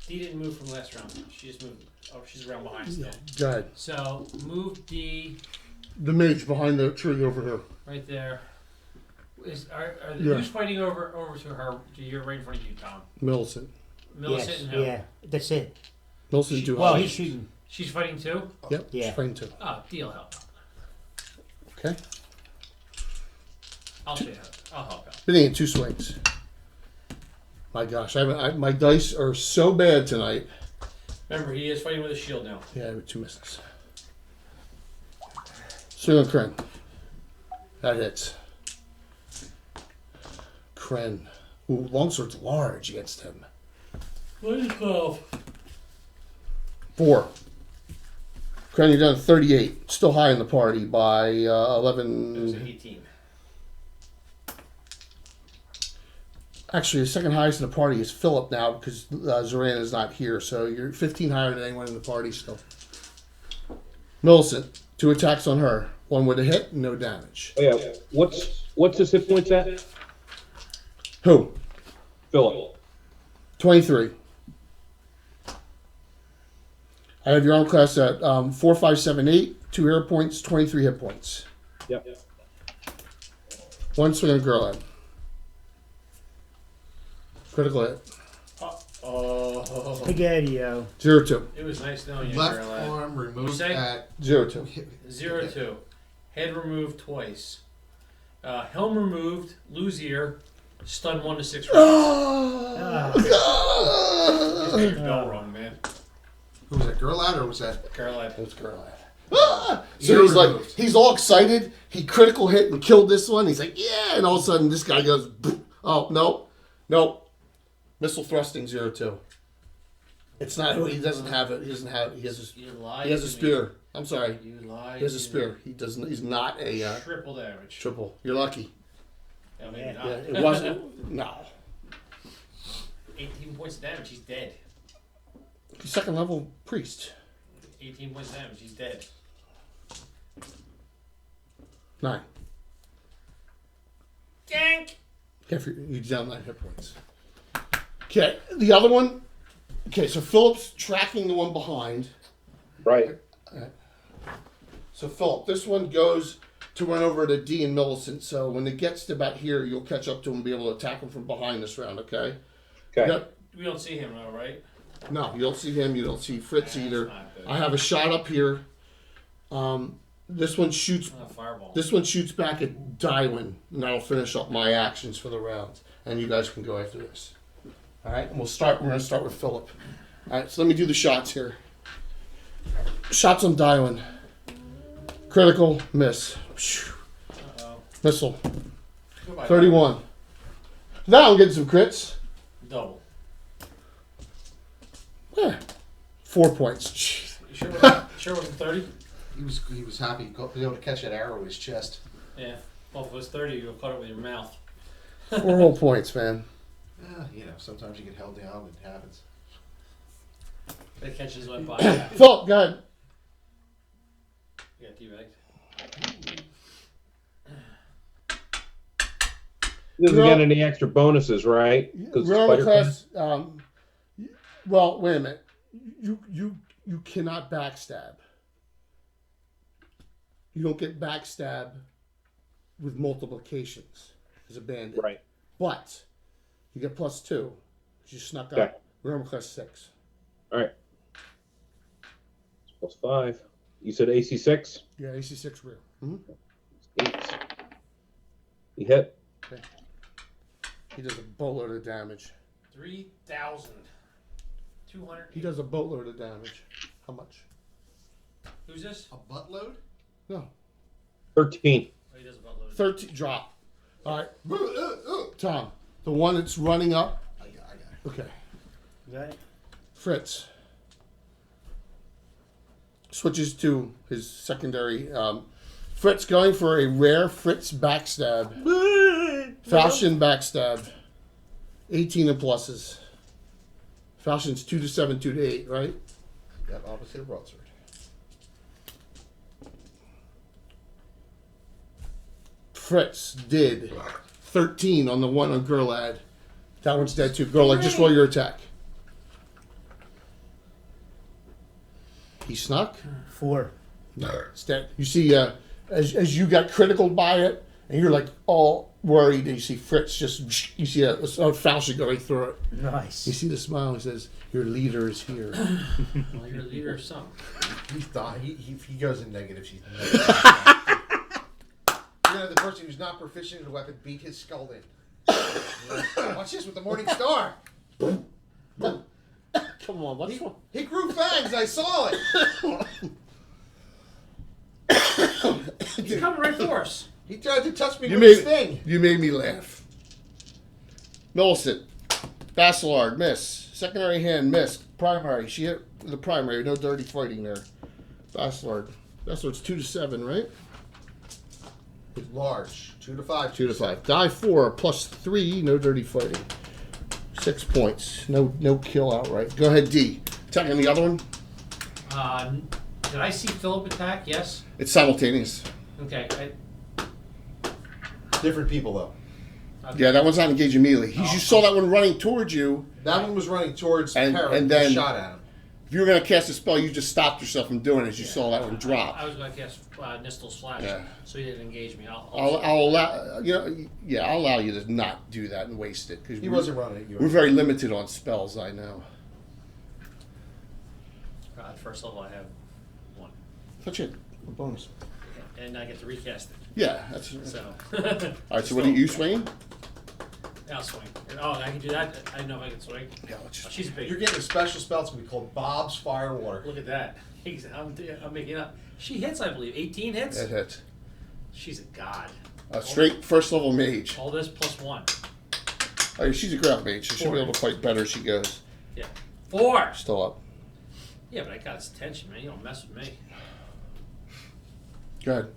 D didn't move from last round. She just moved. Oh, she's around behind still. Go ahead. So move D The mage behind the tree over here. right there. Are the Yeah. who's fighting over to her? You're right in front of you, Tom. Millicent. Millicent Yes. and who? Yeah. That's it. Millicent do Well, help. he's shooting. She's fighting too. Yep. Yeah. She's fighting 2. Oh, deal help. Okay. I'll show you how. I'll help out. Benin, 2 swings. My gosh, my dice are so bad tonight. Remember, he is fighting with a shield now. Yeah, with 2 misses. Swing on Kren. That hits. Kren. Ooh, longsword's large against him. What is 12? 4. Kren, you're down to 38. Still high in the party by It was 11. an 18. Actually, the second highest in the party is Philip now because Zoran is not here. So you're 15 higher than anyone in the party still. Millicent, 2 attacks on her. 1 with a hit, no damage. Oh, yeah. What's his hit points at? Who? Philip. 23. I have your arm class at 4, 5, 7, 8. 2 hero points, 23 hit points. Yep. 1 swing on girl head. Critical hit. Oh, Spaghetti-o. 0-2. it was nice knowing you, Left Caroline. arm removed say? at 0-2. 0-2. Head removed twice. Helm removed. Lose ear. Stun 1 to 6 rounds. Just go wrong, man. Who was that? Girl out or was that? Caroline. That's girl head. So Ear he's like, removed. he's all excited. He critical hit and killed this one. He's like, yeah. And all of a sudden, this guy goes, boop. Oh, no. Missile thrusting 0-2. It's not who he doesn't have it. He doesn't have. He has a. You lied He has a to me. spear. I'm sorry. You lied. He has a to spear. He doesn't. He's not a me. Triple damage. triple. You're lucky. Yeah, maybe Yeah, not. Yeah, it wasn't. No. 18 points of damage. He's dead. He's second level priest. 18 points of damage. He's dead. 9. Gank. Okay, you're down 9 hit points. Okay, the other one. Okay, so Philip's tracking the one behind. Right. So Philip, this one goes to run over to D and Millicent. So when it gets to about here, you'll catch up to him and be able to attack him from behind this round. Okay. Okay. Yep. We don't see him though, right? No, you don't see him. You don't see Fritz That's either. not good. I have a shot up here. This one shoots. Fireball. This one shoots back at Dywin, and that'll finish up my actions for the round. And you guys can go after this. All right, and we're gonna start with Philip. All right, so let me do the shots here. Shots on dialing. Critical miss. Uh-oh. Missile. Goodbye. 31. Now I'm getting some crits. Double. Yeah. 4 points. Jeez. You sure it wasn't 30? He was happy to be able to catch that arrow in his chest. Yeah. Well, if it was 30, you would have caught it with your mouth. 4 whole points, man. Sometimes you get held down. It happens. They catches went by. Philip, go ahead. Yeah, D-bag. He doesn't No. get any extra bonuses, right? 'Cause Realm Spider- class. Well, wait a minute. You cannot backstab. You don't get backstab with multiplications as a bandit. Right. But you get +2 because you snuck Okay. up. Realm class 6. All right. Plus 5. You said AC 6? Yeah, AC 6 real. Mm-hmm. 8. He hit. He does a boatload of damage. 3,200. He does a boatload of damage. How much? Who's this? A buttload? No. 13. Oh, he does about load. 13. Drop. All right. Tom, the one that's running up. I got it. Okay. Right. Fritz switches to his secondary. Fritz going for a rare Fritz backstab. Falchion backstab. 18 and pluses. Falchion's 2 to 7, 2 to 8, right? Got opposite of broadsword. Fritz did 13 on the one on Gerlad. That one's dead too. Gerlad, just roll your attack. He snuck. 4. It's dead. You see, as you got critical by it, and you're like all worried, and you see Fritz just, you see a falchion going through it. Nice. You see the smile. He says, "Your leader is here." Well, you're a leader of some. He goes in negative. She's negative. The person who's not proficient in a weapon beat his skull in. Watch this with the Morning Star. Come on, what's wrong? He grew fangs. I saw it. He's coming right for us. He tried to touch me You with his made thing. you made me laugh. Millicent, Bacillard, miss. Secondary hand, miss. Primary, she hit the primary. No dirty fighting there. Bacillard, Bacilard's 2 to 7, right? Large. 2 to 5. 2 to 5. Die 4 +3. No dirty fighting. 6 points. No kill outright. Go ahead, D. Attacking the other one. Did I see Philip attack? Yes. It's simultaneous. Okay. Different people though. Yeah, that one's not engaging immediately. You saw that one running towards you. That one was running towards And- Parrot and then- shot at him. If you were going to cast a spell, you just stopped yourself from doing it as you saw that one drop. I was going to cast Nistel's Flash, Yeah. so he didn't engage me. I'll I'll allow I'll allow you to not do that and waste it because He wasn't running at you. we're very limited on spells. I know. At first level, I have 1. That's it. A bonus. And I get to recast it. Yeah, that's So. all right. So what do you swing? I'll swing. Oh, I can do that? I didn't know if I could swing. Yeah, let's Oh, just, she's big. You're getting a special spell. It's gonna be called Bob's Firewater. Look at that. I'm making up. She hits, I believe. 18 hits? that hits. She's a god. A straight first level mage. All this plus 1. Oh, she's a ground mage. She should be 4. able to fight better as she goes. Yeah. 4! Still up. Yeah, but I got his attention, man. You don't mess with me. Go ahead.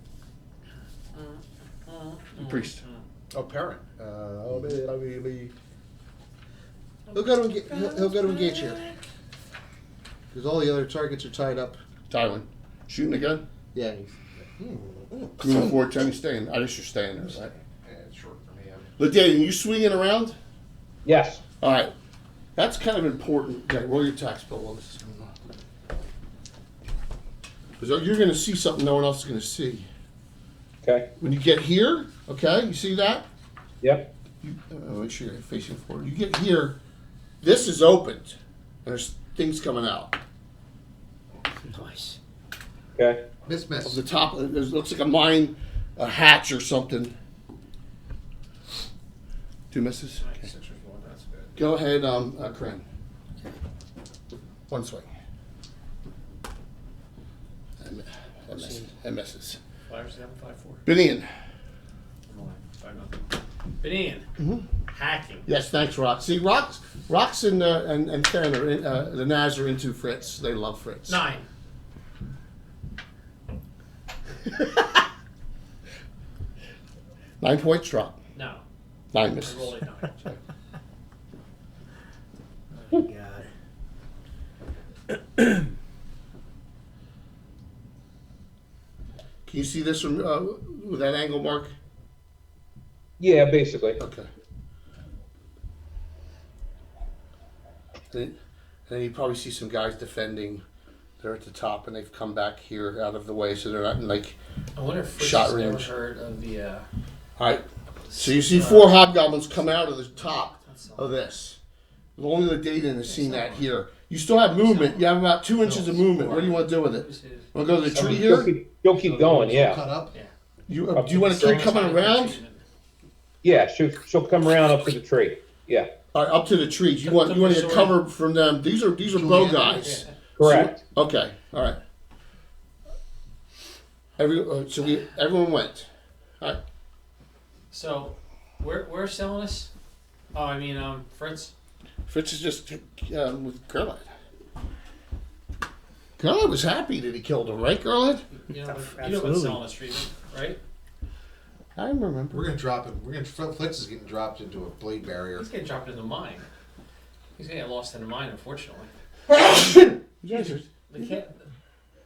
Priest. Oh, Parrot. He'll go to he'll go to engage here because all the other targets are tied up. Tywin. Shooting again? Yeah. Moving forward, Tony, staying. I guess you're staying there, right? Yeah, it's short for me. Lydia, you swinging around? Yes. All right. That's kind of important. Okay, roll your tax bill while this is going on. Because you're going to see something no one else is going to see. Okay. When you get here, okay, you see that? Yep. Make sure you're facing forward. You get here, this is opened, and there's things coming out. Nice. Okay. Miss. Of the top, it looks like a mine, a hatch or something. 2 misses. Nice. That's good. Go ahead, Crane. One swing. That misses. 5-7, 5-4. Binion. Binion. Hacking. Yes, thanks, Rock. See, Rox and Fan are the Naz are into Fritz. They love Fritz. 9. Nine points drop. No. 9 I misses. rolled a 9. Oh, God. Can you see this from with that angle, Mark? Yeah, basically. Okay. And then you probably see some guys defending. They're at the top, and they've come back here out of the way, so they're not in like. I wonder if Fritz Shot has ever range. heard of the. All right. So you see 4 hobgoblins come out of the top of this. Only the Dayton has seen that here. You still have movement. You have about 2 inches of movement. What do you want to do with it? Want to go to the tree here? You'll keep going, yeah. Cut up. Do you want to keep coming around? Yeah, she'll come around up to the tree. Yeah, All right, up to the trees. You want to get cover from them. These are bow guys. correct. Okay. All right. Everyone went. All right. So, where's selling this? Oh, I mean, Fritz. Fritz is just with Gerlad. Gerlad was happy that he killed him, right, Gerlad? You know, Absolutely. about selling this treatment, right? I remember. We're gonna drop him. Flitz is getting dropped into a blade barrier. He's getting dropped in the mine. He's gonna get lost in the mine, unfortunately.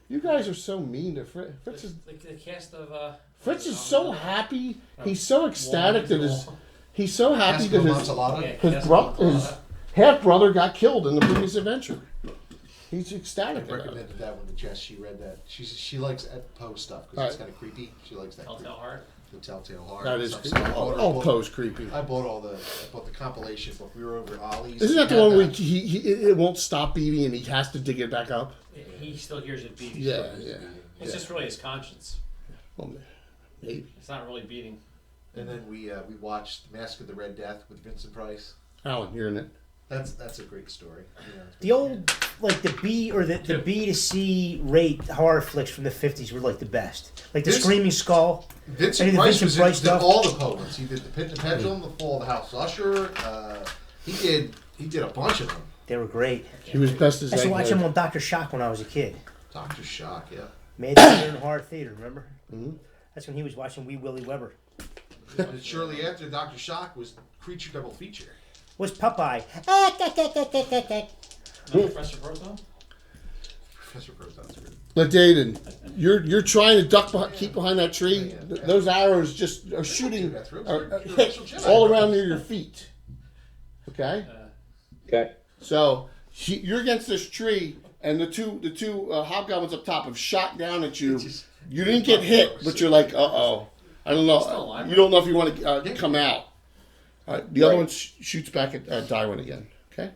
You guys are so mean to Fritz. Fritz is, The cast of Fritz is so happy. He's so ecstatic that he's so happy that his half brother got killed in the previous adventure. He's I ecstatic about it. recommended that one to Jess. She read that. She likes Poe stuff because it's kind of creepy. She likes that. Telltale Heart. The Telltale Heart. That is stuff. creepy. So I bought her All book. Poe's creepy. I bought the compilation book. We were over at Ollie's. Isn't that the Had one where it won't stop beating and he has to dig it back up? He still hears it beating. Yeah. It's just really his conscience. Well, maybe. It's not really beating. And then we watched Mask of the Red Death with Vincent Price. Alan, you're in it. That's a great story. Yeah, The old, like the B or the B to C rate horror flicks from the 50s were like the best. Like the This- Screaming Skull. Vincent Any of the Price Vincent was Price in stuff? all the Poe ones. He did the Pit and the Pendulum, the Fall of the House Usher. He did a bunch of them. They were great. He was best as I used to watch Egghead. him on Dr. Shock when I was a kid. Dr. Shock, yeah. Made it in horror theater, remember? Mhm. That's when he was watching Wee Willie Weber. And shortly after Dr. Shock was Creature Double Feature. Was Popeye. Professor Proton? Professor Proton's good. But Dayton, you're trying to keep behind that tree. Those arrows just are shooting, hit all around near your feet. Okay, Okay. so you're against this tree, and the two hobgoblins up top have shot down at you. You didn't get hit, but you're like, uh-oh. I don't know. You don't know if you want to come out. The other one shoots back at Darwin again. Okay,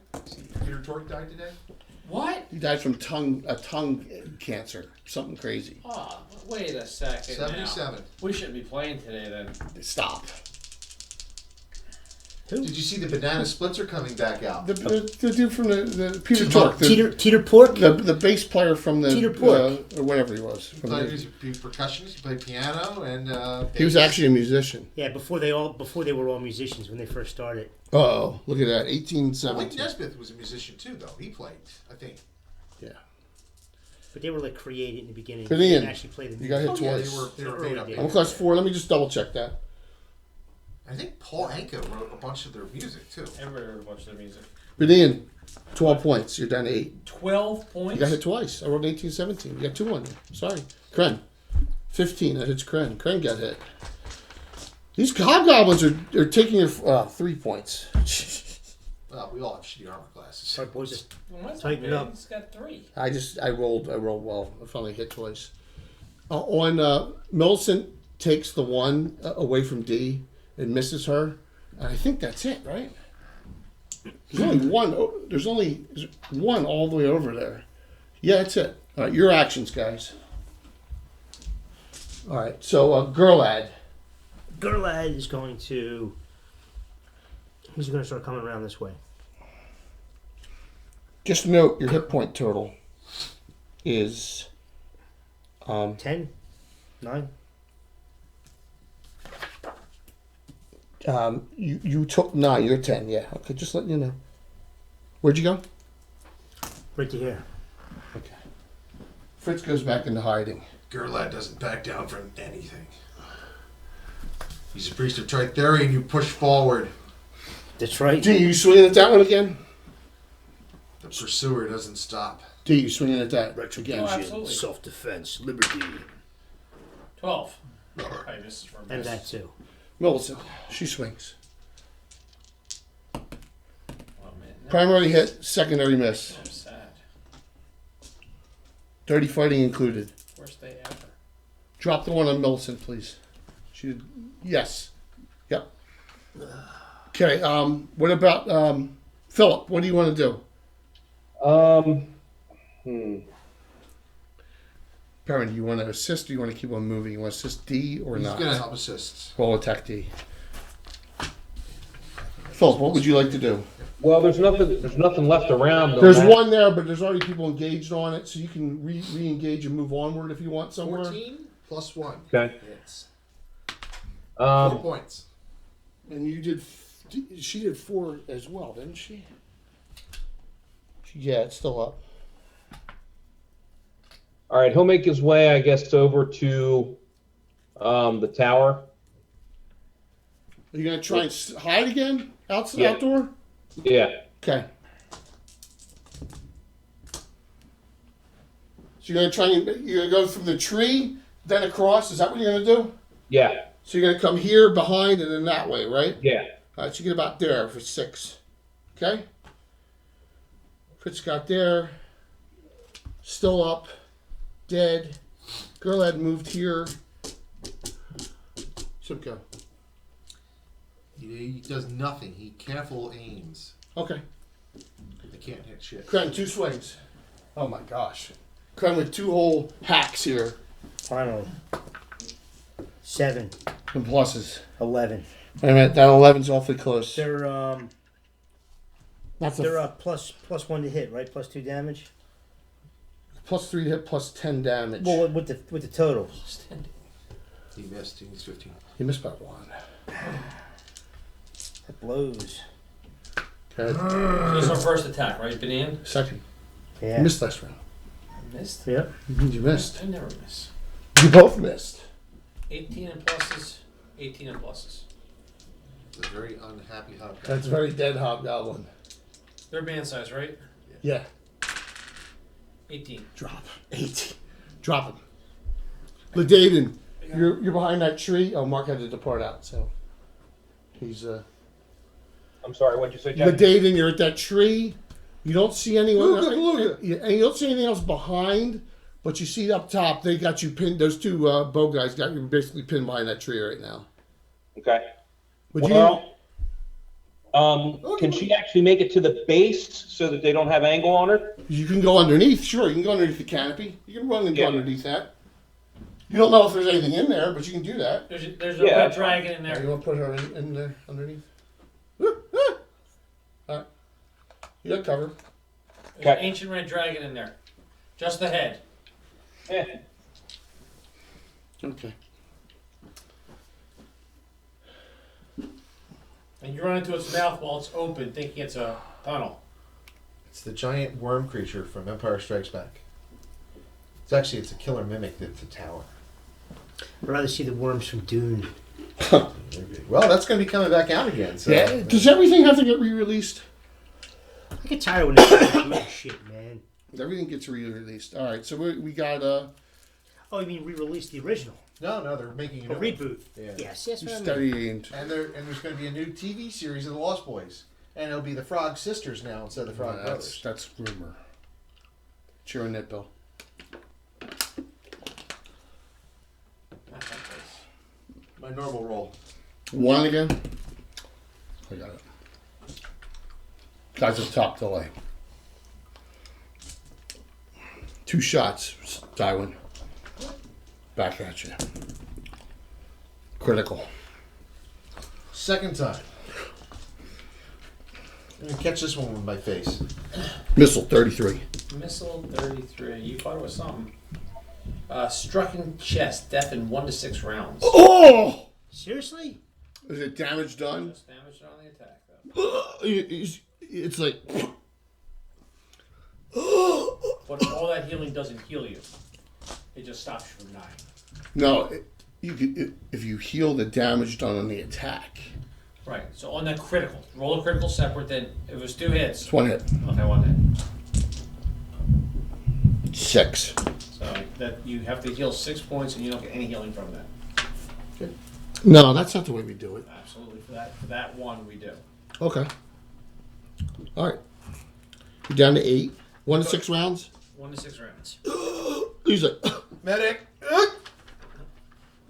Peter Tork died today? What? he died from tongue cancer, something crazy. Oh, wait a second. 77. Now. We shouldn't be playing today then. Stop. Did you see the Banana Splits are coming back out? The dude from the Peter Tork, Teeter Pork? the bass player from the Teeter Pork. or whatever he was. He From played, the, he was a percussionist, he played piano, and he was actually a musician. Yeah, before they were all musicians when they first started. Oh, look at that, Mike 1817. Nesmith was a musician too, though. He played, I think. Yeah, But they were like created in the beginning. But They Ian, didn't actually play the you got music. hit Oh, yeah, twice. they were made up. Early I'm class 4. Let me just double check that. I think Paul Anka wrote a bunch of their music too. Everybody heard a bunch of their music. But Ian, 12 points. You're down to 8. 12 points? You got hit twice. I rolled 1817. You got 2 on you. Sorry, Kren. 15. That hits Kren. Kren got hit. These hobgoblins are taking your 3 points. Well, we all have shitty armor classes. Sorry, boys, just Well, mine's Tighten not it bad. up. He's got 3. I rolled well. I finally hit twice. Millicent takes the 1 away from D and misses her. And I think that's it, right? There's only one. There's only 1 all the way over there. Yeah, that's it. All right, your actions, guys. All right, so Gerlad. Gerlad is going to. He's going to start coming around this way. Just note your hit point total is 10? 9? you took 9. You're 10. Yeah. Okay. Just letting you know. Where'd you go? Right to here. Okay. Fritz goes back into hiding. Gerlad doesn't back down from anything. He's a priest of Tritheri, and you push forward. That's right. D, you swinging at that one again? The pursuer doesn't stop. D, you swinging at that again? Retribution, absolutely. self-defense, liberty. 12. I missed for a And miss. that too. Melissa, she swings. Oh, man. No, Primary hit, secondary miss. I'm sad. Dirty fighting included. Worst day ever. Drop the one on Millicent, please. She did. Yes. Yep. Okay. What about Philip? What do you want to do? Perrin, do you want to assist or you want to keep on moving? You want to assist D or He's not? going to help assist. Roll attack D. Philip, what would you like to do? Well, there's nothing left around. though, There's Matt. one there, but there's already people engaged on it, so you can re-engage and move onward if you want somewhere. 14 plus 1. Okay. Hits. 4 Um, points. And you did. She did 4 as well, didn't she? Yeah, it's still up. all right, he'll make his way, I guess, over to the tower. Are you gonna try and hide again? Outside, Yeah. outdoor? Yeah. Okay. So you're gonna try and you're gonna go from the tree, then across. Is that what you're gonna do? Yeah. So you're gonna come here behind and then that way, right? Yeah. All right. So you get about there for 6. Okay. Fritz got there. Still up. Dead. Girl had moved here. Simcoe. He does nothing. He careful aims. Okay. They can't hit shit. Cran, 2 swings. Oh my gosh. Cran with 2 whole hacks here. Finally. 7, And pluses. 11. Wait a minute, that 11's awfully close. They're That's they're a plus 1 to hit, right? Plus 2 damage. plus 3 to hit, plus 10 damage. Well, with the total. He missed. He needs 15. You missed by 1. That blows. Okay. So this is our first attack, right? Been in? Second. Yeah. You missed last round. I missed. Yep. You missed. I never miss. You both missed. 18 and pluses. 18 and pluses. It's a very unhappy hobgoblin. That's very dead hobgoblin. They're band size, right? Yeah. 18. Drop. 8. Drop him. Ladaden, you're behind that tree. Oh, Mark had to depart out, so he's I'm sorry, what'd you say, Jack? Ladaden, you're at that tree. You don't see anyone. Luga. And you don't see anything else behind, but you see up top. They got you pinned. Those 2 bow guys got you basically pinned behind that tree right now. Okay. Would Well, can she actually make it to the base so that they don't have angle on her? you can go underneath. Sure, you can go underneath the canopy. You can run and go Yeah. underneath that. You don't know if there's anything in there, but you can do that. There's a Yeah, red that's dragon in You there. want to put her in there underneath? All right. You got cover. There's an Okay. ancient red dragon in there. Just the head. Yeah. Okay. And you run into its mouth while it's open, thinking it's a tunnel. It's the giant worm creature from Empire Strikes Back. It's a killer mimic that's a tower. I'd rather see the worms from Dune. Well, that's going to be coming back out again. So. Yeah. Does everything have to get re-released? I get tired when it's good shit, man. Everything gets re-released. All right. So we got Oh, you mean re-release the original? No, they're making A a new one. reboot. Yeah. Yes, that's what I mean. studying. And there's going to be a new TV series of the Lost Boys, and it'll be the Frog Sisters now instead of the Frog Brothers. That's rumor. Cheering that, Bill. My normal roll. 1 again. I got it. Guys up top delay. 2 shots, Tywin. Back at you. Critical. Second time. I'm gonna catch this one with my face. Missile 33. Missile 33. You thought it was something. Struck in chest, death in 1 to 6 rounds. Oh! Seriously? Is it damage done? Just damage on the attack, though. It's like. But all that healing doesn't heal you. It just stops you from dying. No, if you heal the damage done on the attack, Right. So on that critical, roll a critical separate. Then if it was 2 hits. it's 1 hit. Okay, 1 hit. 6. So that you have to heal 6 points, and you don't get any healing from that. No, that's not the way we do it. Absolutely. For that one, we do. Okay. All right. You're down to 8. 1 to 6 rounds. 1 to 6 rounds. He's like, Medic.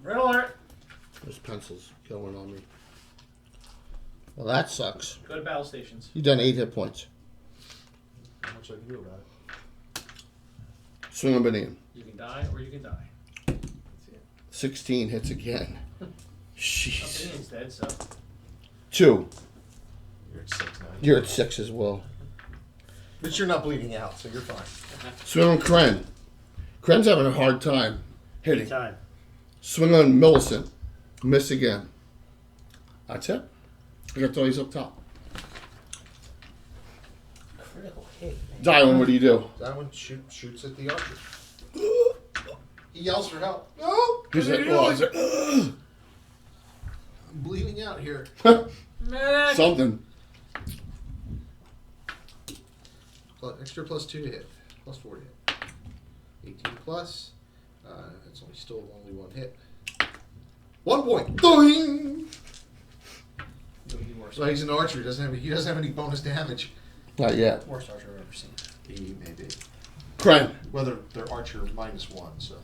Red alert. there's pencils going on me. Well, that sucks. Go to battle stations. You've done 8 hit points. How much I can do about it? Swing a banana. You can die or you can die. 16 hits again. Jeez. Opinion's dead, so. 2. You're at 6 now. You're at 6 as well. But you're not bleeding out, so you're fine. Swing on Kren. Kren's having a hard time hitting. Time. Swing on Millicent. Miss again. That's it. I got these up top. Critical hit. Man. Diamond, what do you do? That one shoots at the archer. He yells for help. No! He's like, oh, he's like, I'm bleeding out here. Medic. something. Extra +2 to hit. +4 to hit. 18 plus. It's only 1 hit. 1 point. Doing! So he's an archer. He doesn't have any bonus damage. Not yet. Worst archer I've ever seen. He may be. Kren, Whether they're archer -1, so.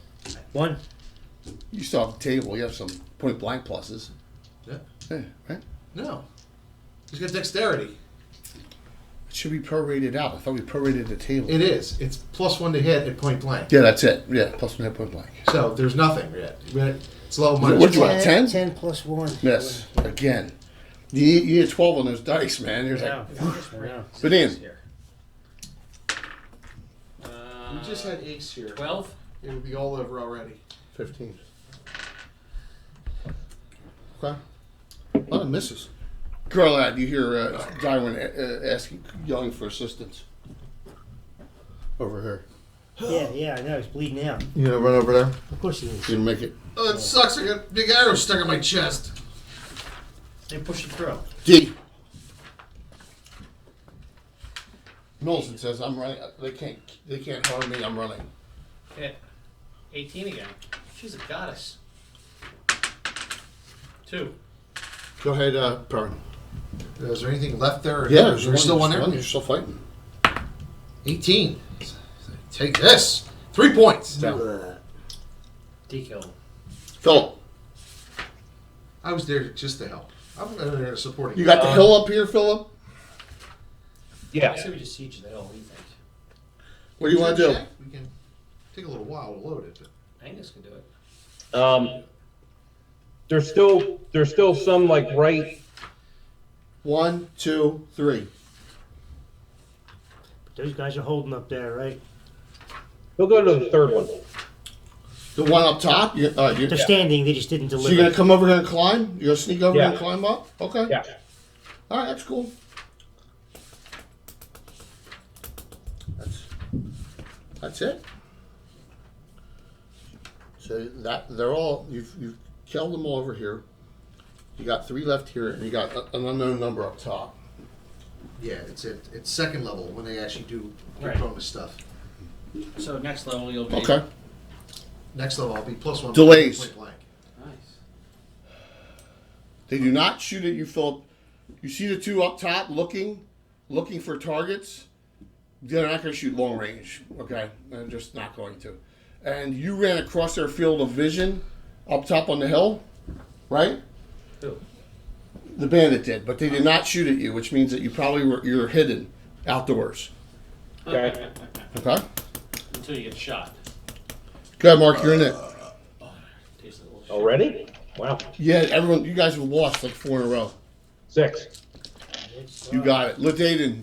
1. you still have the table. You have some point blank pluses. Yeah. Yeah, right? No. He's got dexterity. It should be prorated out. I thought we prorated the table. It is. It's +1 to hit at point blank. Yeah, that's it. Yeah, plus 1 hit point blank. So there's nothing yet. It's level What'd you -1. want, 10? 10 plus 1. Miss. Again. You need 12 on those dice, man. You're Yeah. like, Yeah. but in. Here. We just had ace here. 12. It would be all over already. 15. Okay. A lot of misses. Girl, lad, you hear Darwin asking, yelling for assistance. Over here. Yeah, I know. He's bleeding out. You gonna run over there? Of course he is. You gonna make it. Oh, it sucks. I got a big arrow stuck in my chest. They push it through. D. Millicent says I'm running. They can't harm me. I'm running. Hit. 18 again. She's a goddess. 2. Go ahead, Perrin. Is there anything left there? Yeah, there's still one there. You're still fighting. 18. Take this. 3 points. Down. Dekill. Philip, I was there just to help. I'm there supporting. you got the hill up here, Philip. I Yeah. say we just siege the hill. What do you think? What do you want to do? Check. We can take a little while to load it. But Angus can do it. There's still some like right. 1, 2, 3. Those guys are holding up there, right? He'll go to the third one. The one up top. They're standing. They just didn't So deliver. you're gonna come over here and climb? You're gonna sneak over here and Yeah. climb up? Okay. Yeah. All right, that's cool. That's it. So they're all you've killed them all over here. You got 3 left here, and you got an unknown number up top. yeah, it's second level when they actually do Right. bonus stuff. So next level you'll be. Okay. Next level, I'll be +1. Delays. Point blank. Nice. They do not shoot at you, Philip. You see the 2 up top looking for targets. They're not going to shoot long range. Okay, they're just not going to. And you ran across their field of vision up top on the hill, right? Who? The bandit did, but they did not shoot at you, which means that you're hidden outdoors. Okay. Okay. Until you get shot. Go ahead, Mark. You're in it. Taste a little shit. Already? Wow. Yeah, everyone. You guys have lost like 4 in a row. 6. It's, You got it. Let Aiden.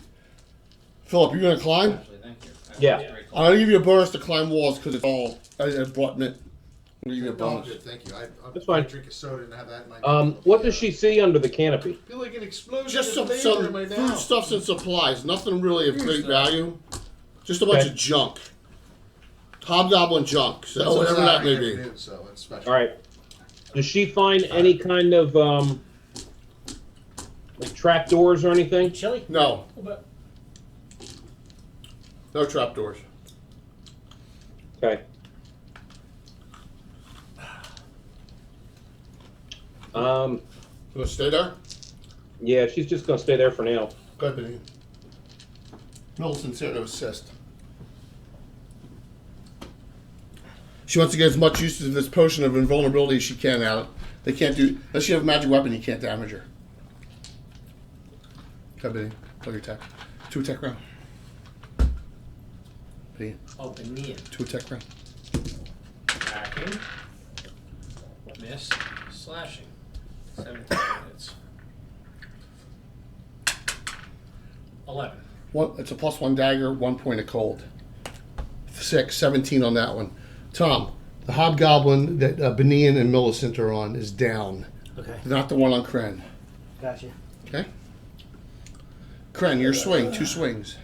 Philip, you gonna climb? Actually, thank you. Yeah. I'm gonna give you a bonus to climb walls because it's all abutment. I'm gonna give you a Oh, bonus. good, thank you. I'm That's fine. gonna drink a soda and have that in my What does she see under the canopy? I feel like an explosion. Just in some danger in my food mouth. stuffs and supplies. Nothing really of great value. Just a bunch Okay. of junk. Hobgoblin junk. So That's whatever that may Saturday be. afternoon, so it's special. All right. Does she find any kind of like trap doors or anything? Chili? No, but no trapdoors. Okay. You gonna stay there? Yeah, she's just gonna stay there for now. Go ahead, Benny. Millicent's here to assist. She wants to get as much use of this potion of invulnerability as she can out. They can't do unless you have a magic weapon. You can't damage her. Go ahead, Benny. Plug your attack. 2 attack round. Benny, oh, Benin. 2 attack round. Attacking. Miss. Slashing. 17 hits. 11. It's a +1 dagger, 1 point of cold. 17 on that one. Tom, the hobgoblin that Benin and Millicent are on is down. Okay. Not the one on Kren. Gotcha. Okay? Kren, your swing. 2 swings.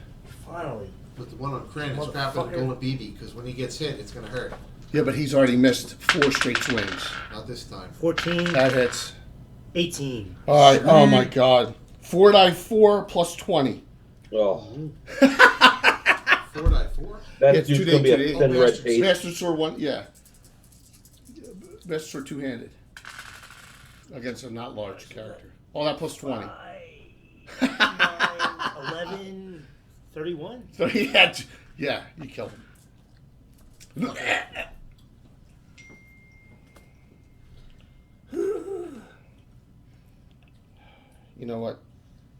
Finally. But the one on Crane is crap with a bullet BB because when he gets hit, it's gonna hurt. Yeah, but he's already missed 4 straight swings. Not this time. 14, That hits. 18. All right. Oh my God. 4 die 4 plus 20. Oh, 4 die 4. that's It's just 2D, gonna be a 2D. thin Oh, red bastards. page. Master sword 1. Yeah. Master sword 2-handed against a not large character. All that plus 20. 11, 31. So he had. Yeah, you killed him. You know what?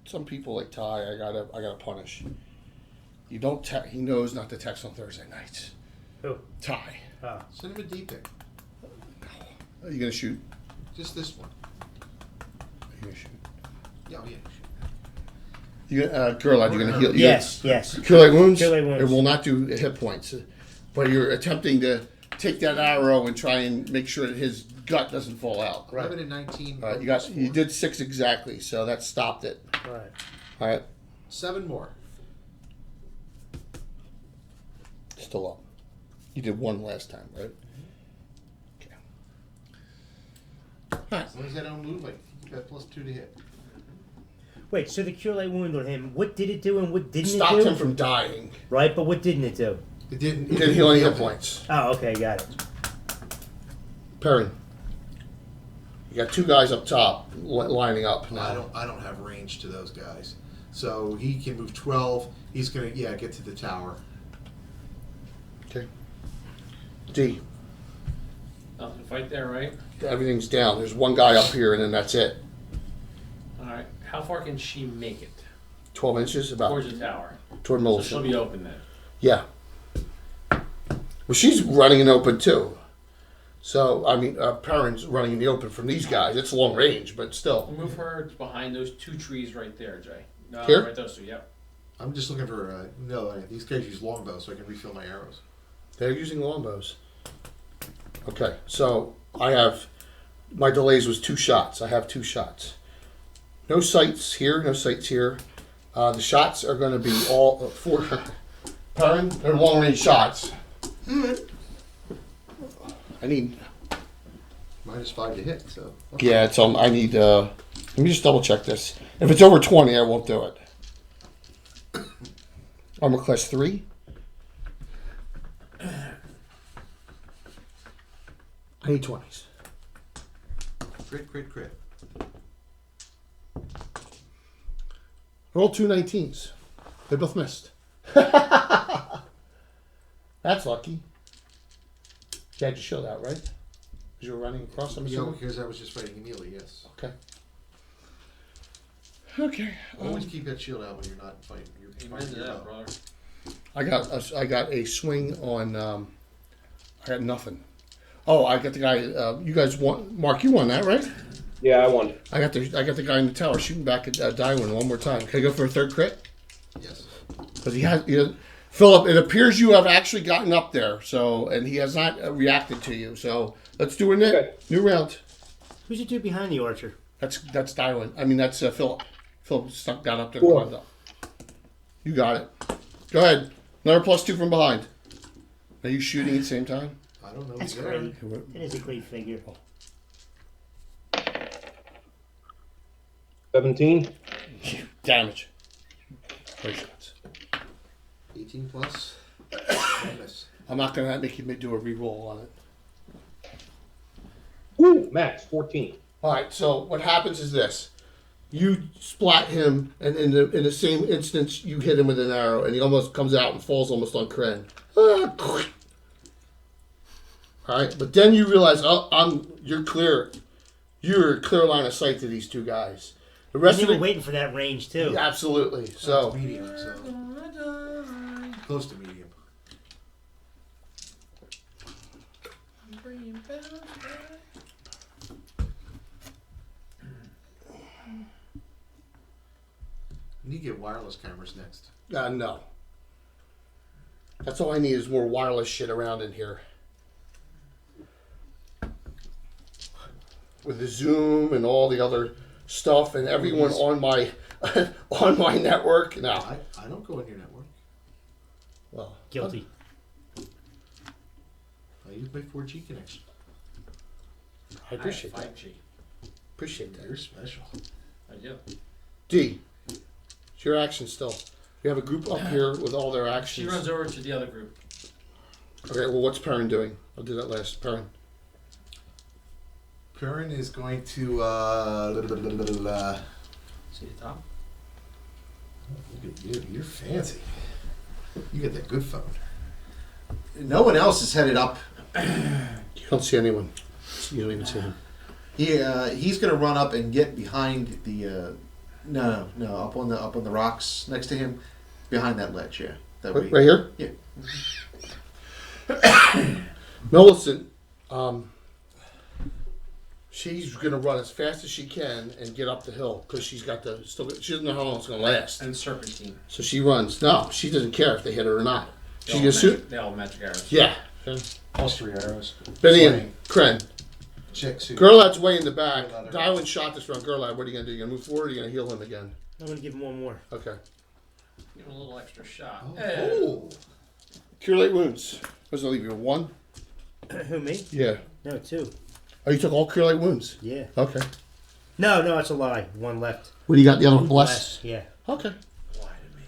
Some people like Ty, I gotta punish. You don't. He knows not to text on Thursday nights. Who? Ty, Oh. Send him a D-pick. are you gonna shoot? Just this one. Are you gonna shoot? Yeah, yeah. You, girl, are you gonna heal? Yes, yes. Cure light wounds. Cure light wounds. It will not do hit points, but you're attempting to take that arrow and try and make sure that his gut doesn't fall out. 11 and 19. All right, you did 6 exactly, so that stopped it. Right. All right, 7 more. still up. You did 1 last time, right? Okay. All right. As long as I don't move, like you got +2 to hit. Wait, so the cure light wound on him, what did it do and what didn't Stopped it do? him from dying. Right, but what didn't it do? It didn't. He didn't heal any hit points. Oh, okay, got it. Perrin, you got 2 guys up top lining up now. I don't have range to those guys, so he can move 12. He's gonna get to the tower. Okay. D, Nothing to fight there, right? everything's down. There's 1 guy up here, and then that's it. Alright. How far can she make it? 12 inches, about Towards the tower. toward So Millicent. she'll be open then. Yeah. Well, she's running in open too. So, I mean, Perrin's running in the open from these guys. It's long range, but still. We'll move her behind those 2 trees right there, Jay. No, Here? right those 2, yep. I'm just looking for these guys use longbows so I can refill my arrows. They're using longbows. Okay, so I have, my delays was 2 shots. I have 2 shots. No sights here, no sights here. The shots are going to be all 4. Perrin, they're long range shots. I need. -5 to hit. So Yeah, it's I need. Let me just double check this. If it's over 20, I won't do it. Armor class 3. I need 20s. Crit. Roll 2 19s. They both missed. That's lucky. You had your shield out, right? Because you were running across, I'm Yeah, assuming? because I was just fighting Amelia. Yes. Okay. Okay. Always keep that shield out when you're not fighting. You're Amen fighting to your that, battle. brother. I got a swing on. I got nothing. Oh, I got the guy. You guys want Mark? You won that, right? Yeah, I won. I got the guy in the tower shooting back at Dywin one more time. Can I go for a third crit? Yes. Because he has, Philip, it appears you have actually gotten up there, so, and he has not reacted to you. So let's do a new round. Who's the dude behind the archer? That's Dywin. I mean, that's Philip. Philip stuck down up there Cool. and climbed up. You got it. Go ahead. Another +2 from behind. Are you shooting at the same time? I don't know. That's He's there. great. It is a great figure. 17. Damage. Great shots. 18 plus. Minus. I'm not going to make you do a re-roll on it. Woo! Max 14. All right, so what happens is this. You splat him, and in the same instance, you hit him with an arrow, and he almost comes out and falls almost on Kren. All right, but then you realize, you're clear. You're a clear line of sight to these two guys. The rest They of were it, waiting for that range too. yeah, absolutely. It's So medium, so close to medium. You need to get wireless cameras next. no. That's all I need is more wireless shit around in here. With the Zoom and all the other stuff and everyone on my on my network. No. I don't go in your network. Well, Guilty. I use my 4G connection. I appreciate that. 5G. Appreciate that. You're special. I do. D. It's your action still. You have a group up here with all their She actions. runs over to the other group. Okay, well, what's Perrin doing? I'll do that last. Perrin. Perrin is going to See the top? look at you. You're fancy. You get that good phone. No one else is headed up. You don't see anyone. You don't even see him. He's going to run up and get behind the. No, up on the rocks next to him, behind that ledge. Yeah, that way. Right here? Yeah. Millicent, she's gonna run as fast as she can and get up the hill because she's got the she doesn't know how long it's gonna last. And Serpentine. So she runs. No, she doesn't care if they hit her or not. They She's all gonna have shoot. magic- They all have magic arrows. Yeah. All 3 arrows. Benny and Kren. Check suit. Gerlad's way in the back. Gerlad. Dywin shot this round. Gerlad, what are you gonna do? You gonna move forward or you gonna heal him again? I'm gonna give him one more. Okay. Give him a little extra shot. Oh. Hey. Oh. Cure light wounds. What's that leave you? 1? Who, me? Yeah. No, 2. Oh, you took all cure light wounds? Yeah. Okay. No, it's a lie. 1 left. What do you got? The other one? Bless? Yeah. Okay. Why to me?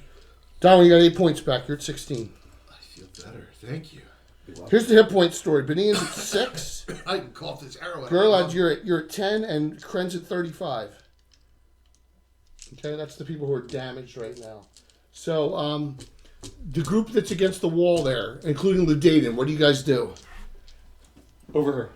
Dywin, you got 8 points back. You're at 16. I feel better. Thank you. Here's the hit point story. Benian's at 6. I can cough this arrow out. Gerlad, you're at 10, and Kren's at 35. Okay, that's the people who are damaged right now. So, the group that's against the wall there, including Ludaden, what do you guys do? Over here.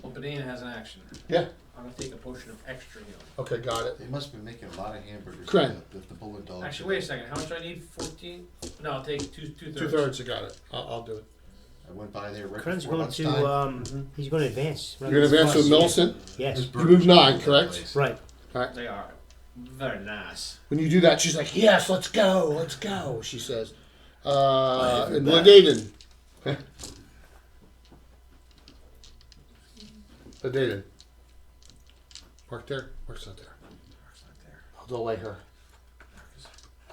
Well, Banana has an action. Yeah. I'm going to take a potion of extra heal. Okay, got it. They must have been making a lot of hamburgers. Kren. The bullet dog. Actually, wait a second. How much do I need? 14? No, I'll take two-thirds. 2/3, I got it. I'll do it. I went by there right Kren's before going to, lunchtime. he's going to advance. You're going to advance with Millicent. Yes. There's You burgers moved 9, all over the correct? place. Right. They are very nice. When you do that, she's like, yes, let's go, she says. have And your back. Ludaden. Ludaden. Mark there? Mark's not there. I'll delay her.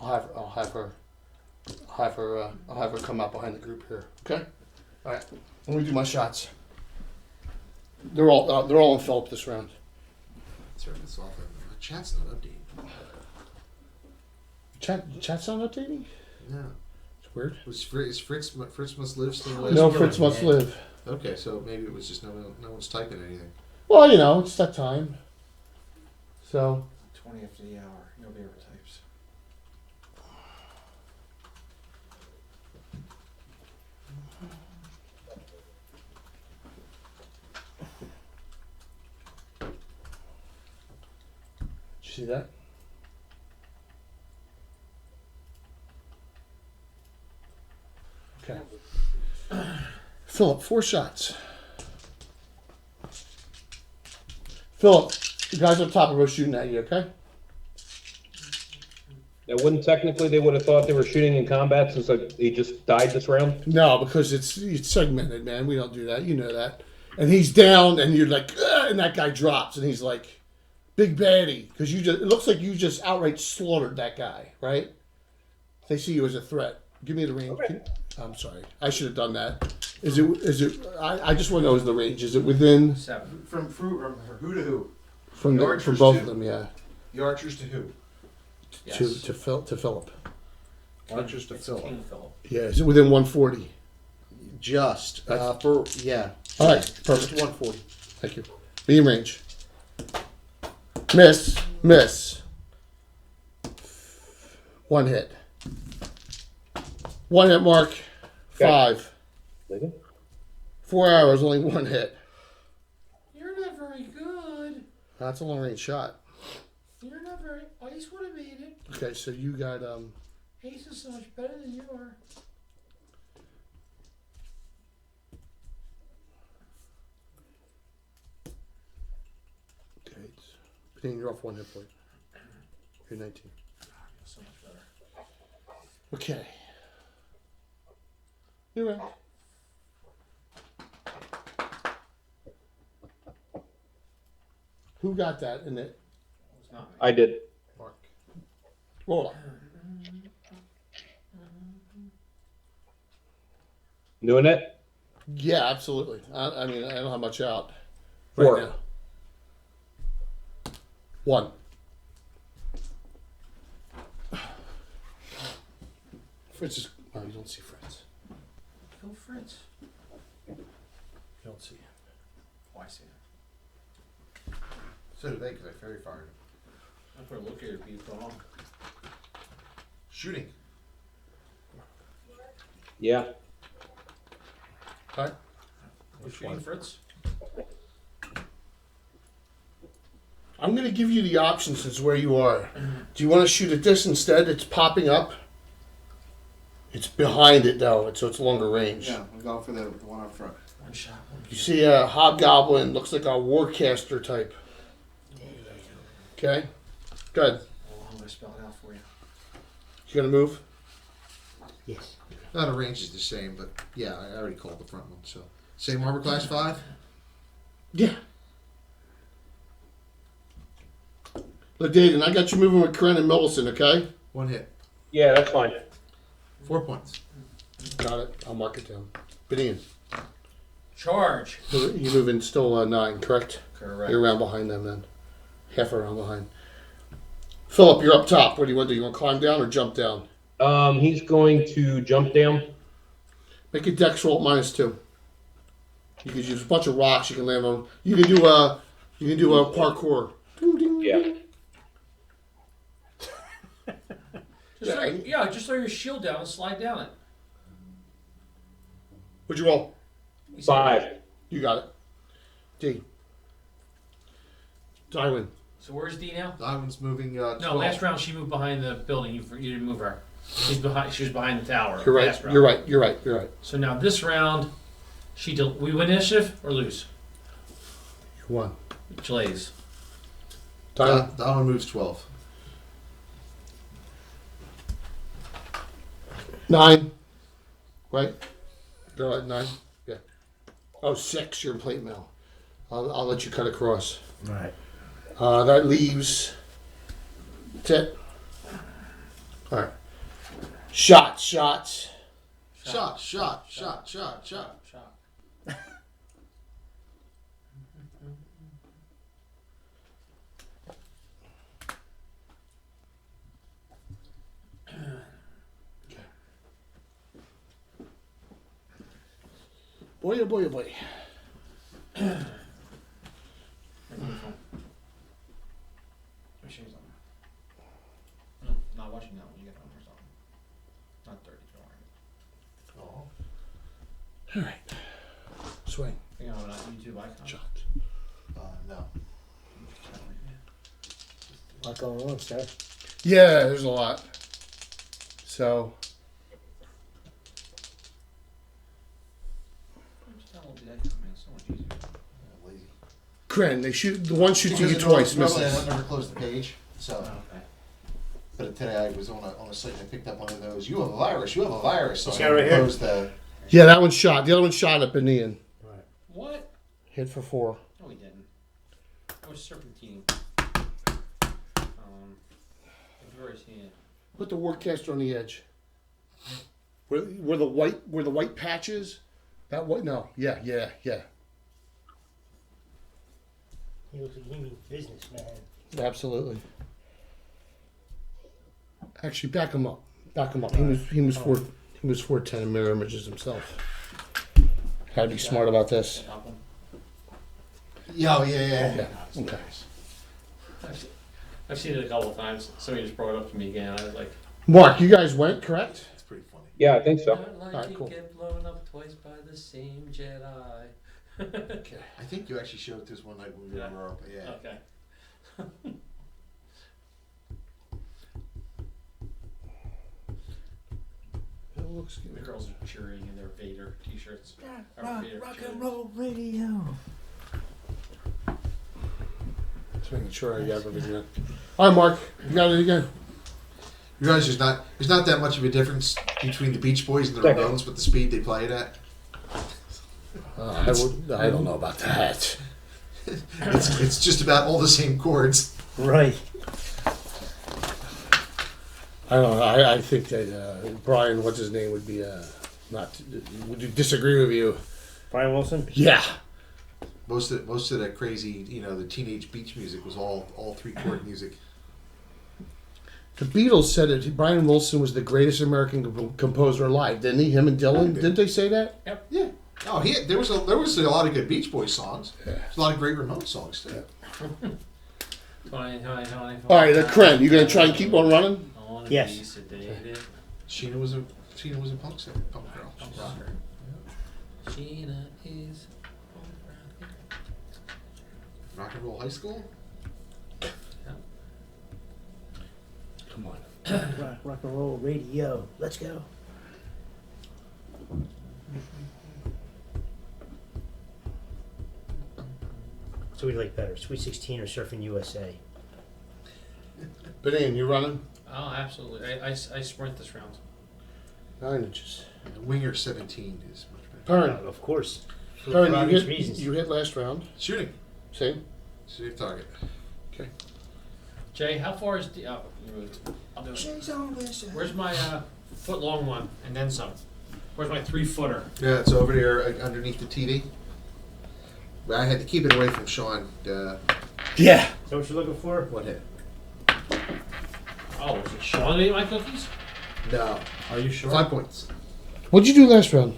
I'll have her come out behind the group here. Okay? Alright. Let me do my shots. They're all in Philip this round. Turn this off. My chat's not updating. Chat's not updating? No. It's weird. Was Fritz Must Live still No, there? Fritz must live. Okay, so maybe it was just no one's typing anything. Well, it's that time. So 20 after the hour. Nobody ever types. did you see that? Okay. Philip, 4 shots. Philip, the guys up top are both shooting at you, okay? Now, wouldn't technically they would have thought they were shooting in combat since he just died this round? No, because it's segmented, man. We don't do that. You know that. And he's down, and you're like, "Ugh," and that guy drops, and he's like, big baddie, because it looks like you just outright slaughtered that guy, right? They see you as a threat. Give me the range. Okay. I'm sorry, I should have done that. Is it? I just want to know is the range. Is it within 7. From who to who? from The from archers both too. of them? Yeah, The archers to who? Yes. to Philip. Archers to It's Philip. King Philip. Yeah, is it within 140? Just for yeah. All right, Just perfect. 140. Thank you. Beam range. Miss. One hit. 1 hit mark. 5. 4 arrows, only 1 hit. You're not very good. That's a long range shot. You're not very. Ace would have made it. Okay, so you got Ace is so much better than you are. okay. Then you're off 1 hit point. You're 19. So much better. Okay. You're right. Who got that in it? It's not me. I did. Mark. Roll up. Doing it? Yeah, absolutely. I mean, I don't have much out 4. right now. 1. Fritz is. Oh, you don't see Fritz. Go Fritz. You don't see him. Oh, I see it. So did they, because I fairy fired him. I put a locator piece on. Shooting. Yeah. Okay. We're shooting Fritz. I'm going to give you the option since where you are. Do you want to shoot at this instead? It's popping up. It's behind it though, so it's longer range. Yeah, I'm going for the one up front. One shot. One You see a hobgoblin, looks like a warcaster type. Okay, good. Oh, I'm gonna spell it out for you. You gonna move? Yes. The range is the same, but yeah, I already called the front one. So same armor class 5. Yeah. Look, Dayton, I got you moving with Corinne and Millicent, okay? 1 hit. Yeah, that's fine. 4 points. Got it. I'll mark it down. Binion, Charge. you moving still 9, correct? Correct. You're around behind them then. Half around behind. Philip, you're up top. What do you want to do? You want to climb down or jump down? He's going to jump down. Make a dex roll at -2. You could use a bunch of rocks you can land on. You can do a parkour. Yeah. Just throw your shield down and slide down it. What'd you roll? You said- 5. You got it. D. Darwin. So where's D now? That one's moving. 12. No, last round she moved behind the building. You didn't move her. She was behind the tower. You're right. Last round. You're right. So now this round, we win initiative or lose? You won. Blaze. Darwin. That one moves 12. 9. Right? You're at 9. Yeah. Oh, 6. You're in plate mail. I'll let you cut across. All right. That leaves. That's it. All right. Shots. Shot. Shot. Boy, oh boy, oh boy. No, not watching that one. You got one or something. Not 30. Don't worry. All right. Swing. Hang on, not YouTube icon. Shot. No. A lot going on, sir. Yeah, there's a lot. So, Just download the icon, man. It's so much easier. Lazy. Kren. They shoot the one shoots you Because twice, normally I misses. don't never close the page. So, Okay. but today I was on a site and I picked up one of those. You have a virus. You have a virus. So This I guy right here? closed the. Yeah, that one shot. The other one shot up in the end. What? Hit for 4. No, he didn't. I was serpentine. Where is he? Put the Warcaster on the edge. Where the white patch is? That white? No. Yeah. He looks like he means business, man. Absolutely. Actually, back him up. He was 410 in mirror images himself. Had to be smart about this. Yeah. Yeah. Okay. I've seen it a couple of times. Somebody just brought it up to me again. I was like, Mark, you guys went, correct? It's pretty funny. Yeah, I think so. not like Alright, you cool. get blown up twice by the same Jedi. Okay. I think you actually showed it to us one night when we Yeah. were up. Yeah. Okay. It looks The good. girls are cheering in their Vader t-shirts. Rock and roll radio. Just making sure I have everything in. All right, Mark, you got it again. You realize there's not that much of a difference between the Beach Boys and the Second. Ramones with the speed they play it at. I don't know about that. It's just about all the same chords. Right. I don't know. I think that Brian, what's his name, would be not would disagree with you. Brian Wilson? Yeah. Most of that crazy, the teenage beach music was all 3-chord music. The Beatles said that Brian Wilson was the greatest American composer alive, didn't he? Him and Dylan, didn't they say that? Yeah. Oh, there was a lot of good Beach Boys songs. Yeah. There's a lot of great Ramones songs too. Yeah. 20. All right, Kren, you gonna try and keep on running? Yes. Sheena was a punk girl. Punk rocker. Sheena is Rock and Roll High School. Come on. Rock and roll radio. Let's go. So we like better, Sweet 16 or Surfing USA? Benin, you running? Oh, absolutely. I sprint this round. 9 inches. And Winger 17 is much better. Turn. Of course. For Turn. obvious reasons. You hit last round. Shooting. Same. Safe target. Okay. Jay, how far is the? Oh, I'll do it. Where's my foot long one and then some? Where's my 3-footer? Yeah, it's over there underneath the TV. But I had to keep it away from Sean. Yeah. Is that what you're looking for? What hit? Oh, is it Sean ate my cookies? No. Are you sure? 5 points. What'd you do last round?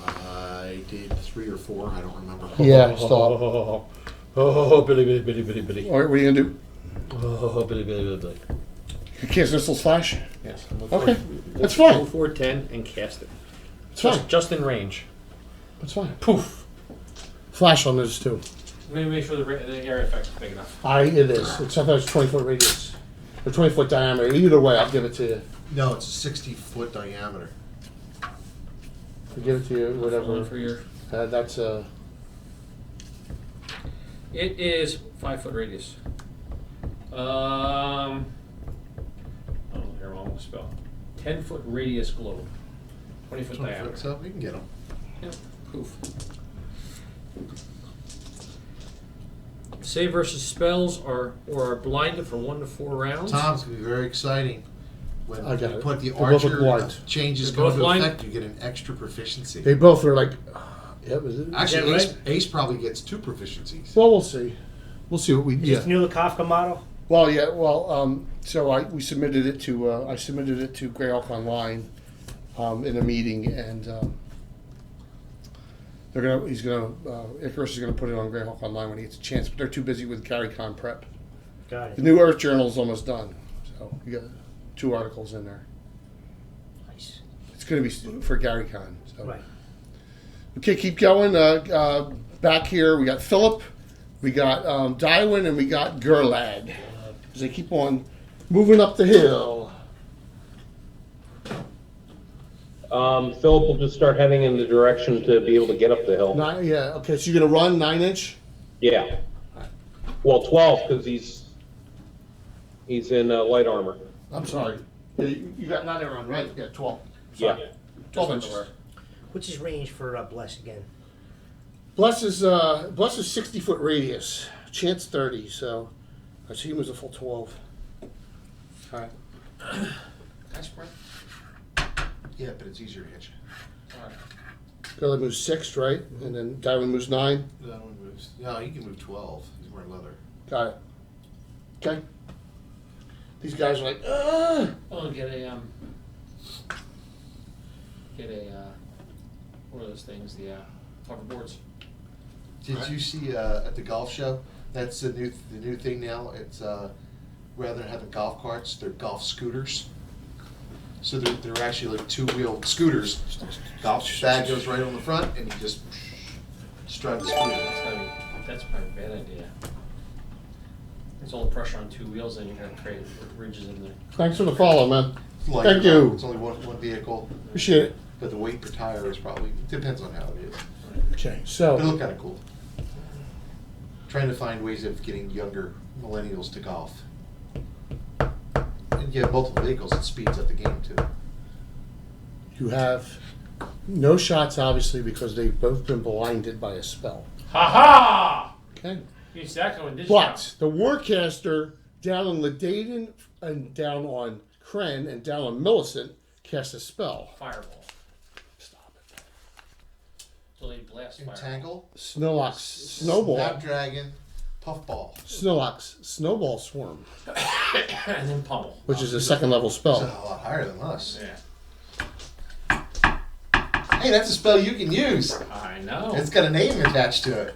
I did 3 or 4. I don't remember. Yeah, stop. Oh, Billy. All right, what are you gonna do? Oh, Billy. You cast missiles flash? Yes. Okay, that's fine. 410 and cast it. It's fine. Just in range. That's fine. Poof. Flash on those two. Let me make sure the area effect is big enough. It is. It's sometimes 20-foot radius or 20-foot diameter. Either way, I'll give it to you. No, it's a 60-foot diameter. I'll give it to you. Whatever. For your. That's It is 5-foot radius. Oh, here, I'm gonna spell. 10-foot radius globe. 20-foot 20 diameter. foot, so we can get them. Yep. Poof. Save versus spells are blinded for 1 to 4 rounds. Tom's gonna be very exciting. When I got you it. put the They're both archer blind. changes They're go both into blind? effect, you get an extra proficiency. they both are like. Yeah, was it? Actually, Is that Ace probably gets 2 proficiencies. Well, we'll see. We'll see what we. Is Yeah. this new the Kafka model? Well, yeah. Well, so we submitted it to. I submitted it to Greyhawk Online, in a meeting, and Icarus is gonna put it on Greyhawk Online when he gets a chance. But they're too busy with CarryCon prep. Got The it. new Earth Journal is almost done, so you got 2 articles in there. Nice. It's gonna be for GaryCon. So. Right. Okay, keep going. Back here, we got Philip, we got Dywin, and we got Gerlag. As they keep on moving up the hill. Philip will just start heading in the direction to be able to get up the hill. Yeah. Okay, so you're gonna run 9 inch. Yeah. Well, 12 because he's in light armor. I'm sorry. Yeah, you got not everyone right. Yeah, 12. Yeah. Sorry. 12 inches. What's his range for Bless again? Bless is 60-foot radius. Chance 30. So he was a full 12. All right. Can I sprint? Yeah, but it's easier to hit you. All right. Gorilla moves 6, right? And then Darwin moves 9. That one moves. No, he can move 12. He's wearing leather. Got it. Okay. These guys are like, ah. Oh, get a what are those things? The hoverboards. Did you see at the golf show? That's the new thing now. It's rather than having golf carts, they're golf scooters. So they're actually like two-wheel scooters. Golf bag goes right on the front, and you just drive the scooter. That's probably a bad idea. It's all the pressure on two wheels, and you're gonna create ridges in there. Thanks for the follow, man. It's light, Thank you. It's only one vehicle, Appreciate it. but the weight per tire is probably depends on how it is. Okay, But it so looked kind of cool. Trying to find ways of getting younger millennials to golf. And you have multiple vehicles, it speeds up the game too. you have no shots, obviously, because they've both been blinded by a spell. Ha ha! Okay. You see that coming, did you? But the Warcaster down on Ladaden and down on Kren and down on Millicent cast a spell. Fireball. Stop it. So they blast fireball. Entangle, Snowlock's Snowball. Snapdragon, Puffball. Snowlock's Snowball Swarm, And then pummel. which is a second level It's a spell. lot higher than us. Yeah. Hey, that's a spell you can use. I know. It's got a name attached to it.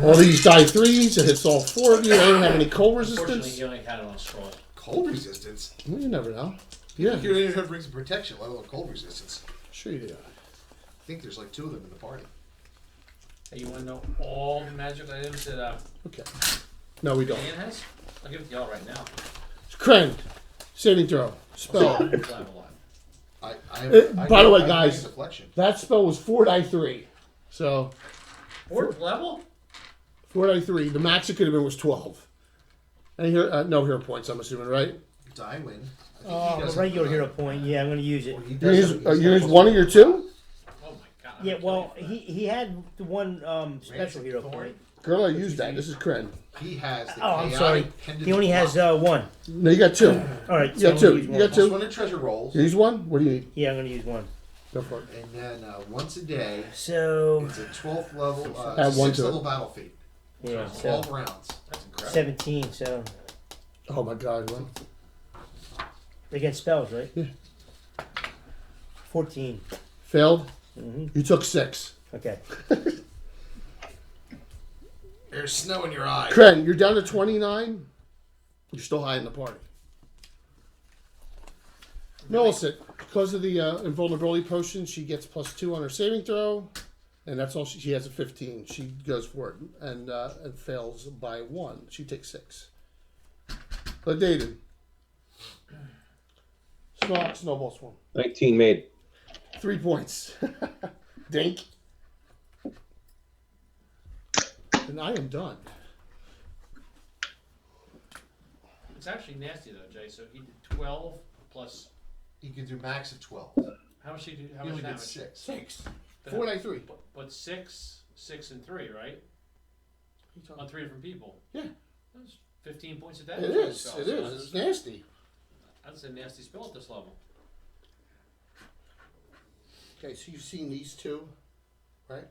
All these die 3s, it hits all 4 of you. I don't have any cold Unfortunately, resistance. he only had it on scroll. Cold resistance. Well, you never know. Yeah, You don't even have rings of protection, let alone cold resistance. sure you do. I think there's like 2 of them in the party. Hey, you want to know all the magic items that Okay. No, we don't. Dan has? I'll give it to y'all right now. Kren, saving throw, spell. Live a lot. By the way, I guys, deflection. that spell was 4 die 3. So, Fourth level? 4 die 3. The max it could have been was 12. Any no hero points, I'm assuming, right? Die win. I think he Oh, does the have regular die. hero point. Yeah, I'm going to use it. Well, he You does use, have- you he's use one of your 2? Oh my god. Yeah, well, he had the one special hero Thorn. point. Girl, I used that. This is Kren. He has the Oh, I'm chaotic sorry. pendant He only has block. one. No, you got 2. All right, You so got I'm 2. gonna use You one. got 2. One in treasure rolls. You use 1? What do you need? Yeah, I'm going to use one. Go for it. And then once a day, So, it's a 12th level, Add one 6th to it. level battle feat. yeah, so 12 rounds. That's incredible. 17. So Oh my god. What? they get spells, right? Yeah. 14. Failed? Mm-hmm. You took 6. Okay. There's snow in your eye. Kren, you're down to 29. You're still high in the party. Millicent, because of the invulnerability potion, she gets +2 on her saving throw, and that's all she has a 15. She goes for it and fails by 1. She takes 6. But David, snowball swarm, 19 made. 3 points. Dink. And I am done. It's actually nasty though, Jay. So he did 12 plus. You can do max of 12. How much he do? How You much only damage? get 6. 6. 4 die 3. But 6, 6, and 3, right? On 3 different people. Yeah. That's 15 points a day. It is. It is. It's nasty. That's a nasty spell at this level. Okay, so you've seen these 2, right?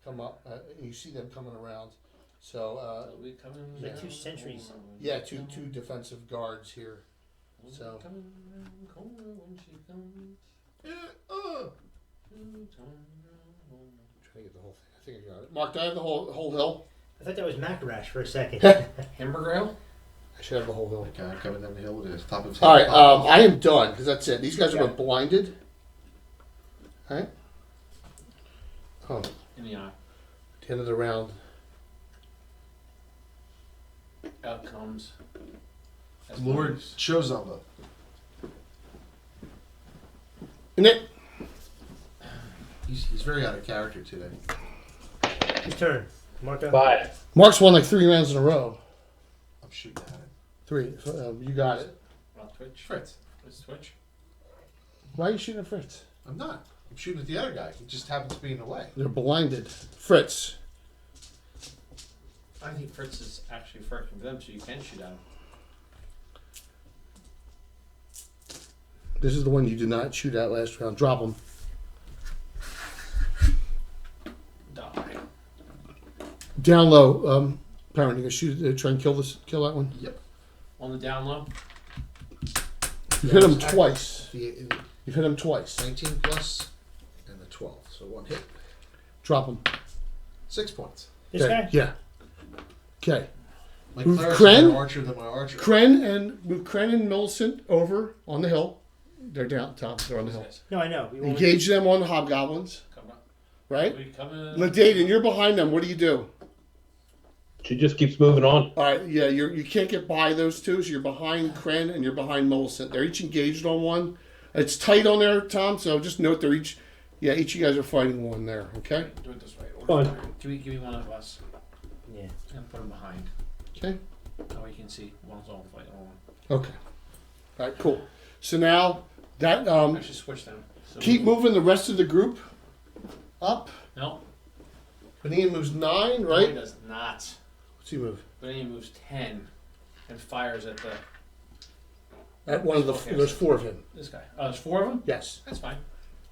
Come up. You see them coming around. So, It'll be coming yeah. down 2 sentries. yeah, two defensive guards here. So- Coming around the corner when she comes. Trying to get the whole thing. I think I got it. Mark, do I have the whole hill? I thought that was Macarash for a second. Hamburger Ale? I should have the whole hill. The guy coming down the hill with the top of his All right, head. I am done because that's it. These guys are blinded. All right. Oh, In the eye. at the end of the round. Out comes. Lord Chozumba. And it. He's very out of character today. His turn. Marco? 5. Mark's won like 3 rounds in a row. I'm shooting at it. 3. You got it. Well, Twitch. Fritz. It's Twitch. Why are you shooting at Fritz? I'm not. I'm shooting at the other guy. He just happens to be in the way. They're blinded. Fritz. I think Fritz is actually further from them, so you can shoot at him. This is the one you did not shoot at last round. Drop him. Die. Down low. Parent, you gonna shoot? Try and kill that one. Yep. On the down low. You hit him twice. The You've hit him twice. 19 plus and the 12. So 1 hit. Drop him. 6 points. This Okay. guy? Yeah. Okay. My Move cleric's Kren? a better archer than my archer. Move Kren and Millicent over on the hill. They're down top. They're on the hill. No, I know. We won't- Engage them on the hobgoblins. Come on. Right? We coming. Ladaden, you're behind them. What do you do? She just keeps moving on. All right, yeah, you can't get by those two, so you're behind Kren and you're behind Millicent. They're each engaged on one. It's tight on there, Tom, so just note they're each of you guys are fighting one there, okay? Do it this way. Fine. Give me one of us Yeah. and put him behind. Okay? That way you can see one's all fighting on one. Okay. All right, cool. So now, that, Actually, switch them. So keep moving the rest of the group up. No, Benin moves 9, he right? does not. What's he move? But then he moves 10 and fires at the At one of the, Okay. there's 4 of him. this guy. Oh, there's 4 of them. Yes. That's fine.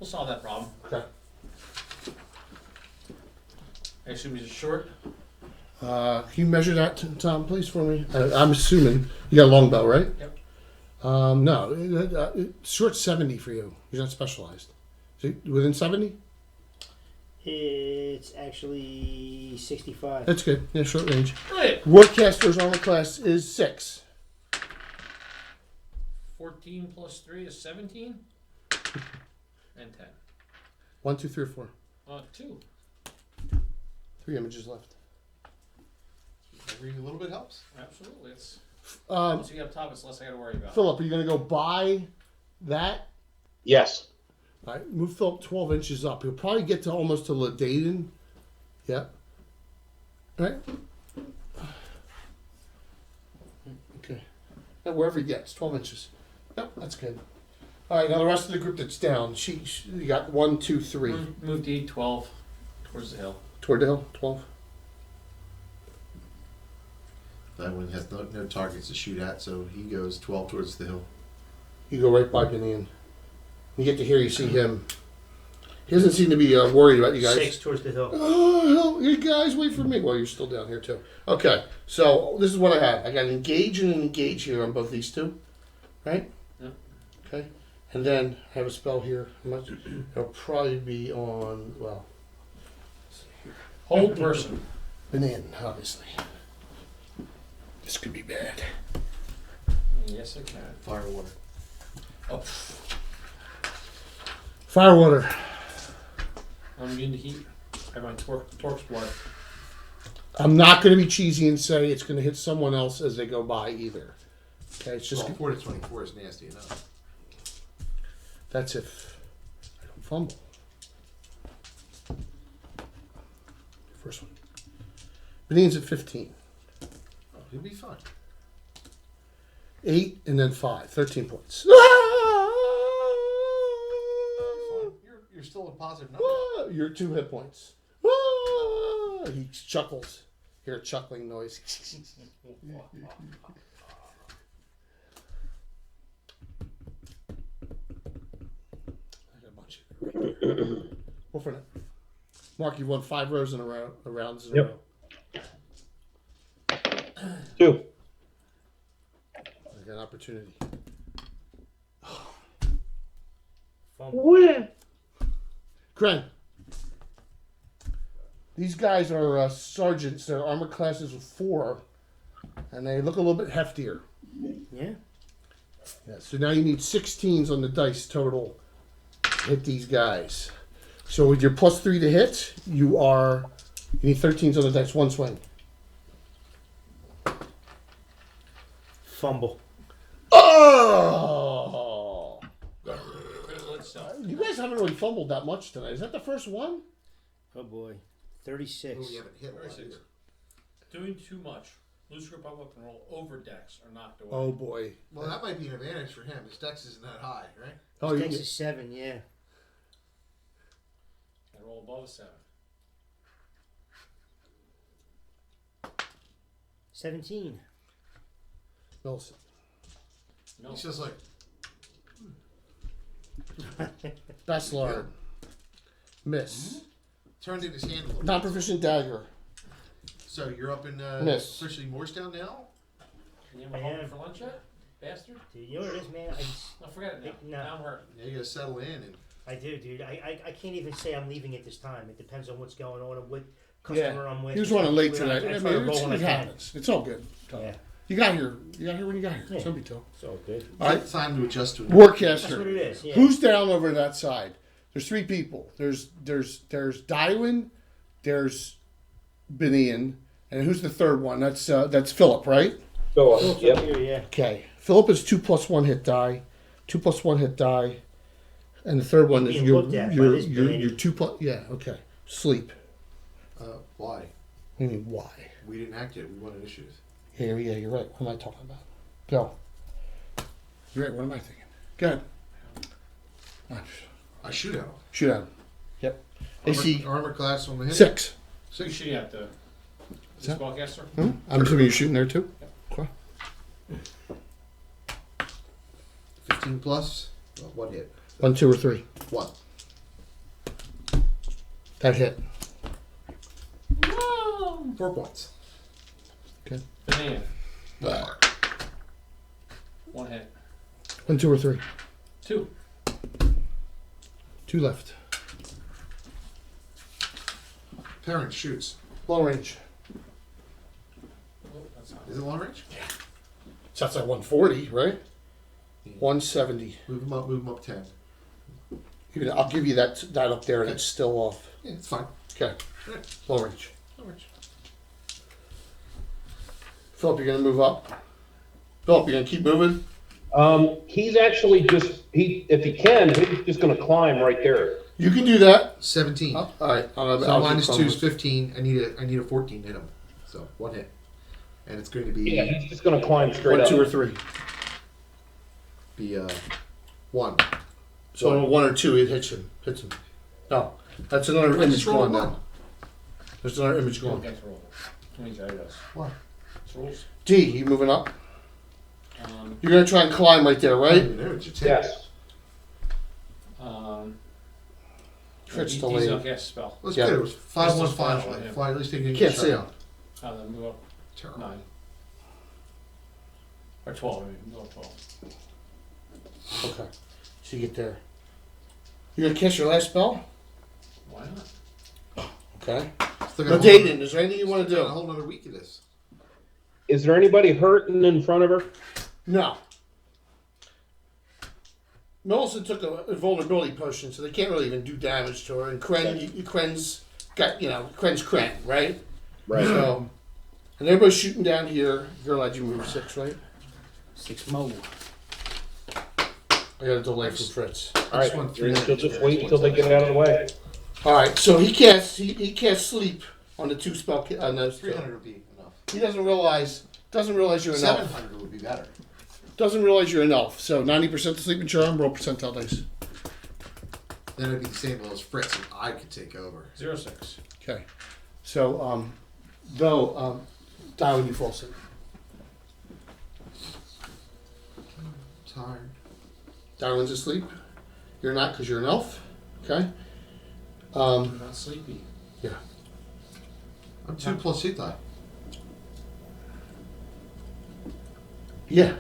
We'll solve that problem. Okay. I assume he's short. Can you measure that, Tom, please, for me? I'm assuming you got a longbow, right? Yep. No, short 70 for you. He's not specialized. Is he within 70? It's actually 65. That's good. Yeah, short range. Good. Warcaster's armor class is 6. 14 plus 3 is 17. And 10. 1, 2, 3, or 4. 2. 3 images left. Every little bit helps. Absolutely. It's Um, once you get up top, it's less I got to worry about. Philip, are you going to go by that? Yes. All right, move Philip 12 inches up. He'll probably get to almost to Ladaden. Yep. All right. Okay. Now, wherever he gets, 12 inches. Yep, that's good. All right, now the rest of the group that's down. You got 1, 2, 3. Move D 12 towards the hill. Toward the hill, 12. That one has no targets to shoot at, so he goes 12 towards the hill. You go right by Benin. You get to hear, you see him. He doesn't seem to be worried about you guys. 6 towards the hill. Oh, hell, you guys wait for me. Well, you're still down here too. Okay, so this is what I have. I got an engage and an engage here on both these two, right? Yep. Okay, and then I have a spell here. It'll probably be on, well, let's see here. Hold person. Benin, obviously. This could be bad. Yes, it can. Fire water. Oh, Firewater. I'm immune to heat. I have my torque blood. I'm not going to be cheesy and say it's going to hit someone else as they go by either. Okay, it's just Well, 4 to 24 is nasty enough. that's if I don't fumble. First one. Benin's at 15. Oh, he'll be fine. 8 and then 5. 13 points. Fine. You're still a positive number. You're 2 hit points. He chuckles. Hear a chuckling noise. I got a bunch of Go for it. Mark, you've won 5 rows in a row, rounds in a Yep. row. 2. I got an opportunity. Where? Kren. These guys are sergeants. Their armor class is 4, and they look a little bit heftier. Yeah. Yeah, so now you need 16s on the dice total to hit these guys. So with your +3 to hit, you need 13s on the dice, 1 swing. Fumble. Oh! Let's You guys haven't really fumbled that much tonight. Is that the first one? Oh boy. 36. Oh, we haven't hit a lot 36. either. Doing too much. Loose grip up and roll over decks are knocked away. Oh boy. Well, that might be an advantage for him. His dex isn't that high, right? Oh, His you dex get, is 7, yeah. And roll above a 7. 17. Millicent. No. He's just like, Best Lord. Miss. turned in his hand a little. Non-proficient dagger. So you're up in Miss. officially Morristown now? Can you have a home for lunch yet? Bastard? Dude, you know what it is, man? I forget it now. No. Now I'm hurt. Yeah, you gotta settle in and I do, dude. I can't even say I'm leaving at this time. It depends on what's going on and what customer I'm with. He was running late I today. try I to mean, roll when it I can. happens. It's all good. Yeah. You got here. You got here when you got here. Yeah. It's no big deal. It's all good. All right. take time to adjust to it. That's what Warcaster. it is. Yeah. Who's down over that side? There's 3 people. There's Dywin, there's Benian, and who's the third one? That's Philip, right? Philip, yep. Here, yeah. Okay. Philip is 2+1 hit die, 2+1 hit die, and the third one is Being your looked at by your this your, lady. your 2+. Yeah. Okay. Sleep. Why? I mean, why? We didn't act yet. We won initiative. Yeah, you're right. What am I talking about? Go. You're right. What am I thinking? Go ahead. I shoot at him. Shoot at him. Yep. AC Armor class on the hit. 6. You should have to. What's that? Spellcaster? Hmm? I'm assuming you're shooting there too? Okay. 15 plus. Well, what hit? 1, 2, or 3. 1. That hit. 4 points. Okay. Banana. 1 hit. 1, 2, or 3. 2. 2 left. Parent shoots. Long range. Oh, that's not Is it long range? So that's like 140, right? 170. Move him up. Move him up 10. Even I'll give you that up there, and it's still off. Yeah, it's fine. Okay. Long range. Orange. Philip, you're gonna move up. Philip, you're gonna keep moving. He's actually if he can, he's just going to climb right there. You can do that. 17. All right. So minus 2 is 15. I need a 14 to hit him. So 1 hit. And it's going to be Yeah, he's just going to climb straight 1, up. 2, or 3. be 1. So 1 or 2, it hits him. No, that's another I image just rolled going a now. There's another image Go going. against roll. How many guy does? What? It's rules. D, you moving up? You're gonna try and climb right there, right? Yes. Fritz He's delayed. not cast spell. That's Yeah. good. It was 5-1 This is final. special, yeah. Fly, at least they didn't Can't get see shot. him. Then move up Terrible. 9. Or 12, I mean, go up 12. Okay. So you get there. You're gonna cast your last spell? Why not? Okay. Still Now, got a whole- Dayton, is there anything you want to got a do? whole other week of this. Is there anybody hurting in front of her? No. Millicent took a vulnerability potion, so they can't really even do damage to her. And Kren's got, Kren's Kren, right? So, and everybody's shooting down here. You're allowed to move 6, right? 6 more. I got a delay from Fritz. All right, want 3 she'll just wait until they get out of the way. All right, so he casts sleep on the 2 spell on those 2. 300 would be enough. He doesn't realize you're an elf. 700 would be better. Doesn't realize you're an elf. So 90% to sleeping charm, roll percentile dice. Then it'd be the same level as Fritz, and I could take over. 0-6. Okay. So Darwin, you fall asleep. Tired. Darwin's asleep. You're not because you're an elf. Okay. I'm not sleepy. I'm 2 plus hit die. Yeah.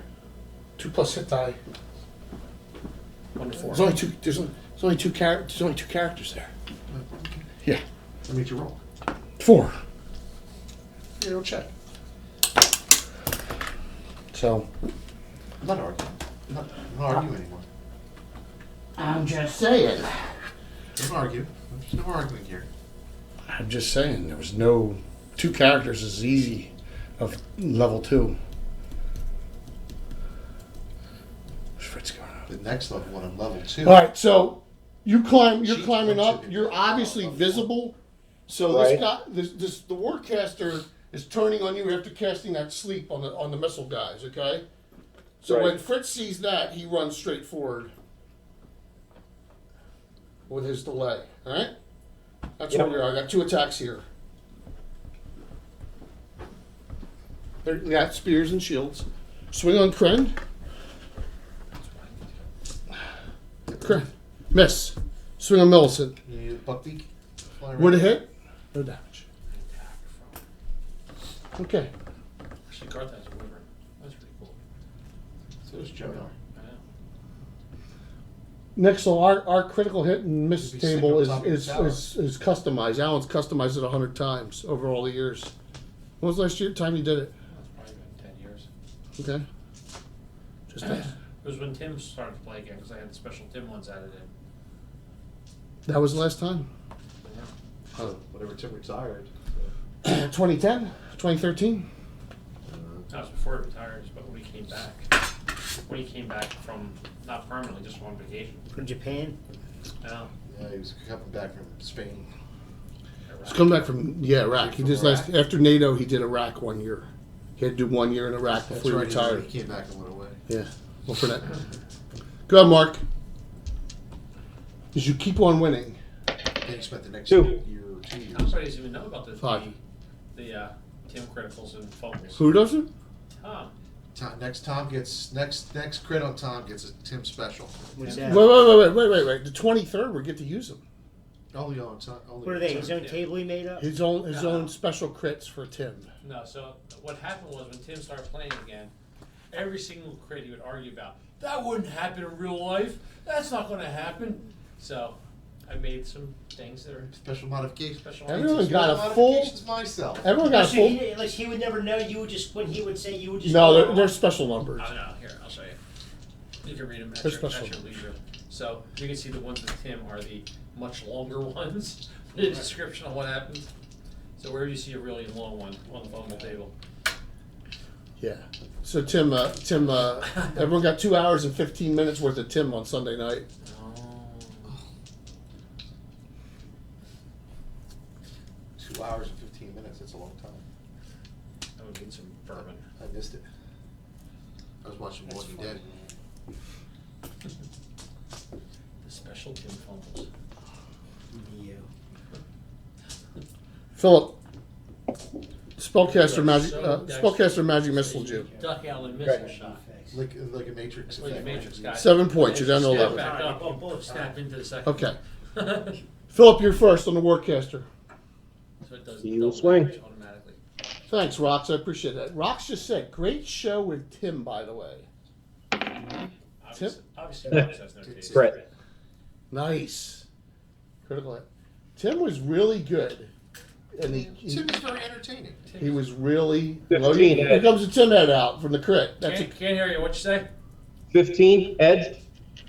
2 plus hit die. 1 to 4. There's only two. There's only two characters there. Yeah. Let me get you roll. 4. Yeah, we'll check. So I'm not arguing. I'm not arguing anymore. I'm just saying. Don't argue. There's no arguing here. I'm just saying there was no 2 characters is easy of level 2. Where's Fritz going on? The next level one, I'm level 2. All right, so you're She's climbing one, up. two. You're obviously visible So Right. the warcaster is turning on you after casting that sleep on the missile guys. Okay. So Right. when Fritz sees that, he runs straight forward with his delay. All right. That's Yep. where we are. I got 2 attacks here. There, we got spears and shields. Swing on Kren. Kren. Miss. Swing on Millicent. You need a buckbeak? Would it hit? No damage. Okay. Actually, Garth has a wyvern. That's pretty cool. So is Jonah. I know. Next, so our critical hit and miss Be table sitting on top of is the tower. is customized. Alan's customized it 100 times over all the years. When was the last time you did it? That's probably been 10 years. Okay. Just It was when Tim started to play again because I had the special Tim ones added in. that was the last time. But yeah. Oh, whatever Tim retired. 2010, 2013. That was before he retired, but when he came back. When he came back from, not permanently, just on vacation. From Japan. No. Yeah, he was coming back from Spain. He's coming back from Iraq. He From did last after NATO. He did Iraq 1 year. He had to do 1 year in Iraq That's before right. he retired. He came back and went away. Yeah. Well, for that. Go ahead, Mark. Because you keep on winning. Then he spent the next 2. year or 2 years. Tom doesn't even know about the 5. Tim criticals and fumbles. Who doesn't? Tom. Tom gets next crit on Tom gets a Tim special. What's Yeah. that? Wait. The 23rd, we get to use them. Only on Tom. Only What are on they? Tom. His own table he made up? His own No. special crits for Tim. No, so what happened was when Tim started playing again, every single crit he would argue about, that wouldn't happen in real life. That's not going to happen. So I made some things that are Special modification. special. Everyone needs. got a Special full. modifications myself. Everyone got a So full. he would never know. You would just when he would say you would just. No, go they're on. special numbers. Oh, no, here, I'll show you. You can read them at They're your special. leisure. So you can see the ones with Tim are the much longer ones. The description on what happens. So where you see a really long one on the fumble table. Yeah. So Tim, everyone got 2 hours and 15 minutes worth of Tim on Sunday night. Oh. 2 hours and 15 minutes. That's a long time. That would need some bourbon. I missed it. I was watching That's Walking funny. Dead. The special Tim fumbles. Neo. Philip, spellcaster You are magic, so spellcaster magic missile you. Duck Allen missile Right. shot. Like a Matrix Like a effect. Matrix guy. 7 points. You're down to Snap 11. back up, Alright, both snap into the second. Okay. Philip, you're first on the warcaster. So it does You double swing. damage automatically. Thanks, Rox. I appreciate that. Rox just said, great show with Tim, by the way. Obviously, Rox has no taste. Brett. Nice. Critical hit. Tim was really good. And Tim is very entertaining. he was really. 15 Here edge. comes the Tim head out from the crit. That's Can't hear you. What you say? 15 edge.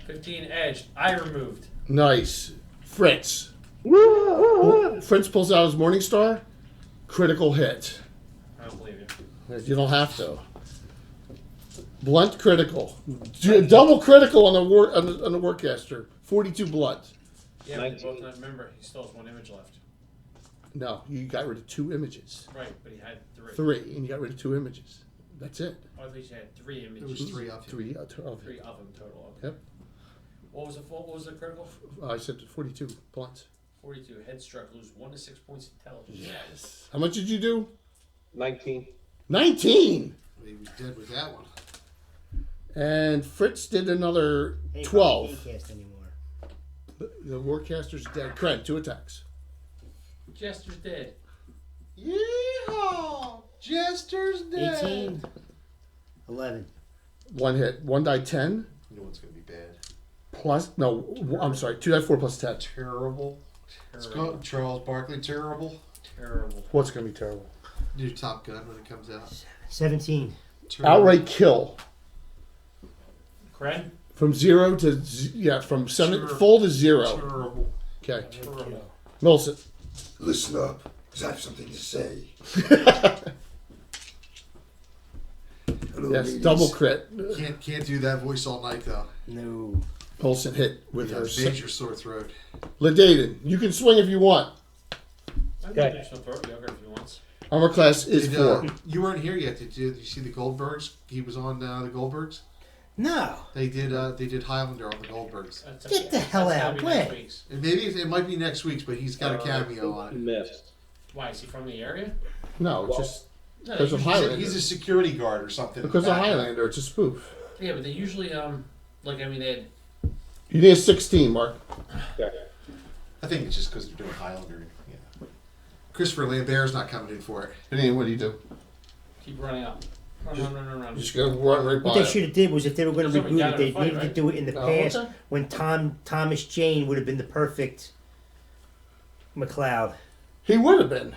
15 edge. I removed. nice. Fritz. Fritz pulls out his Morningstar. Critical hit. I don't believe you. You don't have to. Blunt critical. Double critical on the Warcaster. 42 blunt. Yeah, but they 19. both not remember. He still has one image left. No, you got rid of 2 images. Right, but he had 3. 3, and you got rid of 2 images. That's it. Oh, I thought you had 3 There images. was 3 of him. 3 of 3 of them total. Okay. Yep. What was the critical? I said 42 blunt. 42. Head struck. Lose 1 to 6 points intelligence. Yes. How much did you do? 19. 19. He was dead with that one. And Fritz did another Ain't 12. Can't cast anymore. The Warcaster's dead. Kren, 2 attacks. Jester's dead. Yeehaw! Jester's dead. 18. 11. 1 hit. 1 die 10. You know what's going to be bad? Plus, no, I'm sorry. 2 die 4 plus 10. Terrible. Let's go. Terrible. Charles Barkley, terrible. Terrible. What's going to be terrible? New Top Gun when it comes out. 17. Terrible. Outright kill. Kren? From 0 to, from 7, Sure. full to 0. Terrible. Okay. Terrible. Millicent. Listen up, because I have something to say. Hello, Yes, ladies. double crit. Can't do that voice all night though. No. Millicent hit with Yeah, her. major sore throat. Ledaden, you can swing if you want. I Okay. think there's some throat yogurt if he wants. Armor class is Did, 4. you weren't here yet. Did you see the Goldbergs? He was on the Goldbergs. No. They did Highlander on the Goldbergs. That's Get the hell that's out. gotta be When? next week's. And maybe it might be next week's, but he's got a cameo on it. Missed. Why, is he from the area? No, Well, just No, because of usually- Highlander. He's a security guard or something. Because of back then. Highlander, it's a spoof. Yeah, but they usually, like, I mean, they had, You need a 16, Mark. Okay. I think it's just because they're doing Highlander. Yeah. Christopher Lambert's not coming in for it. And then what do you do? keep running up. Run. You're just going to run right by What they it. should have did was if they were going to Somebody reboot got it, in a they fight, needed to right? do it in the Oh, past okay. when Thomas Jane would have been the perfect McLeod. He would have been.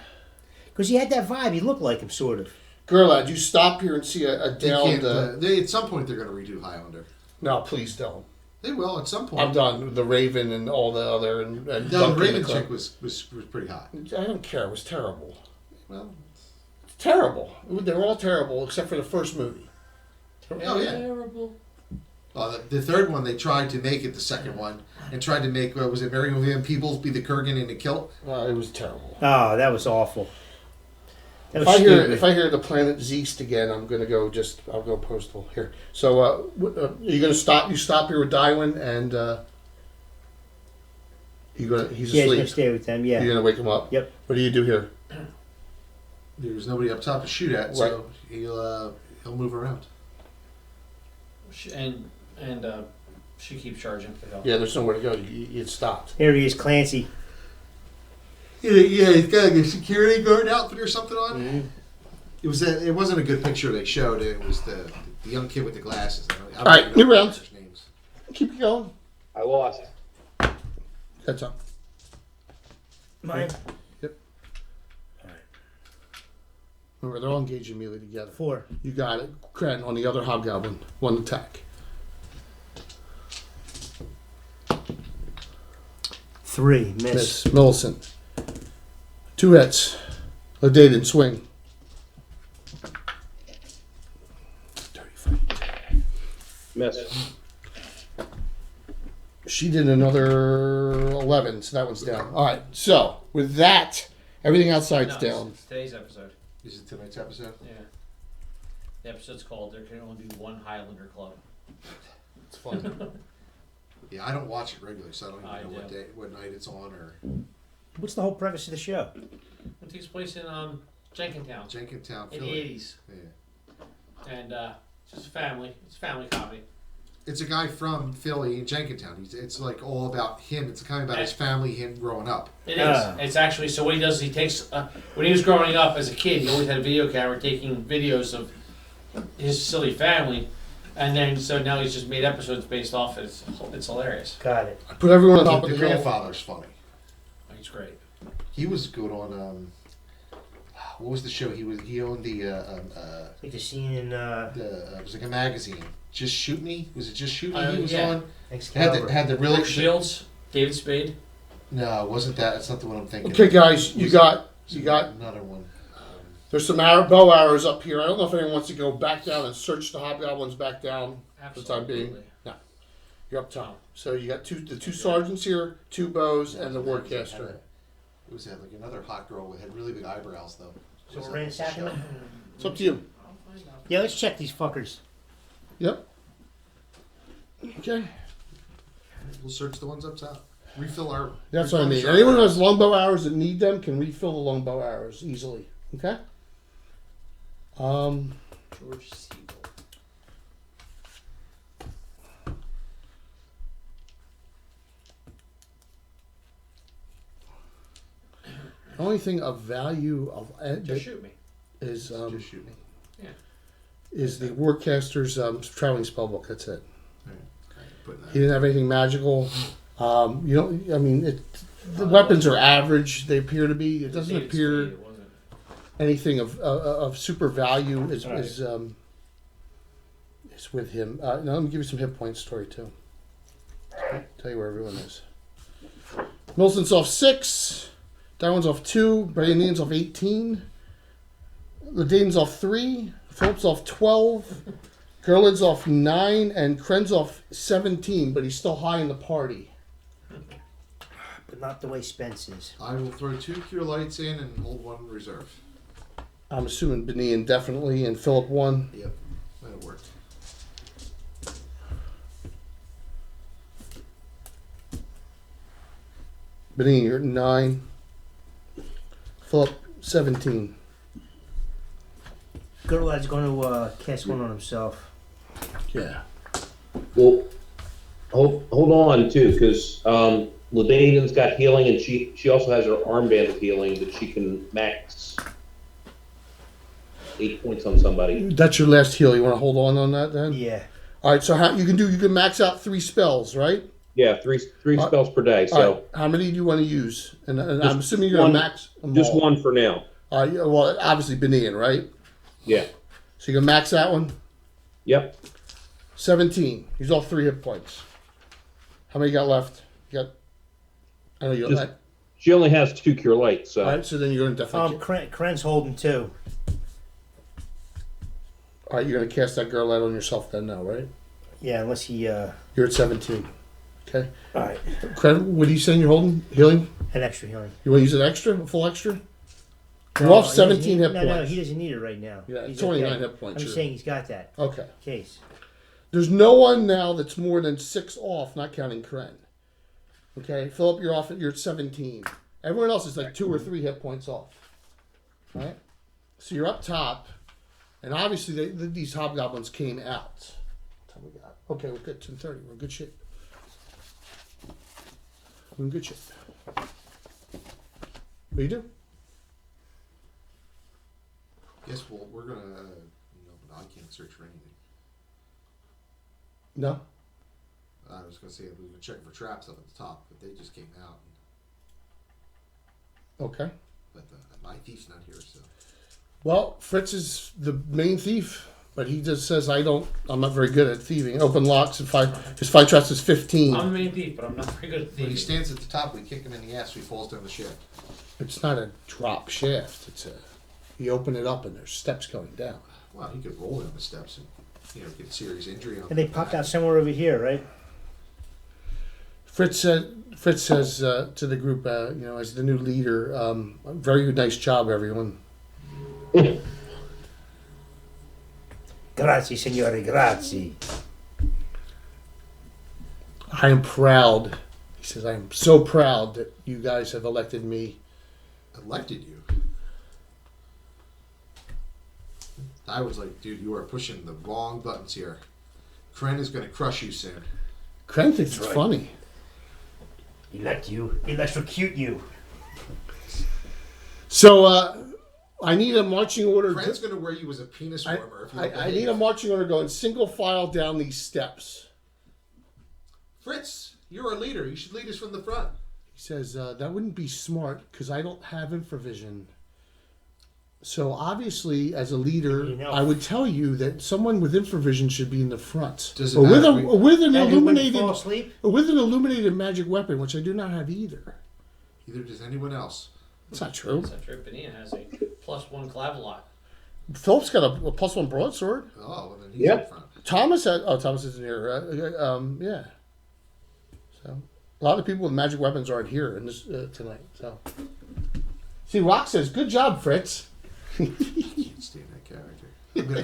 Because he had that vibe. He looked like him, sort of. Girl, lad, you stop here and see a They downed... can't, at some point, they're going to redo Highlander. No, please don't. They will at some point. I'm done with the Raven and all the other... And No, the Duncan Raven McClure. chick was pretty hot. I don't care. It was terrible. Well, It's terrible. They were all terrible except for the first movie. oh yeah. Terrible. The third one, they tried to make it the second one and tried to make, was it Mary Van Peebles be the Kurgan in the kilt? It was terrible. Oh, that was awful. That If was I hear stupid. the planet Zeist again, I'm gonna go I'll go postal here. So you're gonna stop. You stop here with Dywin, and he's Yeah, asleep. he's going to stay with them, yeah. You're gonna wake him up. Yep. What do you do here? There's nobody up top to shoot at, so he'll move around. And she keeps charging for help. Yeah, there's nowhere to go. It stopped. Here he is, Clancy. Yeah, he's got like a security guard outfit or something on. Mm-hmm. It wasn't a good picture they showed. It was the young kid with the glasses. I don't All right, even know new the round. actors' names. Keep it going. I lost. That's up. Mine? Remember, they're all engaged immediately together. 4. You got it. Cran on the other hobgoblin. One attack. 3. Miss. Miss Millicent. 2 hits. Oh, they didn't swing. 35. Missed. She did another 11, so that one's down. All right, so with that, everything outside's No, down. it's today's episode. Is it tonight's episode? Yeah. The episode's called "There Can Only Be One Highlander Club." It's fun. Yeah, I don't watch it regularly, so I don't even I know what do. day, what night it's on or What's the whole premise of the show? It takes place in Jenkintown Jenkintown, in the Philly. '80s, Yeah. and it's just a family. It's a family comedy. It's a guy from Philly in Jenkintown. It's like all about him. It's kind of about his family, him growing up. It is. Ah. It's actually so. What he does is he takes when he was growing up as a kid, he always had a video camera taking videos of his silly family, and then so now he's just made episodes based off it. It's hilarious. Got it. I put everyone on top The of the hill. grandfather's funny. He's great. He was good on what was the show? He owned the Like the scene in it was like a magazine. Just Shoot Me? Was it Just Shoot Me? Oh, He was yeah. on. Excalibur. Had the really Brooke Shields, David Spade. No, it wasn't that. That's not the one I'm thinking. Okay, of. guys, It was- you got. another one. There's some bow arrows up here. I don't know if anyone wants to go back down and search the hobgoblins back down for the time being. Absolutely. You're up top. So you got the two sergeants here, 2 bows, and the It wardcaster. was like another hot girl with had really big eyebrows though. So Was we're that ransacking show? them? It's up to you. Yeah, let's check these fuckers. Yep. Okay. We'll search the ones up top. Refill our. That's what I refill mean. our Anyone who shot. has longbow arrows that need them can refill the longbow arrows easily. Okay? George Siegel. The only thing of value of Just shoot me. is Just Shoot Me. is the Warcaster's traveling spellbook. That's it. Putting that. He didn't have anything magical. You don't. I mean, the weapons are average. They appear to be. It doesn't David appear Spade, it wasn't. anything of super value is All right. is with him. Now let me give you some hit point story too. Tell you where everyone is. Milson's off 6. Darwin's off 2. Brandon's off 18. Ladane's off 3. Phillips off 12. Gerlid's off 9. And Kren's off 17, but he's still high in the party. But not the way Spence is. I will throw 2 cure lights in and hold 1 in reserve. I'm assuming Benin definitely and Philip 1. Yep, that'll work. Benin, you're at 9. Philip 17. Gurlad's going to cast one on himself. Yeah. Well, hold on too, because Ladain's got healing, and she also has her armband of healing that she can max 8 points on somebody. That's your last heal. You want to hold on that then? Yeah. All right. So how you can max out 3 spells, right? Yeah, three spells per day. All So right. How many do you want to use? And Just I'm assuming you're going to one. max them just all. one for now. Yeah, well, obviously Benin, right? Yeah. So you can max that one. Yep. 17. He's all 3 hit points. How many you got left? You got. I know you got. Just- She only has 2 cure lights, so All right. So then you're going to definitely. Kren's holding 2. All right. You're going to cast that girl out on yourself then, now, right? Yeah, unless he. You're at 17. Okay. All right. Cred, what are you saying? You're holding healing? An extra healing. You want to use an extra, a full extra? You're No, off he doesn't 17 need- hit No, points. he doesn't need it right now. Yeah, He's 29 okay. hit points. I'm just saying he's got that Okay. case. There's no one now that's more than 6 off, not counting Kren. Okay, Philip, you're at 17. Everyone else is like 2 or 3 hit points off. All right? So you're up top, and obviously these hobgoblins came out. What time we got? Okay, we're good. 10:30. We're in good shape. We're in good shape. What do you do? Guess we're gonna. No, but I can't search for anything. No? I was gonna say we were checking for traps up at the top, but they just came out. Okay. But my thief's not here, so. Well, Fritz is the main thief, but he just says I'm not very good at thieving. Open locks and his 5 traps is 15. I'm the main thief, but I'm not very good at When he thieving. stands at the top, we kick him in the ass so he falls down the shaft. It's not a drop shaft. You open it up and there's steps going down. Well, he could roll down the steps and get a serious injury on. And they popped out somewhere over here, right? Fritz says to the group, as the new leader, very nice job, everyone. Grazie, signore, grazie. I am proud. He says, I am so proud that you guys have elected me. Elected you. I was like, dude, you are pushing the wrong buttons here. Kren is going to crush you soon. Kren thinks it's Right. funny. Elect you. Electrocute you. So I need a marching order. Kren's going to wear you as a penis warmer. If you don't I behave. need a marching order going single file down these steps. Fritz, you're our leader. You should lead us from the front. He says, that wouldn't be smart because I don't have infravision. So obviously, as a leader, I would tell you that someone with infravision should be in the front. Does it or with, matter? or with an And who wouldn't illuminated, fall asleep? or with an illuminated magic weapon, which I do not have either. Neither does anyone else. That's not true. That's not true. Benina has a +1 clavelot. Philip's got a +1 broadsword. Oh, well, then he's Yep. up front. Thomas isn't here. Yeah. So a lot of people with magic weapons aren't here in this tonight. So see, Rock says, "Good job, Fritz." Can't stand that character.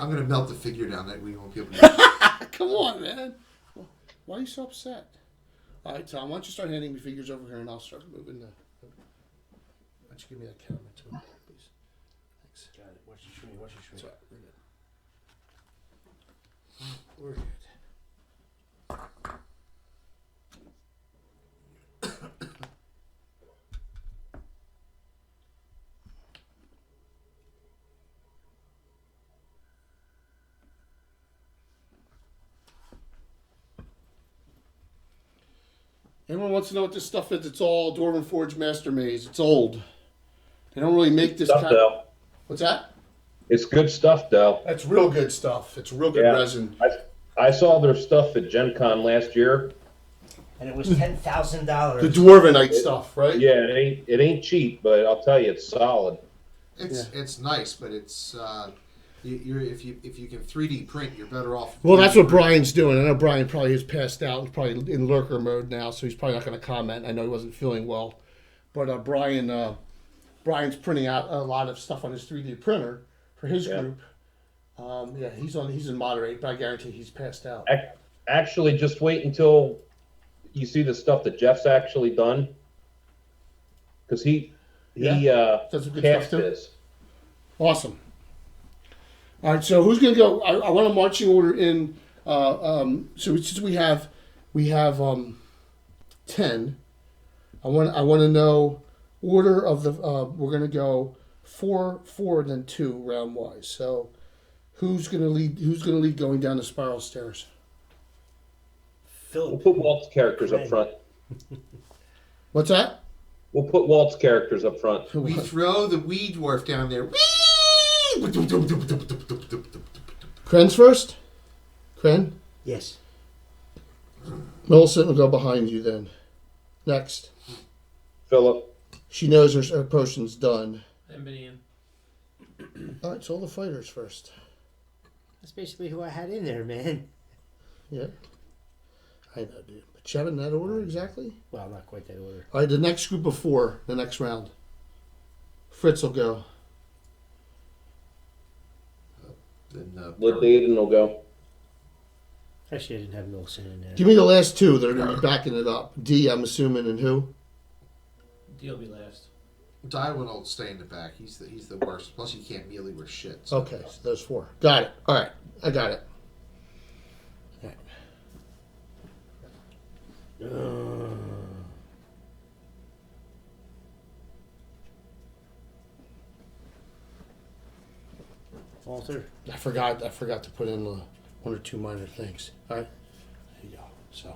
I'm gonna melt the figure down that we won't be able to. Come on, man. Why are you so upset? All right, Tom, why don't you start handing me figures over here and I'll start moving the. Why don't you give me that camera too, please? Thanks. Got it. Watch your screen. Watch your That's screen. all right. We're good. We're good. Anyone wants to know what this stuff is? It's all Dwarven Forge Master Maze. It's old. They don't really make this Stuff kind. though. What's that? It's good stuff though. That's real good stuff. It's real good Yeah. resin. I saw their stuff at Gen Con last year. And it was $10,000. The Dwarvenite stuff, right? Yeah, it ain't cheap, but I'll tell you, it's solid. It's nice, but it's if you can 3D print, you're better off. Well, that's what Brian's doing. I know Brian probably is passed out and probably in lurker mode now, so he's probably not going to comment. I know he wasn't feeling well. but Brian's printing out a lot of stuff on his 3D printer for his Yeah. group. Yeah, he's in moderate, but I guarantee he's passed out. Actually, just wait until you see the stuff that Jeff's actually done, because he Does some good stuff cast too. this. Awesome. All right, so who's gonna go? I want a marching order in. So since we have 10. I want to know order of the. We're gonna go 4, 4, and then 2 round wise. So who's gonna lead? Who's gonna lead going down the spiral stairs? We'll Philip. put Walt's characters up front. What's that? We'll put Walt's characters up front. We throw the wee dwarf down there. Kren's first. Kren. Yes. Millicent will go behind you then. Next. Philip. She knows her potion's done. Anybody in? All right, so all the fighters first. That's basically who I had in there, man. Yeah. I know, dude. But you have it in that order exactly? Well, not quite that order. All right, the next group of 4, the next round. Fritz will go. Then, Daden will go. Actually, I didn't have Millicent in there. Give me the last 2 that are going to be backing it up. D, I'm assuming, and who? D will be last. Tywin will stay in the back. He's the worst. Plus, he can't melee with shit. So. Okay, so those 4. Got it. All right, I got it. All right. Walter. I forgot to put in 1 or 2 minor things. All right, there you go. So,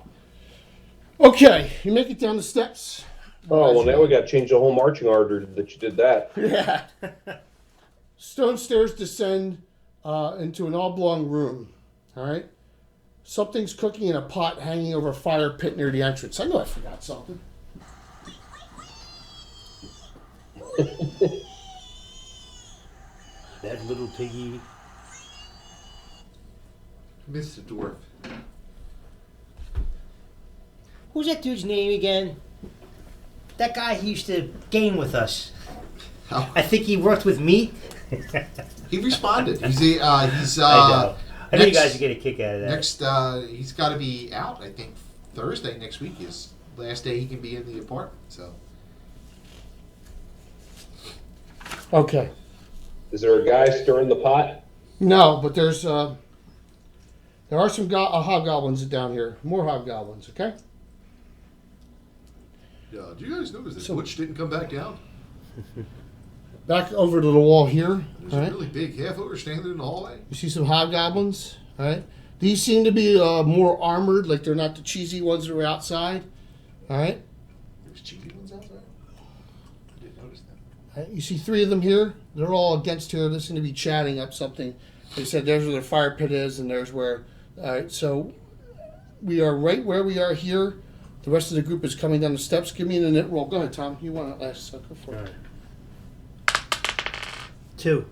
okay, you make it down the steps. Oh, well, now we got to change the whole marching order that you did that. Yeah. Stone stairs descend into an oblong room. All right. Something's cooking in a pot hanging over a fire pit near the entrance. I know I forgot something. That little piggy. Mr. Dwarf. Who's that dude's name again? That guy who used to game with us. Oh. I think he worked with me. He responded. He's I know. I know you guys get a kick out of that. Next, he's got to be out. I think Thursday next week is last day he can be in the apartment. So Okay. Is there a guy stirring the pot? No, but there are some hobgoblins down here. More hobgoblins. Okay. yeah, do you guys notice that So- Butch didn't come back down? Back over to the wall here. There's All a right. really big half ogre standing in the hallway. You see some hobgoblins. All right. These seem to be more armored, like they're not the cheesy ones that are outside. All right. There's cheesy ones outside. I didn't notice that. All right, you see 3 of them here. They're all against here. They seem to be chatting up something. They said there's where the fire pit is, and there's where. All right. So we are right where we are here. The rest of the group is coming down the steps. Give me an init roll. Go ahead, Tom. You want it last? So go for it. All right. 2.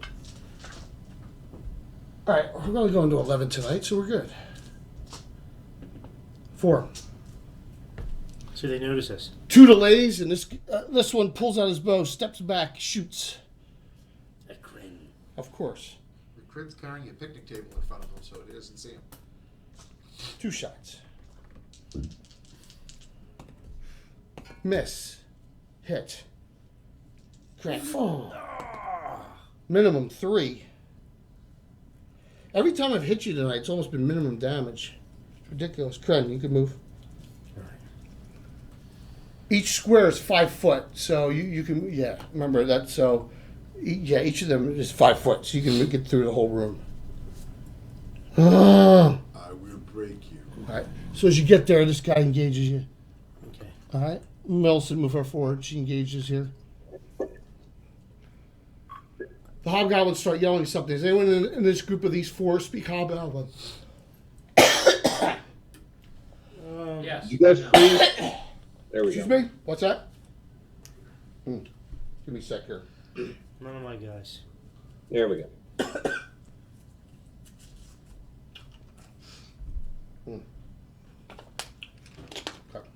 All right, we're only going to 11 tonight, so we're good. 4. So they notice us. 2 delays, and this one pulls out his bow, steps back, shoots. That grin. Of course, The crit's carrying a picnic table in front of him, so he doesn't see him. 2 shots. Miss, hit, crit. Minimum 3. Every time I've hit you tonight, it's almost been minimum damage. It's ridiculous. Kren, you can move. Each square is 5 foot, so you can, remember that. So, each of them is 5 foot, so you can get through the whole room. All I will break you. right. So as you get there, this guy engages you. Okay. All right. Millicent, move her forward. She engages here. The hobgoblins start yelling something. Does anyone in this group of these 4 speak hobgoblin? Yes. You guys No. free? There we Excuse go. me? What's that? Give me a sec here. None of my guys. There we go. Okay.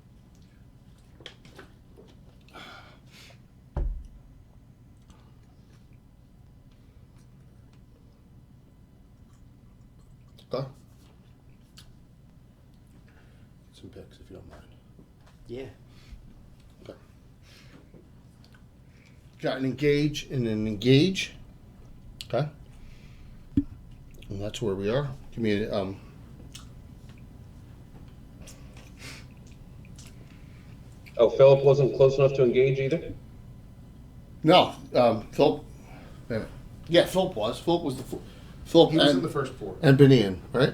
Okay. Some picks if you don't mind. Yeah. Got an engage and an engage. Okay. And that's where we are. Give me a, Oh, Philip wasn't close enough to engage either? no, Philip. Wait a minute. Yeah, Philip was. Philip was the Philip He was and, in the first four. and Benian, right?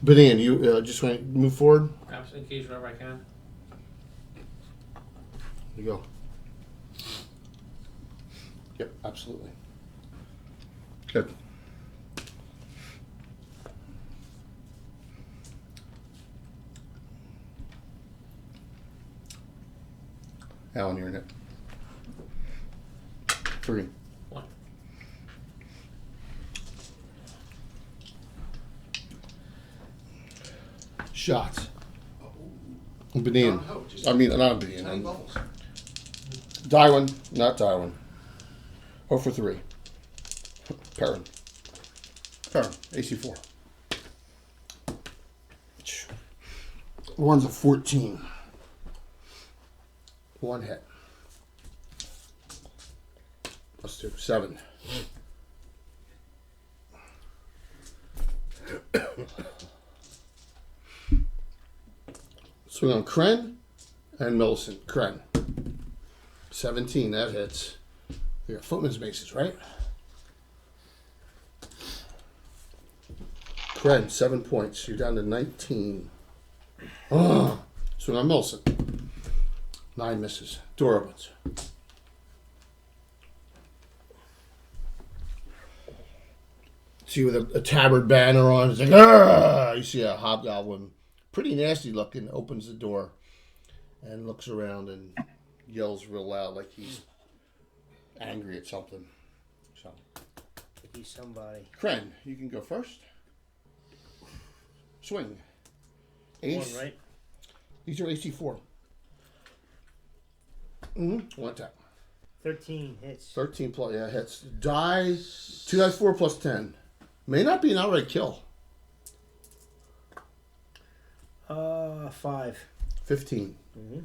Benian, you just want to move forward. Perhaps engage wherever I can. There you go. Yep, absolutely. Good. Alan, you're in it. 3. 1. Shots. Benian. Oh, just I mean, not tiny Benian. bubbles. Darwin, not Darwin. 0 for 3. Perrin. AC4. One's a 14. 1 hit. Plus 2. 7. Swing on Kren and Millicent. Kren. 17, that hits. We got footman's bases, right? Kren, 7 points. You're down to 19. Swing on Millicent. 9 misses. Door opens. See with a tabard banner on, it's like, "Argh!" You see a hobgoblin, pretty nasty looking, opens the door and looks around and yells real loud like he's angry at something. So, He's somebody. Kren, you can go first. Swing. Ace. 1, right? These are AC4. Mm-hmm. 1 attack. 13 hits. 13 plus, yeah, hits. Die. 2 dice 4 plus 10. May not be an outright kill. 5. 15. Mm-hmm.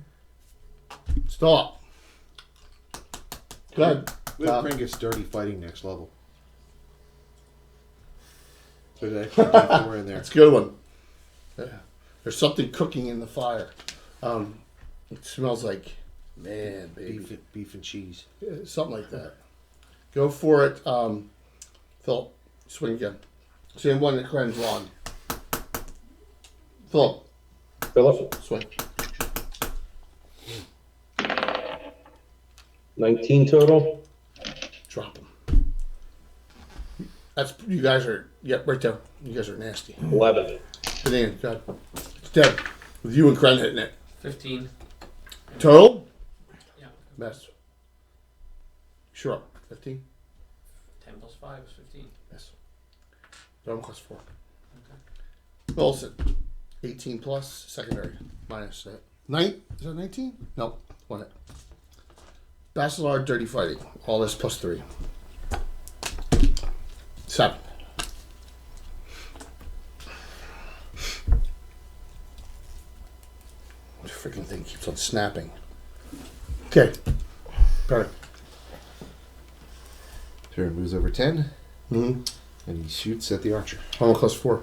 Still up. Go ahead. Little Crane gets dirty fighting next level. There's an extra D4 in there. That's a good one. Yeah. There's something cooking in the fire. It smells like, man, baby. Beef and cheese. Yeah, something like that. Go for it. Philip, swing again. Same one that Kren's on. Philip, Philip? swing. 19 total? Drop him. That's, you guys are, yep, right there. You guys are nasty. 11. Get in, God. It's dead. With you and Kren hitting it. 15. Total? Yeah. Best. Sure. 15? 10 plus 5 is 15. Yes. Darwin plus 4. Okay. Wilson. 18 plus, secondary. Minus that. Is that 19? No. 1 hit. Bachelor, dirty fighting. All this plus 3. 7. This freaking thing keeps on snapping. Okay. Perfect. Turn moves over 10, Mm-hmm. and he shoots at the archer. Armor class 4.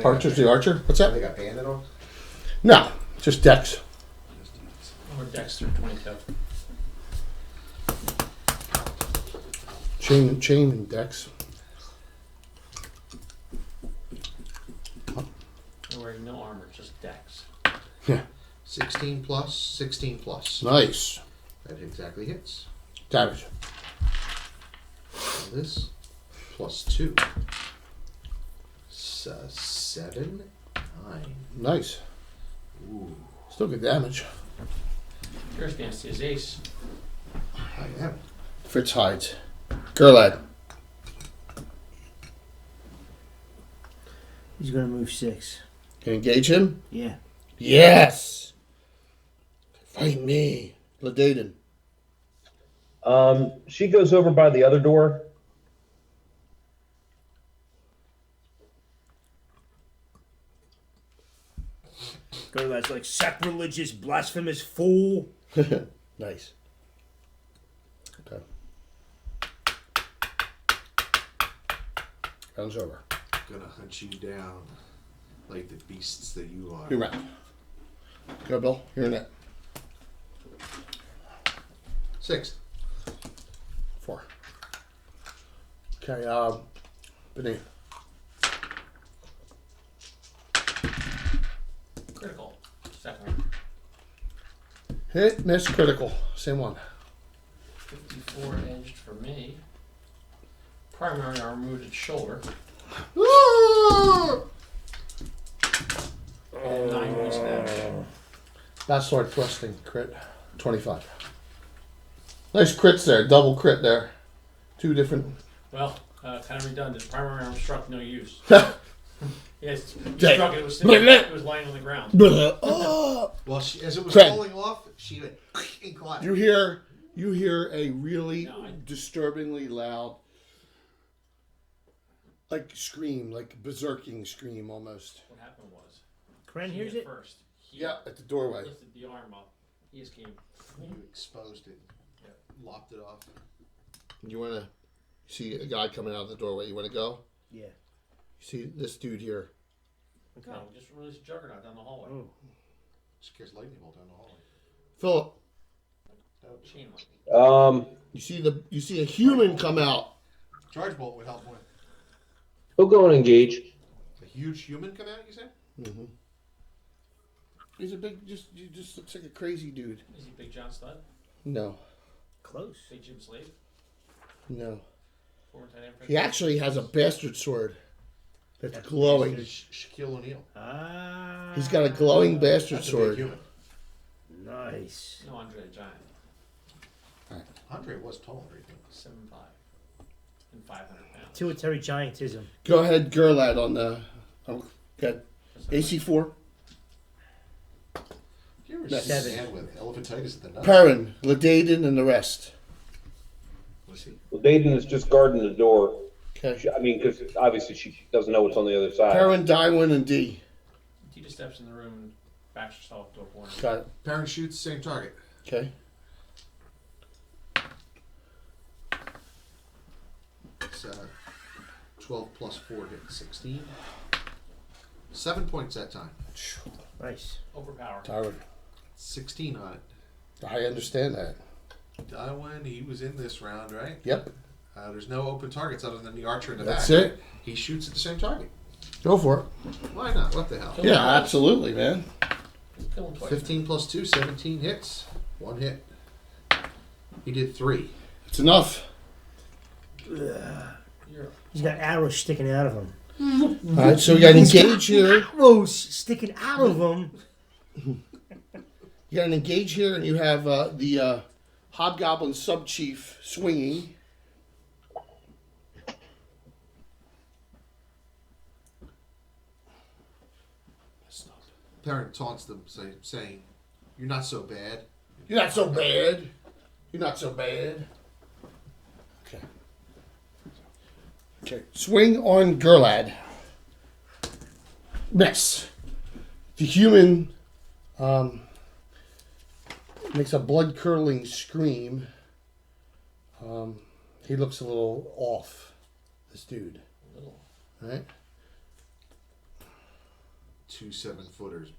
Archer's the archer? What's that? They got bandit on? No, just Dex. Or Dexter, 22. Chain and Dex. You're wearing no armor, just Dex. Yeah. 16 plus, 16 plus. Nice. That exactly hits. Damage. And this, plus 2. 7, 9. Nice. Ooh, Still good damage. You're as nasty as Ace. I am. Fritz hides. Gerlad. He's going to move 6. Can you engage him? Yeah. Yes. Fight me. Ladaden. She goes over by the other door. Gurlad's like sacrilegious, blasphemous fool. Nice. Okay. Round's over. Gonna hunt you down like the beasts that you are. You're right. Go, Bill. You're in it. 6. 4. Okay, Benny. Critical. Second one. Hit, miss, critical. Same one. 54 edged for me. Primary arm rooted shoulder. And 9 points of damage. Bat sword thrusting, crit. 25. Nice crits there. Double crit there. 2 different. Well, kind of redundant. Primary arm struck, no use. Yes, he Jay. struck it. It was lying on the ground. Oh! Well, as it was Craig. falling off, she went and caught it. You hear a really disturbingly loud, like scream, like berserking scream almost. What happened was, Kren he hears hit it. first. He Yeah, at the doorway. lifted the arm up. He just came. You exposed it. Lopped it off. You want to see a guy coming out of the doorway? You want to go? Yeah. You see this dude here? Okay. No, just released a juggernaut down the hallway. Oh. Scares lightning bolt down the hallway. Philip, Chain lightning. you see a human come out. Charge bolt would help with. He'll go and engage. A huge human come out, you said? Mm-hmm. He's a big, he just looks like a crazy dude. Is he Big John Stud? No, Close. Big Jim Slade? no. Former tight end for He actually has a bastard sword that's glowing. Shaquille O'Neal. Ah. He's got a glowing bastard That's a big sword. human. Nice. No, Andre the Giant. Andre was tall, right? 7'5" and 500 pounds. Military giantism. Go ahead, Gurlad on the. Oh, good. AC4. You ever That's see a 7. man with elephantitis at the nuts? Perrin, Ladaden, and the rest. What's he? Well, Dayton is just guarding the door. Okay. I mean, because obviously she doesn't know what's on the other side. Perrin, Dywin, and D. He just steps in the room and backs herself to a corner. Got it. Parent shoots, same target. Okay. It's 12 plus 4 hit 16. 7 points that time. Nice. Overpower. Tywin. 16 on it. I understand that. Darwin, he was in this round, right? Yep. There's no open targets other than the archer in the That's back. it. He shoots at the same target. Go for it. Why not? What the hell? Yeah, absolutely, man. Kill him twice. 15 plus 2, 17 hits. 1 hit. He did 3. It's enough. He's got arrows sticking out of him. All right, so we got engage here. Arrows sticking out of him. You got an engage here, and you have the Hobgoblin Sub-Chief swinging. Parent taunts them, saying, "You're not so bad." You're not so bad. You're not so bad. Okay. Okay. Swing on Gurlad. Miss. The human makes a blood-curdling scream. He looks a little off, this dude. Right? 2 7-footers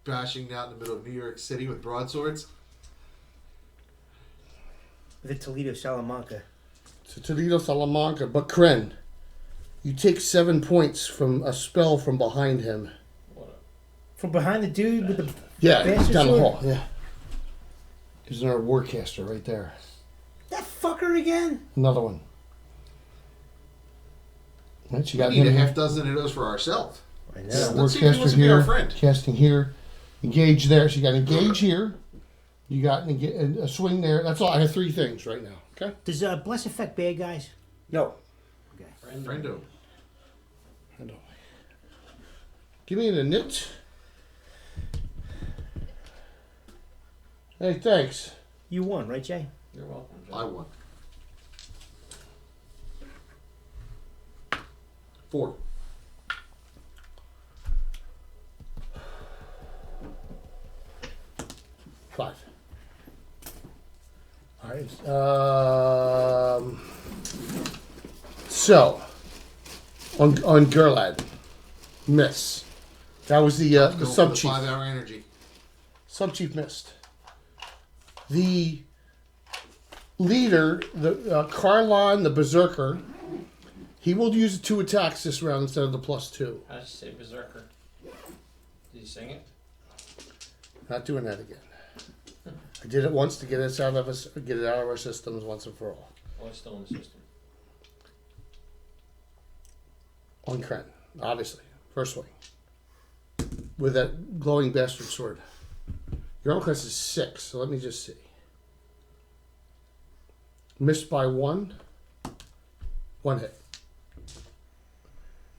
bashing out in the middle of New York City with broadswords. The Toledo Salamanca. So Toledo Salamanca, but Kren, you take 7 points from a spell from behind him. From behind the dude with the Yeah, bastard down the sword? hall. Yeah. There's another Warcaster right there. That fucker again? Another one. Right, you We got need a him. half dozen of those for ourselves. I know. Yeah. Let's see if he Warcaster wants to be our here. friend. Casting here. Engage there. So you got engage here. You got a swing there. That's all. I have 3 things right now. Okay. Does Bless affect bad guys? No. Friendo. Give me an init. Hey, thanks. You won, right, Jay? You're welcome, Joe. I won. 4. Five. All right. So on Gerlad, miss. That was the Go for sub the chief. 5-hour energy. Sub chief missed. The leader, the Karlon, the berserker, he will use 2 attacks this round instead of the +2. How does you say berserker? Did you sing it? Not doing that again. I did it once to get us out of get it out of our systems once and for all. Oh, it's still in the system. On Kren, obviously, first swing with that glowing bastard sword. Your armor class is 6, so let me just see. Missed by 1. 1 hit.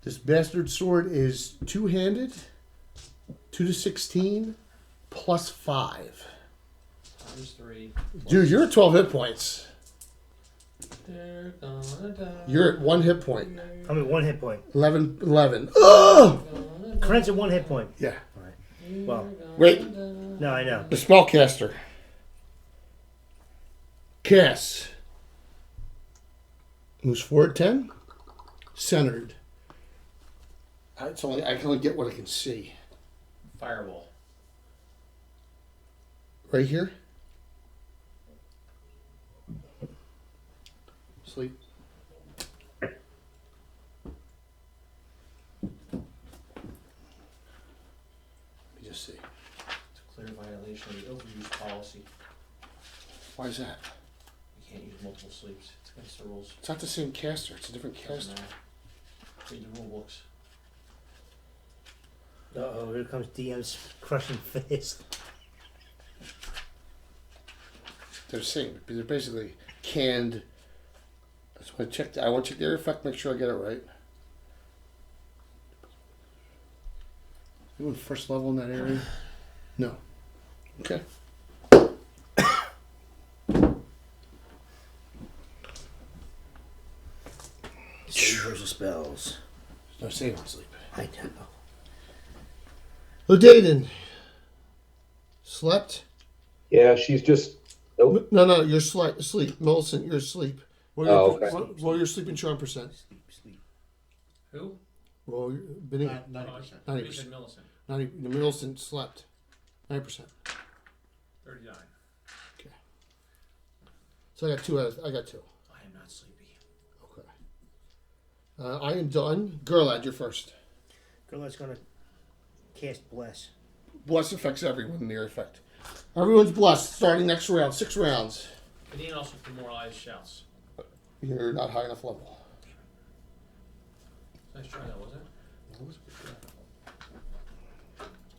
This bastard sword is 2-handed, 2 to 16, +5. Times 3. Dude, you're at 12 hit points. They're gonna die. You're at 1 hit point. I'm at 1 hit point. 11. Oh! Kren's at 1 hit point. Yeah. Well, Wait. no, I know. The spellcaster. Cass. Moves forward 10. Centered. I can only get what I can see. Fireball. Right here. Sleep. Let me just see. It's a clear violation of the overuse policy. Why is that? You can't use multiple sleeps. It's against the rules. It's not the same caster. It's a different Doesn't caster. matter. Read the rule books. Uh-oh, here comes DM's crushing fist. They're the same. They're basically canned. I want to check the area effect. Make sure I get it right. Anyone first level in that area? No. Okay. Savers of spells. No save on sleep. I know. Ludaden. Slept? Yeah, she's just. Nope. No, you're asleep. Millicent, you're asleep. Roll Oh, your, okay. roll your sleeping charm percent. Sleep. Who? Roll your bidding. 90%. You 90%. said Millicent. 90, the Millicent slept. 9%. 39. Okay. So I got 2 I got 2. I am not sleepy. Okay. I am done. Gerlad, you're first. Girl's gonna cast Bless. Bless affects everyone in the area effect. Everyone's blessed starting next round. 6 rounds. And Ian also demoralized shouts. You're not high enough level. Nice try, that was it? What was it?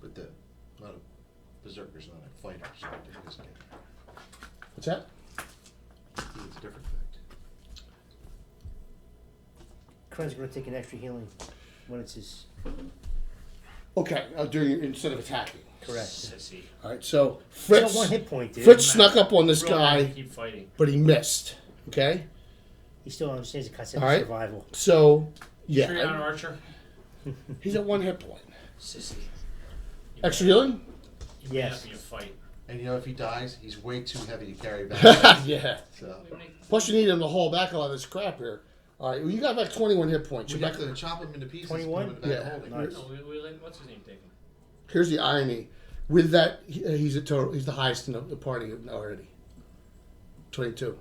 But not a berserker's not a fighter, so it doesn't get What's that? it's a different effect. Kren's gonna take an extra healing when it's his. Okay, instead of attacking. Correct. Sissy. All right, so He's Fritz. got 1 hit point, dude. Fritz snuck up on this Real hard to guy, keep fighting. but he missed. Okay, He still understands the concept All of right. survival. so Sure you're not an yeah, archer? he's at 1 hit point. Sissy. You Extra may- healing? You may Yes. not be a fight. And you know, if he dies, he's way too heavy to carry back. Yeah. So Plus, you need him to haul back a lot of this crap here. All right, well, you got back 21 hit points. we You're have back. to chop him into pieces. 21? Put him in the back Yeah. holding. Nice. No, we let, what's his name take him? Here's the irony. With that, he's a total. He's the highest in the party already. 22.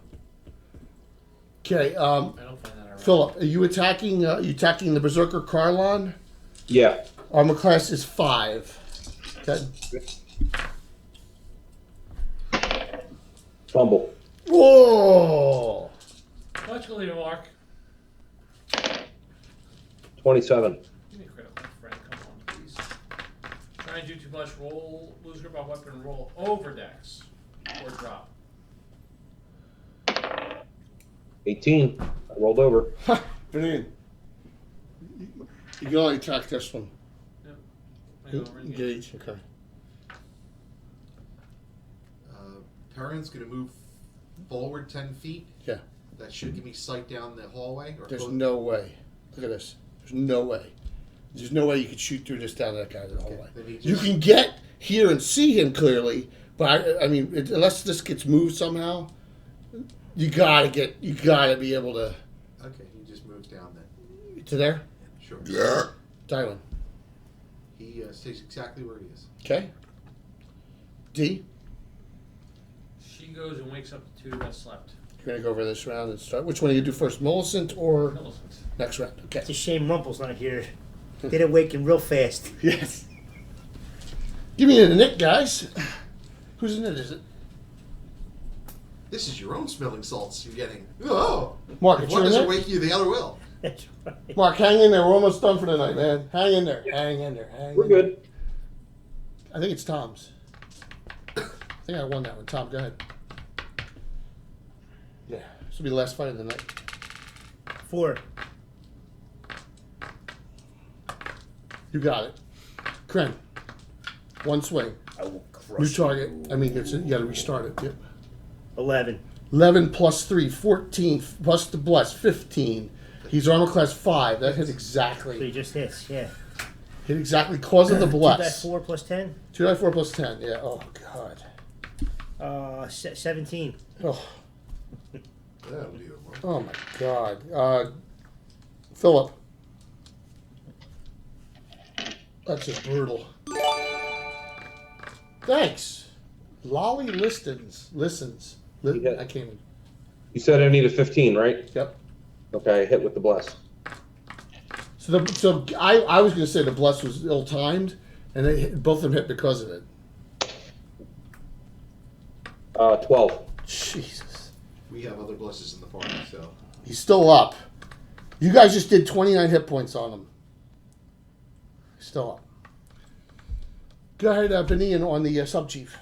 Okay, I don't find that alright. Philip, are you attacking? You attacking the Berserker Karlon? Yeah. Armor class is 5. Okay. Fumble. Whoa! Let's go leave a mark. 27. Give me a critical, friend. Come on, please. Try and do too much. Roll, lose grip on weapon, roll over dex. Or drop. 18. I rolled over. Brilliant. You can only attack this one. I go over and get- Engage. Okay. Perrin's gonna move forward 10 feet. Yeah. That should give me sight down the hallway. Or There's close- no way. Look at this. There's no way. There's no way you could shoot through this down that guy the whole way. Then he You just- can get here and see him clearly, but I mean, unless this gets moved somehow, you gotta be able to. Okay, he just moves down then. To there, Sure. Yeah. Dylan. He stays exactly where he is. Okay. D. She goes and wakes up the two that slept. You're gonna go over this round and start. Which one do you do first, Millicent or Millicent. next round? Okay. It's a shame Rumple's not here. They'd awaken real fast. Yes. Give me a Nick, guys. Whose in it is it? This is your own smelling salts you're getting. Oh! Mark, If it's one your doesn't Nick? wake you, the other will. That's right. Mark, hang in there. We're almost done for the night, man. Hang in there. Hang in there. Hang We're in there. good. I think it's Tom's. I think I won that one. Tom, go ahead. Yeah, this will be the last fight of the night. 4. You got it. Kren, one swing. I will New crush target. I mean, you got to restart it. Yep. 11. 11 plus 3, 14 plus the bless, 15. He's armor class 5. That hit So he exactly. just hits, yeah. Hit exactly cause of the 2 die bless. 4 plus 10. 2 die 4 plus 10. Yeah. Oh, God. 17. Oh, Unbelievable. oh my God. Philip. That's just brutal. Thanks. Lolly listens. Yeah. I can't even. You said I need a 15, right? Yep. Okay, hit with the bless. So I was going to say the bless was ill timed, and both of them hit because of it. 12. Jesus. We have other blesses in the party, so. He's still up. You guys just did 29 hit points on him. He's still up. Go ahead, Benian on the sub chief.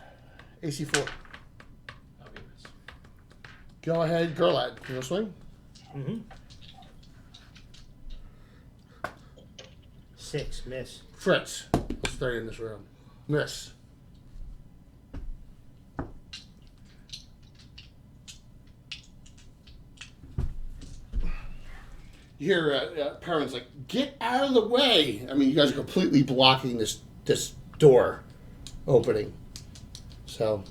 AC4. That'll be nice. Go ahead, Gerlad. You want to swing? Mm-hmm. 6. Miss. Fritz. Let's start in this round. Miss. You hear parents like, get out of the way. I mean, you guys are completely blocking this door opening. So,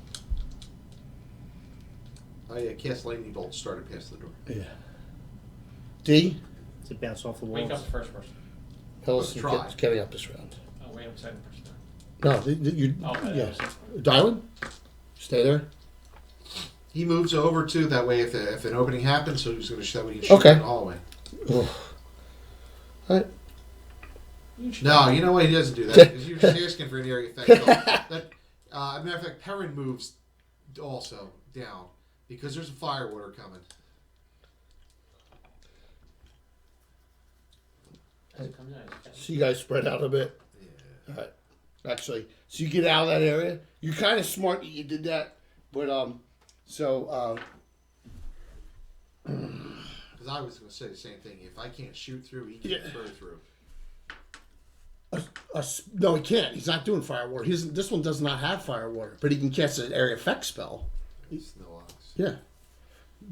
I cast lightning bolt, started past the door. yeah. D. To bounce off the Wake up walls. the first person. Hillis try. getting up this round. Oh, wait up the second person. No, you. Oh, Yeah. yeah. Dylan, stay there. He moves over to that way if an opening happens, so he's going to show you shoot Okay. in the hallway. Ugh. All right. No, you know what? He doesn't do that. Because you're just asking for an area effect. That, as a matter of fact, Perrin moves also down because there's a fire water coming. As it comes in, I just catch it. So you guys spread out a bit. Yeah. All right. Actually, so you get out of that area. You're kind of smart that you did that, but Because I was going to say the same thing. If I can't shoot through, he can't throw through. no, he can't. He's not doing fire water. This one does not have fire water, but he can cast an area effect spell. Snow ox. Yeah.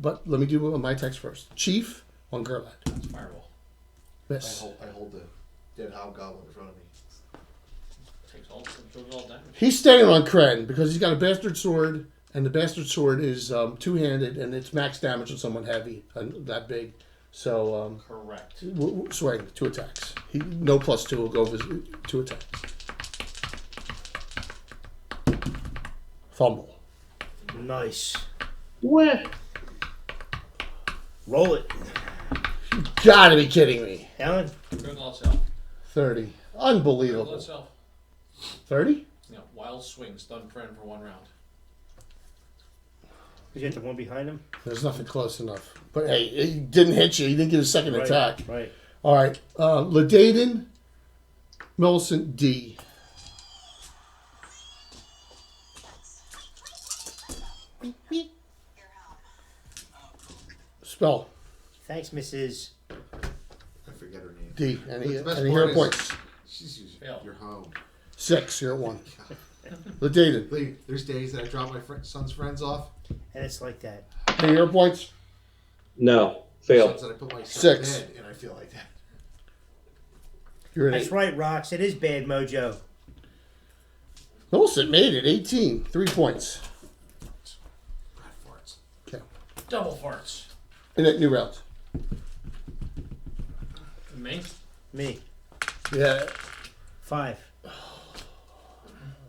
But let me do my text first. Chief on Gerlad. It's fireball. Miss. I hold the dead hobgoblin in front of me. Takes all, absorbs all damage. He's standing on Kren because he's got a bastard sword, and the bastard sword is two-handed, and it's max damage on someone heavy, that big. So Correct. swing, 2 attacks. No +2 will go with 2 attacks. Fumble. Nice. What? Roll it. Gotta be kidding me. Alan? Critical itself. 30. Critical Unbelievable. itself. 30? You know, wild swing, stun friend for 1 round. You got the one behind him? There's nothing close enough. But hey, he didn't hit you. He didn't get a second attack. Right. All right. Ladaden, Millicent, D. Spell. Thanks, Mrs. I forget her name. D. Any The best hero part is- points? She's usually, Fail. you're home. 6. You're at 1. Ladaden. Lee, there's days that I drop my son's friends off. And it's like that. Any of your points? No, failed. Since I put myself 6. to bed and I feel like that. You're at That's 8. right, Rox. It is bad mojo. Millicent made it. 18. 3 points. Rat farts. Okay. Double farts. And that new round. Me? Me. Yeah. 5.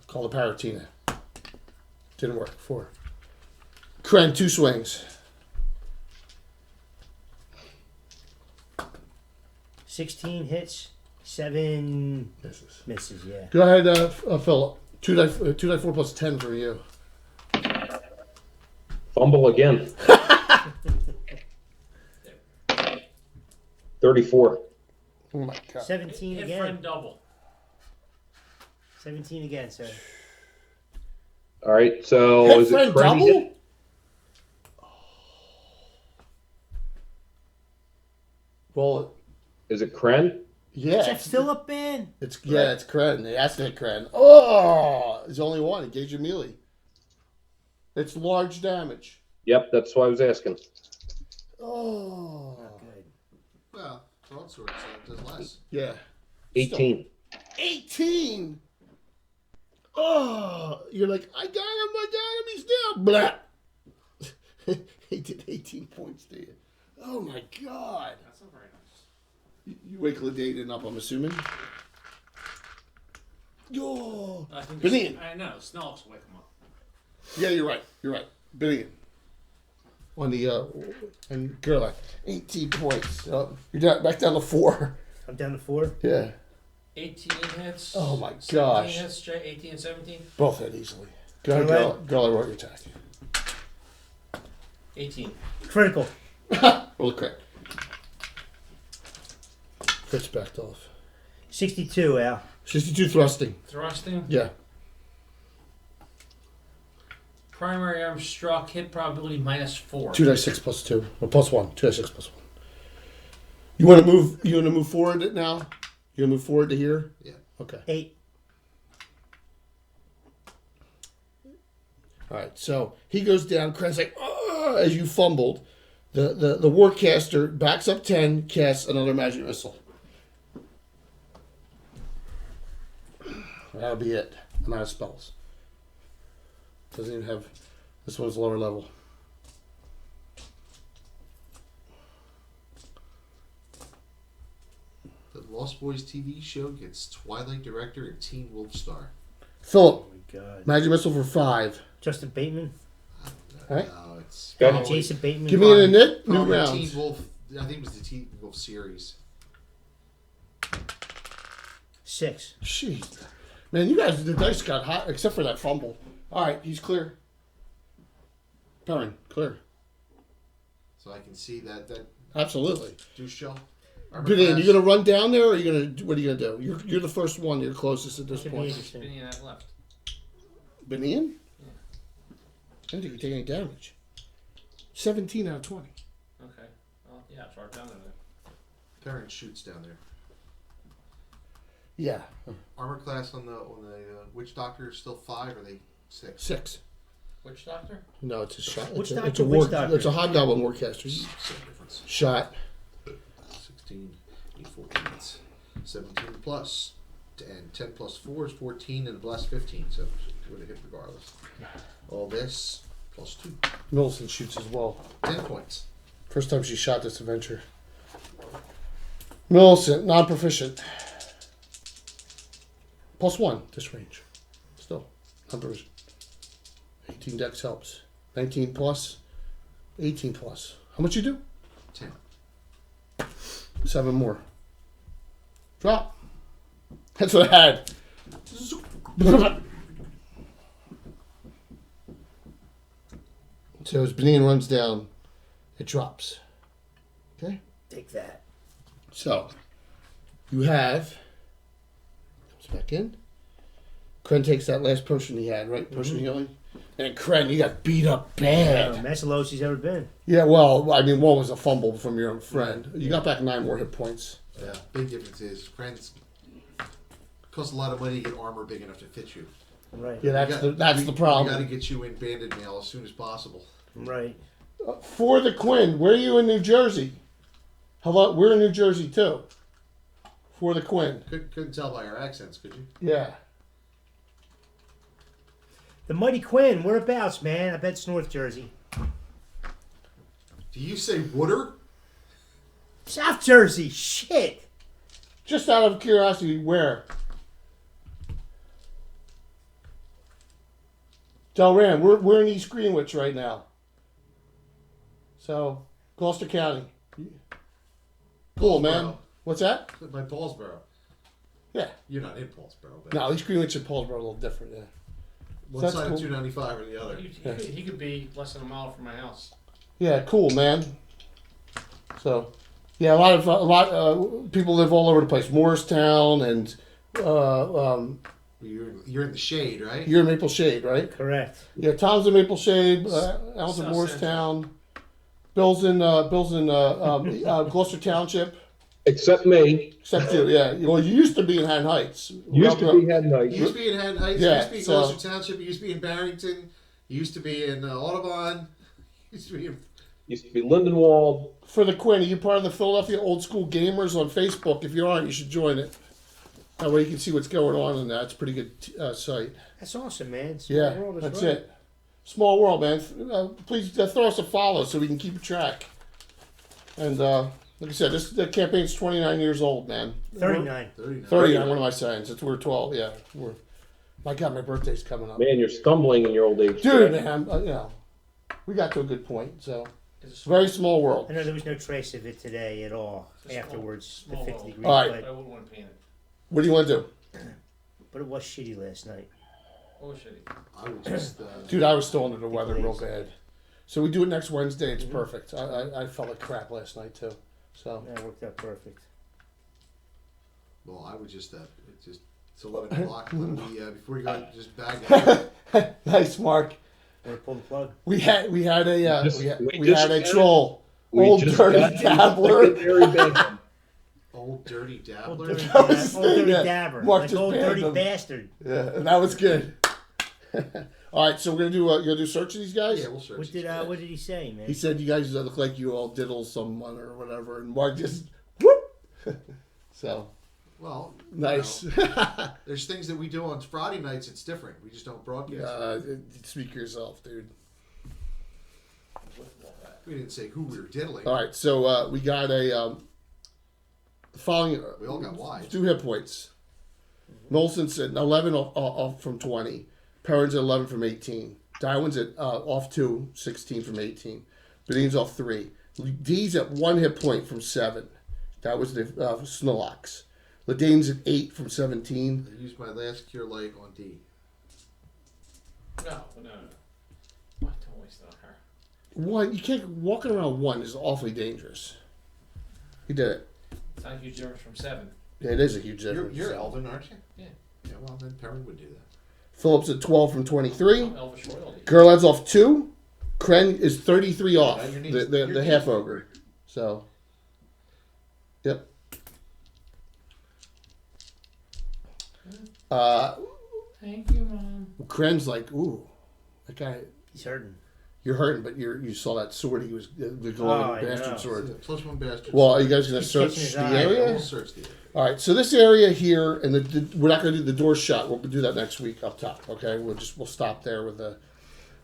Call the Paratina. Didn't work. 4. Kren, 2 swings. 16 hits. 7 Misses. misses. Yeah. Go ahead, Phil. 2 die 4 plus 10 for you. Fumble again. 34. Oh my god. 17 Hit again. friend double. 17 again, sir. All right, so Hit is friend it Kren double? again? Roll it. Is it Kren? Yeah. Is that Philip, man? It's it's Kren. It has to hit Kren. Oh, there's only one. It gauge your melee. It's large damage. Yep, that's why I was asking. Oh. Not good. Well, broadsword, so it does less. Yeah. 18. 18. Oh, you're like, I got him, he's down. Blah. He did 18 points to you. Oh my god. That's not very nice. You wake Ladayden up, I'm assuming. Yo. I think Benign. I know. Snelks wake him up. Yeah, you're right. You're right. Billion. On the and Gerlach, 18 points. You're down, back down to 4. I'm down to 4. Yeah. 18 hits. Oh my 17 gosh. hits, Jay. 18 and 17. Both hit easily. Go ahead, Alright. Gerlach, roll your attack. 18. Critical. Roll a crit. Crit's backed off. 62, Al. 62 thrusting. Thrusting. Yeah. Primary arm struck. Hit probability -4. 2d6 plus 2. Or plus 1. 2d6 plus 1. You want to move? You want to move forward now? You want to move forward to here? Yeah. Okay. 8. All right. So he goes down. Kren's like, "Ugh," as you fumbled. The Warcaster backs up 10, casts another magic missile. That'll be it. I'm out of spells. Doesn't even have. This one's lower level. The Lost Boys TV show gets Twilight Director and Teen Wolf Star. Philip, Oh my god. magic missile for 5. Justin Bateman. Alright. No, it's Go. probably- Jason Bateman. Give me an init. New probably round. Teen Wolf. I think it was the Teen Wolf series. 6. Jeez. Man, you guys, the dice got hot, except for that fumble. All right, he's clear. Perrin, clear. So I can see that Absolutely. douche shell. But then, you gonna run down there, or are you gonna? What are you gonna do? You're the first one. You're closest at this Should be point. interesting. Benny and that left. Benian? I don't think you take any damage. 17 out of 20. Okay. Well, yeah, it's right down there. Parent shoots down there. Yeah, Armor class on the Witch Doctor is still 5, or are they 6? 6. Witch Doctor? No, it's a shot. Witch It's a Doctor, war. Witch Doctor. It's a hobgoblin warcaster. Same difference. Shot. 16, 8, 14, that's 17 plus, and 10 plus 4 is 14, and the blast 15, so it would have hit regardless. All this, plus 2. Millicent shoots as well. 10 points. First time she shot this adventure. Millicent, non-proficient. Plus 1, this range. Still, non-proficient. 18 dex helps. 19 plus, 18 plus. How much you do? 10. 7 more. Drop. That's what I had. So as Benin runs down, it drops. Okay? Take that. So, you have. Comes back in. Kren takes that last potion he had, right? Potion healing. And Kren, you got beat up bad. That's the lowest he's ever been. Yeah, well, I mean, one was a fumble from your own friend. You got back 9 more hit points. Yeah, big difference is, friends costs a lot of money to get armor big enough to fit you. Right. Yeah, that's the We got to problem. get you in banded mail as soon as possible. Right. For the Quinn, where are you in New Jersey? Hello, we're in New Jersey too. For the Quinn. Couldn't tell by our accents, could you? Yeah. The Mighty Quinn, whereabouts, man? I bet it's North Jersey. Do you say Wooder? South Jersey, shit. Just out of curiosity, where? Delran, we're in East Greenwich right now. So, Gloucester County. Cool, man. Paulsboro. What's that? By Paulsboro. Yeah. You're not in Paulsboro, but No, East Greenwich and Paulsboro are a little different, yeah. one that's side cool. of 295 or the other. He could be less than a mile from my house. Yeah, cool, man. So, yeah, a lot people live all over the place. Morristown and You're in the shade, right? you're in Maple Shade, right? Correct. Yeah, Tom's in Maple Shade. Al's in South Morristown. Bill's in Gloucester Township. Except me. Except you, yeah. Well, you used to be in Haddon Heights. Used to be had You night. used to be in Haddon Heights. Yeah, You used to be in so- Gloucester Township. You used to be in Barrington. You used to be in Audubon. You used to be in... Used to be Lindenwald. For the Quinn, are you part of the Philadelphia Old School Gamers on Facebook? If you aren't, you should join it. That way you can see what's going on in that. It's a pretty good site. That's awesome, man. Small Yeah, world is that's right. it. Small world, man. Please throw us a follow so we can keep track. And like I said, the campaign's 29 years old, man. 39. 39. What am I saying? Since we're 12, yeah. My God, my birthday's coming up. Man, you're stumbling in your old age. Dude, Jack. man, we got to a good point. So, It's a it's a very small I world. know there was no trace of it today at all It's a afterwards, small the 50 world. degree All right. flight. I wouldn't want to paint it. What do you want to do? But it was shitty last night. Oh, shitty. I would just... Dude, I was still under the weather real bad. So we do it next Wednesday. It's perfect. I felt like crap last night, too. So, That worked out perfect. Well, I would just... it's 11 o'clock. Let me, before you go, just bag that. nice, Mark. Want to pull the plug? We had a just- we we just had a got- troll, We old just dirty got you dabbler. secondary band. Old dirty Old dabbler. dirty, That was- old dirty yeah. dabber. Mark Like just old banned dirty him. bastard. Yeah, and that was good. All right, so we're gonna do you're gonna do search of these guys. Yeah, we'll search. What these guys. did he say, man? He said you guys look like you all diddle someone or whatever, and Mark just whoop. So Well, nice. you know, there's things that we do on Friday nights. It's different. We just don't broadcast. Speak for yourself, dude. We didn't say who we were diddling. All right, so we got a following. We all got wise. 2 hit points. Molson's at 11 off from 20. Perrin's at 11 from 18. Darwin's at off 2, 16 from 18. Bedine's off 3. D's at 1 hit point from 7. That was the Snowlocks. Ladane's at 8 from 17. I used my last cure light on D. No. What? Don't waste it on her. 1, you can't, walking around 1 is awfully dangerous. He did it. It's not a huge difference from 7. Yeah, it is a huge difference. You're Elvin, aren't you? Yeah. Yeah, well, then Perrin would do that. Phillips at 12 from 23. Elvish royalty. Gerlad's off 2. Kren is 33 off, Yeah, your knees- the your half knees- ogre. So, yep. Thank you, Mom. Kren's like, ooh, that guy, He's hurting. you're hurting, but you saw that sword. He was the Oh, glowing I bastard know. sword. Plus one bastard. Well, are you guys gonna He's search catching his the eye. Yeah, area? we'll search the area. All right, so this area here, and we're not gonna do the door shut. We'll do that next week up top. Okay, we'll stop there with the.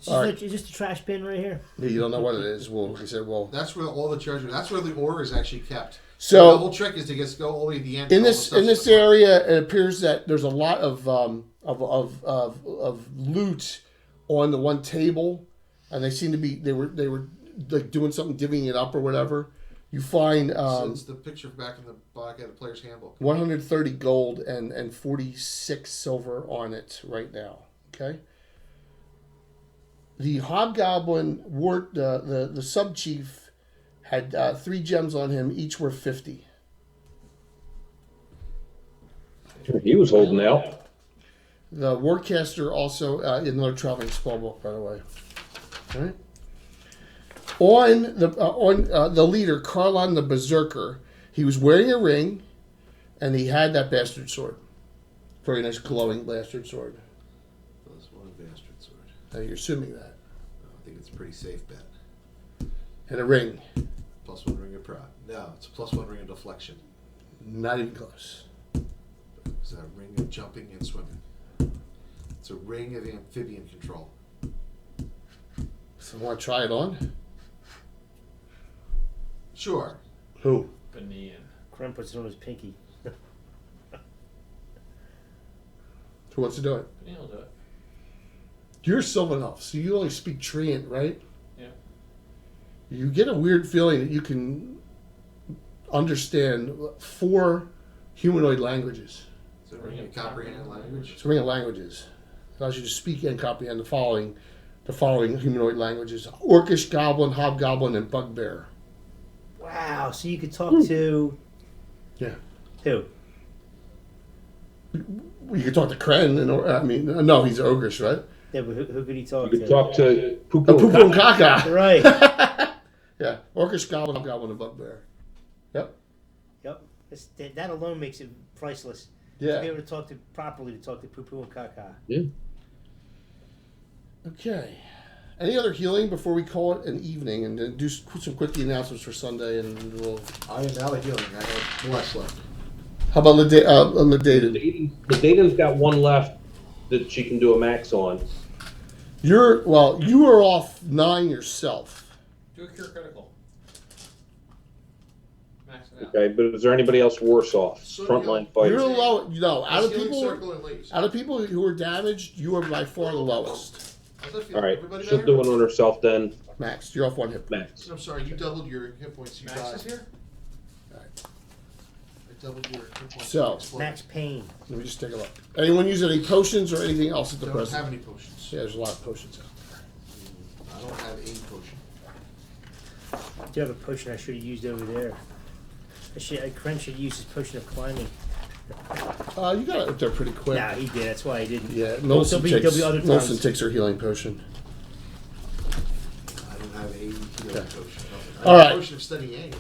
All right. Is this the trash bin right here? You don't know what it is. Well, like I said, well. That's where all the treasure. That's where the ore is actually kept. So the whole trick is to go all the way to the end. in and all this the stuff's area, it appears that there's a lot of loot on the one table, and they seem to be they were like doing something, divvying it up or whatever. You find It's the picture back in the back of the player's handbook. 130 gold and 46 silver on it right now. Okay. The hobgoblin the sub chief had 3 gems on him, each worth 50. He was holding out. The Warcaster also in another traveling spell book, by the way. All right. On the leader, Karlon the Berserker, he was wearing a ring, and he had that bastard sword. Very nice glowing bastard sword. Plus one bastard sword. You're assuming that. I think it's a pretty safe bet. And a ring. Plus 1 ring of pride. No, it's a plus 1 ring of deflection. Not even close. It's a ring of jumping and swimming. It's a ring of amphibian control. So want to try it on? Sure. Who? Benin. Krem puts it on his pinky. Who wants to do it? Benin will do it. You're Sylvan Elf, so you only speak Treant, right? Yeah. You get a weird feeling that you can understand 4 humanoid languages. Is it a ring of comprehended language? It's a ring of languages. It allows you to speak and comprehend the following humanoid languages: Orcish, Goblin, Hobgoblin, and Bugbear. Wow. So you could talk to. Yeah. Who? You could talk to Kren, no, he's Ogrish, right? Yeah, but who could he talk You to? could talk to Poo Oh, Poo Poo and Kaka. Right. Yeah, Orcish, Goblin, Hobgoblin, and Bugbear. Yep. Yep. That alone makes it priceless. To be Yeah. able to talk to Poo Poo and Kaka. Yeah. Okay. Any other healing before we call it an evening, and then do some quick announcements for Sunday, and we'll. I am out of healing. I have less left. How about Ledated? The Dayton's got 1 left that she can do a max on. You are off 9 yourself. Do a cure critical. Max it out. Okay, but is there anybody else worse off? So Frontline You're fighters. low. No, out of Healing people, circle and leaves. who are damaged, you are by far the lowest. How's that feel? All right, Everybody she'll better? do it on herself then. Max, you're off 1 hit. Max. I'm sorry, you doubled your hit points. You Max died. is here? I doubled your hit points. So- You exploded. Max Payne. Let me just take a look. Anyone use any potions or anything else at the Don't present? have any potions. Yeah, there's a lot of potions out there. I don't have a potion. I do have a potion I should have used over there. Krem should use his potion of climbing. You got it up there pretty quick. Nah, he did. That's why I didn't. Yeah, There'll be other Nelson times. takes her healing potion. I don't have a healing Okay. potion. I All have right. a potion of studying.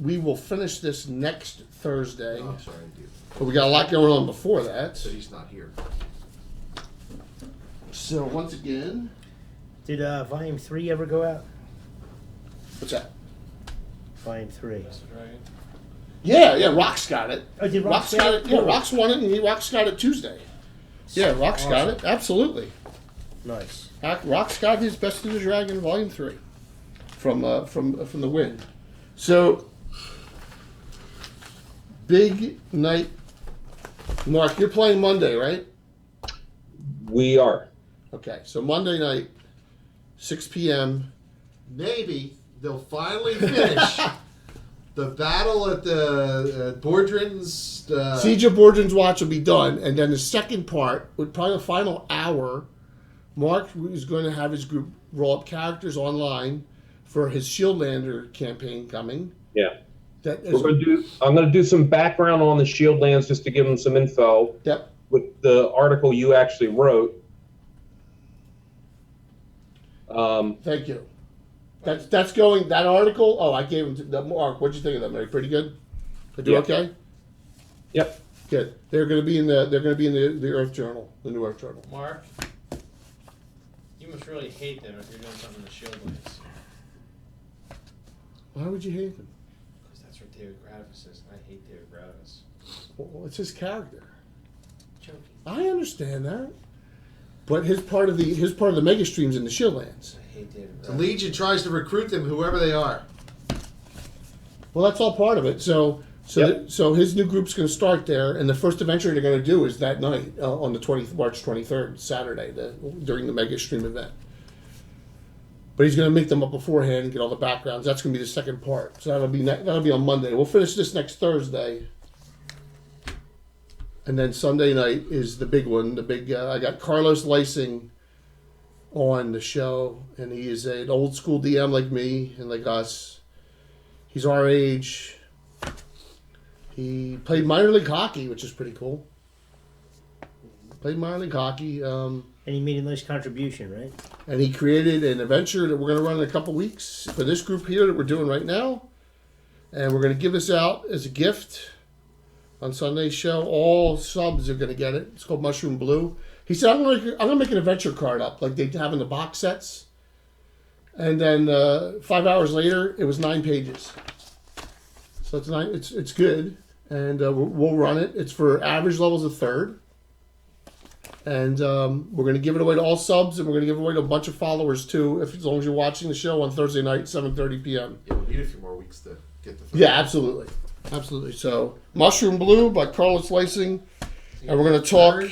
We will finish this next Thursday, Oh, I'm sorry, I do. but we got a lot going on before that. So he's not here. So once again, Did Volume 3 ever go out? what's that? Volume 3. That's the dragon. Yeah, Rock's got it. Oh, did Rock's Rox got get it. Yeah, Rock's won it, and Rock's got it Tuesday. Yeah, Rock's got it. Absolutely. Nice. Rock's got his Best of the Dragon Volume 3 from the win. So big night. Mark, you're playing Monday, right? We are. Okay, so Monday night, 6 p.m. Maybe they'll finally finish the battle at the Bordrin's. Siege of Bordrin's Watch will be done, and then the second part, with probably the final hour, Mark is going to have his group roll up characters online for his Shieldlander campaign coming. Yeah. That is, I'm going to do some background on the Shieldlands just to give them some info yep. with the article you actually wrote. Thank you. That's going, that article. Oh, I gave him to the Mark. What'd you think of that, Mary? Pretty good. They do Yeah. okay. Yep. Good. They're going to be in the Earth Journal, the New Earth Journal. Mark, you must really hate them if you're doing something in the Shieldlands. Why would you hate them? Because that's what David Gravis is, and I hate David Gravis. Well, it's his character. Joking. I understand that, but his part of the mega streams in the Shieldlands. I hate David The Gravis. Legion tries to recruit them, whoever they are. Well, that's all part of it. So Yep. so his new group's going to start there, and the first adventure they're going to do is that night on the March 23rd, Saturday, during the mega stream event. But he's going to make them up beforehand and get all the backgrounds. That's going to be the second part. So that'll be on Monday. We'll finish this next Thursday. And then Sunday night is the big one. I got Carlos Lysing on the show, and he is an old school DM like me and like us. He's our age. He played minor league hockey, which is pretty cool. Played minor league hockey, And he made a nice contribution, right? and he created an adventure that we're going to run in a couple weeks for this group here that we're doing right now. And we're going to give this out as a gift on Sunday's show. All subs are going to get it. It's called Mushroom Blue. He said, I'm going to make an adventure card up like they have in the box sets. And then 5 hours later, it was 9 pages. So it's nine. It's good, and we'll run it. It's for average levels of third, and we're going to give it away to all subs, and we're going to give it away to a bunch of followers too. As long as you're watching the show on Thursday night, 7:30 p.m. Yeah, we'll need a few more weeks to get the. Yeah, absolutely, absolutely. So, Mushroom Blue by Carlos Lacing, and we're going to talk.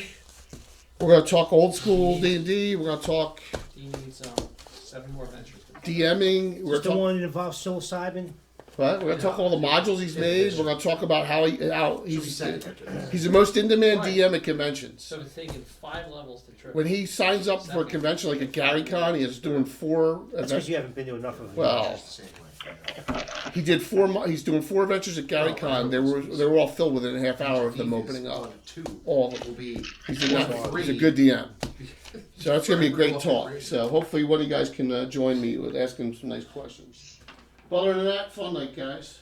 We're going to talk old school D&D. We're going to talk He needs 7 more adventures. DMing. We're Just the talk, one that involves psilocybin. right? We're going to talk all the modules he's made. We're going to talk about how Should be he's sent after this. he's the most in-demand Right. DM at conventions. So it's taken 5 levels to trip. When he signs up for a convention like a GaryCon, he is doing 4 That's because events. you haven't been to enough of them. Well, Just the same way. he did 4. He's doing 4 adventures at GaryCon. They were all filled within a half hour of them opening up. 2 All of them. will be. He's a good DM. So that's gonna be a great talk. So hopefully one of you guys can join me with asking some nice questions. But other than that, fun night, guys.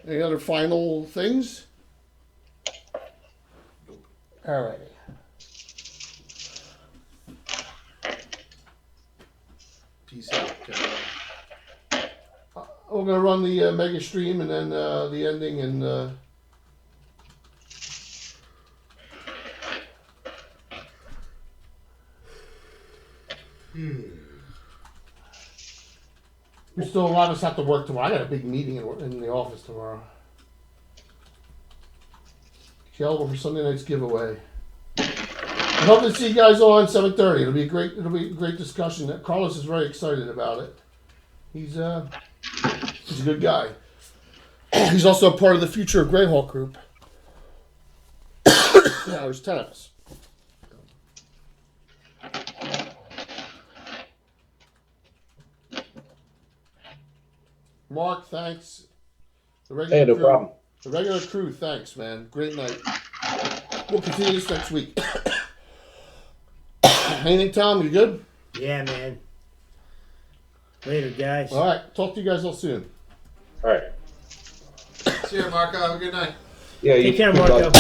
Any other final things? Alrighty. Peace out. We're gonna run the mega stream and then the ending and. We still, a lot of us have to work tomorrow. I got a big meeting in the office tomorrow. Eligible for Sunday night's giveaway. I hope to see you guys all on 7:30. It'll be a great discussion. Carlos is very excited about it. He's a good guy. He's also a part of the future of Greyhawk group. Yeah, there's 10 of us. Mark, thanks. The regular Hey, no crew, problem. The regular crew, thanks, man. Great night. We'll continue this next week. Anything, Tom? You good? Yeah, man. Later, guys. All right. Talk to you guys all soon. All right. See you, Marco. Have a good night. Yeah, Take care, bud. Marco.